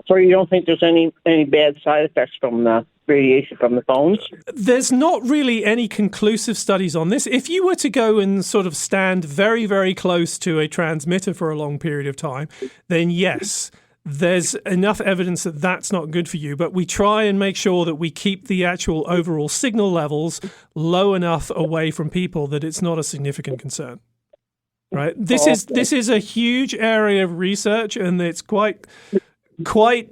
So you don't think there's any bad side effects from the radiation from the phones? There's not really any conclusive studies on this. If you were to go and sort of stand very, very close to a transmitter for a long period of time, then yes, there's enough evidence that that's not good for you. But we try and make sure that we keep the actual overall signal levels low enough away from people that it's not a significant concern. Right? This is a huge area of research, and it's quite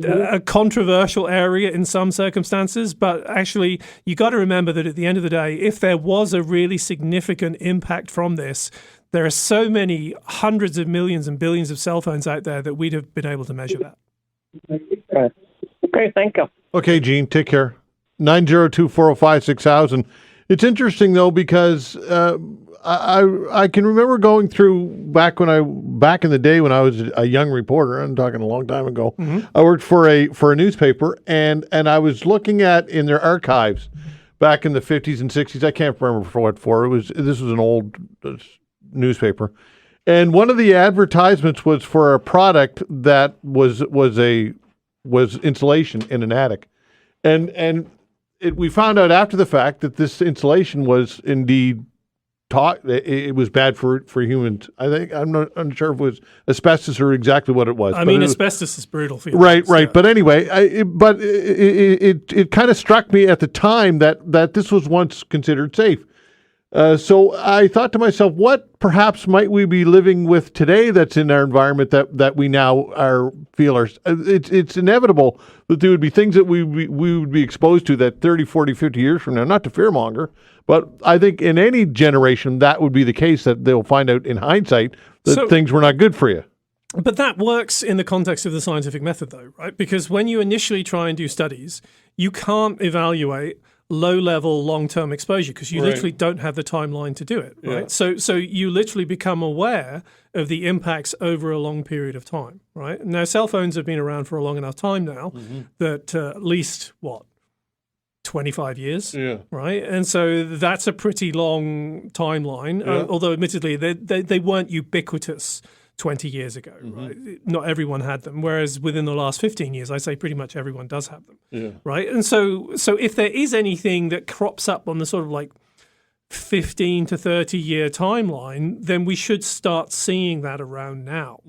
a controversial area in some circumstances, but actually you got to remember that at the end of the day, if there was a really significant impact from this, There are so many hundreds of millions and billions of cell phones out there that we'd have been able to measure that. Okay, thank you. Okay, Gene, take care. 902-405-6000. It's interesting, though, because I can remember going through back in the day when I was a young reporter. I'm talking a long time ago. Mm-hmm. I worked for a newspaper, and I was looking at in their archives back in the 50s and 60s. I can't remember for what for. This was an old newspaper, and one of the advertisements was for a product that was insulation in an attic, and we found out after the fact that this insulation was indeed it was bad for humans. I'm not unsure if it was asbestos or exactly what it was. I mean, asbestos is brutal for humans. Right. Yeah. But anyway, it kind of struck me at the time that this was once considered safe. So I thought to myself, what perhaps might we be living with today that's in our environment that we now feel are. It's inevitable that there would be things that we would be exposed to that 30, 40, 50 years from now, not to fearmonger, but I think in any generation that would be the case, that they'll find out in hindsight that things were not good for you. But that works in the context of the scientific method, though, right? Because when you initially try and do studies, you can't evaluate low-level, long-term exposure because you literally don't have the timeline to do it, right? Yeah. So you literally become aware of the impacts over a long period of time, right? Now, cell phones have been around for a long enough time now that at least, 25 years, right? And so that's a pretty long timeline, although admittedly they weren't ubiquitous 20 years ago, right? Not everyone had them, whereas within the last 15 years, I say pretty much everyone does have them, right? And so if there is anything that crops up on the sort of like 15 to 30 year timeline, then we should start seeing that around now,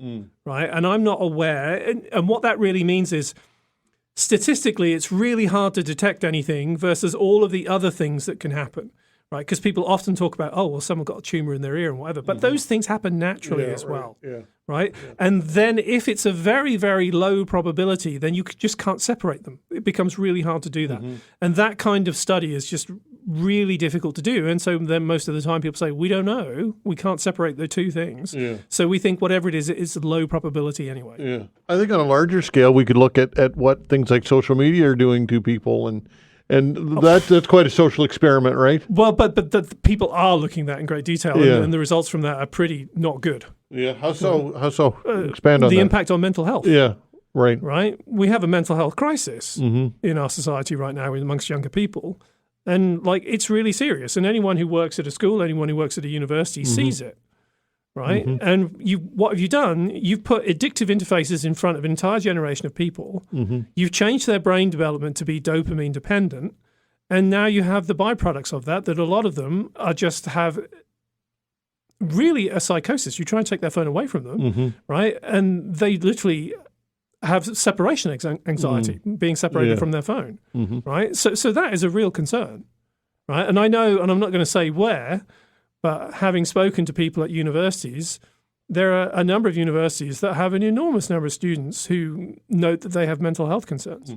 right? And I'm not aware, and what that really means is statistically, it's really hard to detect anything versus all of the other things that can happen. Right, because people often talk about, someone got a tumor in their ear and whatever, but those things happen naturally as well, right? Yeah. And then if it's a very, very low probability, then you just can't separate them. It becomes really hard to do that. And that kind of study is just really difficult to do. And so then most of the time people say, we don't know, we can't separate the two things. Yeah. So we think whatever it is, it's a low probability anyway. Yeah, I think on a larger scale, we could look at what things like social media are doing to people, and that's quite a social experiment, right? Well, but the people are looking at that in great detail, and the results from that are pretty not good. Yeah, how so? Expand on the that. impact on mental health. Yeah, right. Right? We have a mental health crisis in our society right now amongst younger people, and it's really serious. And anyone who works at a school, anyone who works at a university sees it. Right? And what have you done? You've put addictive interfaces in front of an entire generation of people. You've changed their brain development to be dopamine dependent. And now you have the byproducts of that a lot of them are just have really a psychosis. You try and take their phone away from them, right? And they literally have separation anxiety, being separated from their phone, right? So that is a real concern, right? And I know, and I'm not going to say where, but having spoken to people at universities, there are a number of universities that have an enormous number of students who note that they have mental health concerns.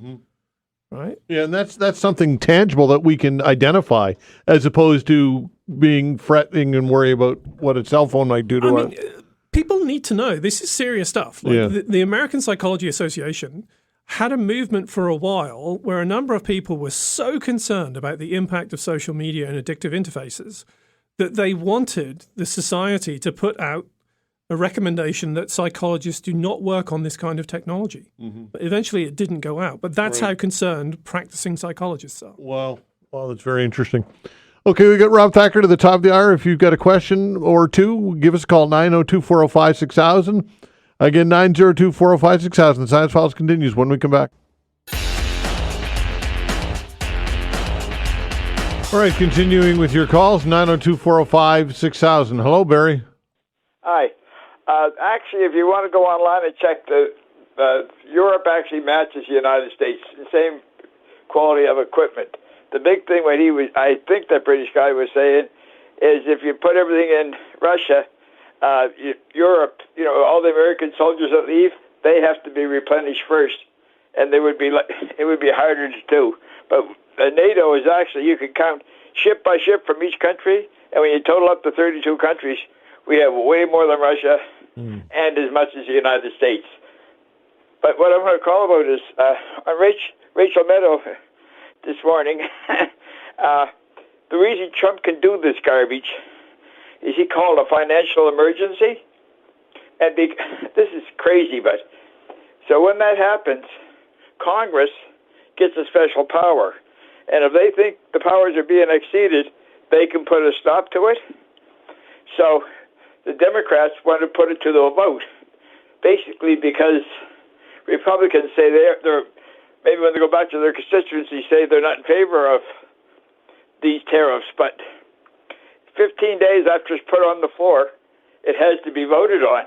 Right? Yeah, and that's something tangible that we can identify, as opposed to being fretting and worry about what a cell phone might do to us. People need to know this is serious stuff. The American Psychology Association had a movement for a while where a number of people were so concerned about the impact of social media and addictive interfaces that they wanted the society to put out a recommendation that psychologists do not work on this kind of technology. But eventually it didn't go out. But that's how concerned practicing psychologists are. Wow, that's very interesting. Okay, we got Rob Thacker to the top of the hour. If you've got a question or two, give us a call, 902-405-6000. Again, 902-405-6000. The Science Files continues when we come back. All right, continuing with your calls, 902-405-6000. Hello, Barry. Hi. Actually, if you want to go online and check, Europe actually matches the United States, the same quality of equipment. The big thing I think that British guy was saying, is if you put everything in Russia, Europe, all the American soldiers that leave, they have to be replenished first, and it would be harder to do. But NATO is actually, you can count ship by ship from each country, and when you total up the 32 countries, we have way more than Russia and as much as the United States. But what I'm going to call about is on Rachel Maddow this morning, the reason Trump can do this garbage is he called a financial emergency. And this is crazy, but so when that happens, Congress gets a special power. And if they think the powers are being exceeded, they can put a stop to it. So the Democrats want to put it to the vote, basically because Republicans say they're maybe when they go back to their constituency say they're not in favor of these tariffs, but 15 days after it's put on the floor, it has to be voted on.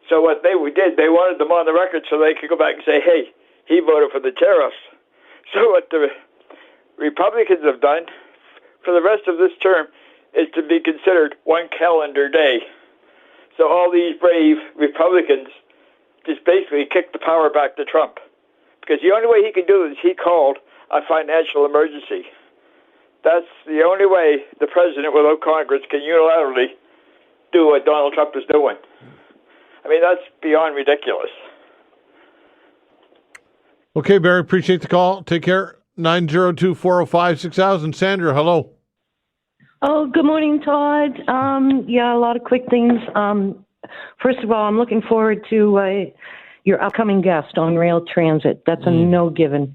So what they did, they wanted them on the record so they could go back and say, hey, he voted for the tariffs. So what the Republicans have done for the rest of this term is to be considered one calendar day. So all these brave Republicans just basically kicked the power back to Trump. Because the only way he can do this, he called a financial emergency. That's the only way the president, without Congress, can unilaterally do what Donald Trump is doing. I mean, that's beyond ridiculous. Okay, Barry, appreciate the call. Take care. 902-405-6000. Sandra, hello. Oh, good morning, Todd. Yeah, a lot of quick things. First of all, I'm looking forward to your upcoming guest on rail transit. That's a no-given,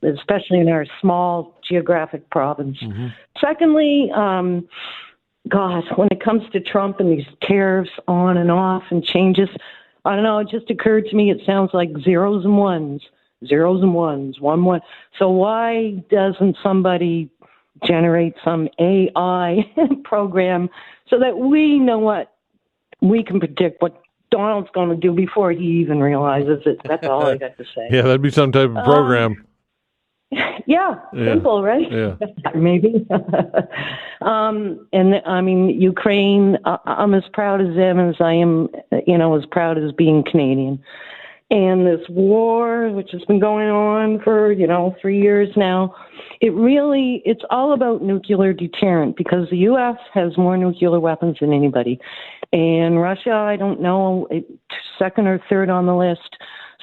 especially in our small geographic province. Secondly, gosh, when it comes to Trump and these tariffs on and off and changes, I don't know, it just occurred to me it sounds like zeros and ones, 1. So why doesn't somebody generate some AI program so that we know what we can predict what Donald's going to do before he even realizes it? That's all I got to say. Yeah, that'd be some type of program. Yeah, simple, right? Yeah. Maybe. And I mean, Ukraine, I'm as proud of them as I am, as proud as being Canadian. And this war, which has been going on for, 3 years now, it's all about nuclear deterrent because the U.S. has more nuclear weapons than anybody. And Russia, I don't know, second or third on the list.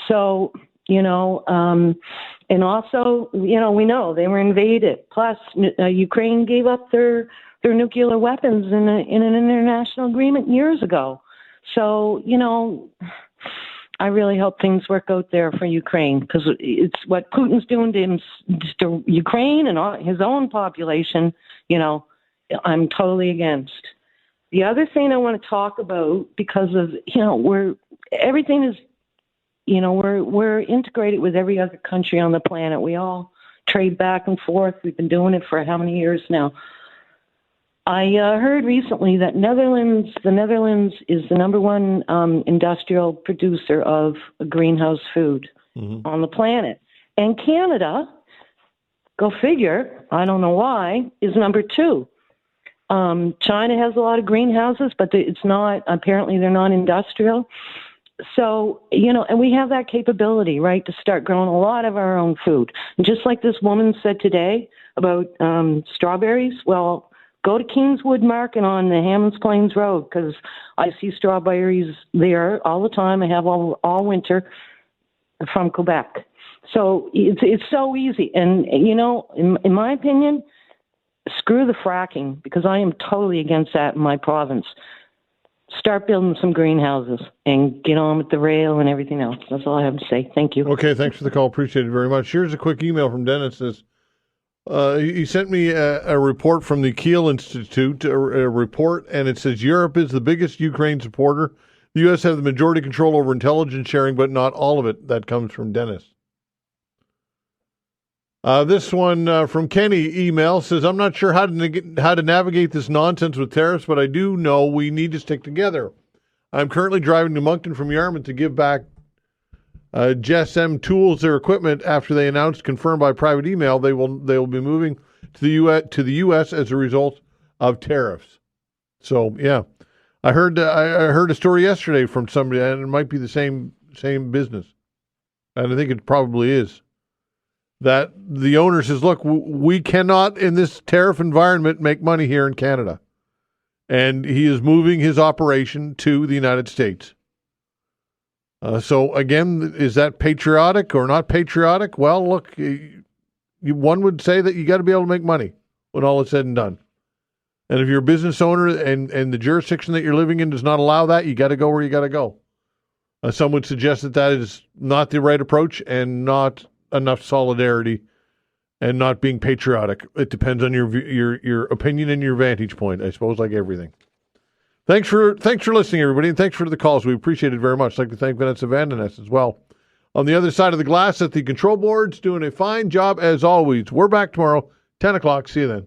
So, and also, we know they were invaded. Plus, Ukraine gave up their nuclear weapons in an international agreement years ago. So, I really hope things work out there for Ukraine because it's what Putin's doing to Ukraine and his own population. I'm totally against. The other thing I want to talk about because of everything is. We're integrated with every other country on the planet. We all trade back and forth. We've been doing it for how many years now? I heard recently that the Netherlands is the number one industrial producer of greenhouse food on the planet. And Canada, go figure, I don't know why, is number 2. China has a lot of greenhouses, but apparently they're not industrial. So, and we have that capability, right, to start growing a lot of our own food. And just like this woman said today about strawberries, well, go to Kingswood Market on the Hammonds Plains Road because I see strawberries there all the time. I have all winter from Quebec. So it's so easy. And, in my opinion, screw the fracking because I am totally against that in my province. Start building some greenhouses and get on with the rail and everything else. That's all I have to say. Thank you. Okay, thanks for the call. Appreciate it very much. Here's a quick email from Dennis. Says, he sent me a report from the Kiel Institute, a report, and it says Europe is the biggest Ukraine supporter. The U.S. have the majority control over intelligence sharing, but not all of it. That comes from Dennis. This one from Kenny email says, I'm not sure how to navigate this nonsense with tariffs, but I do know we need to stick together. I'm currently driving to Moncton from Yarmouth to give back GSM Tools their equipment after they announced, confirmed by private email, they will be moving to the U.S. as a result of tariffs. So yeah, I heard a story yesterday from somebody, and it might be the same business, and I think it probably is. That the owner says, look, we cannot in this tariff environment make money here in Canada. and he is moving his operation to the United States. So again, is that patriotic or not patriotic? Well, look, one would say that you got to be able to make money when all is said and done. And if you're a business owner and the jurisdiction that you're living in does not allow that, you got to go where you got to go. Some would suggest that that is not the right approach and not enough solidarity and not being patriotic. It depends on your opinion and your vantage point, I suppose, like everything. Thanks for listening, everybody, and thanks for the calls. We appreciate it very much. I'd like to thank Vanessa Vandeness as well. On the other side of the glass at the control boards, doing a fine job as always. We're back tomorrow, 10 o'clock. See you then.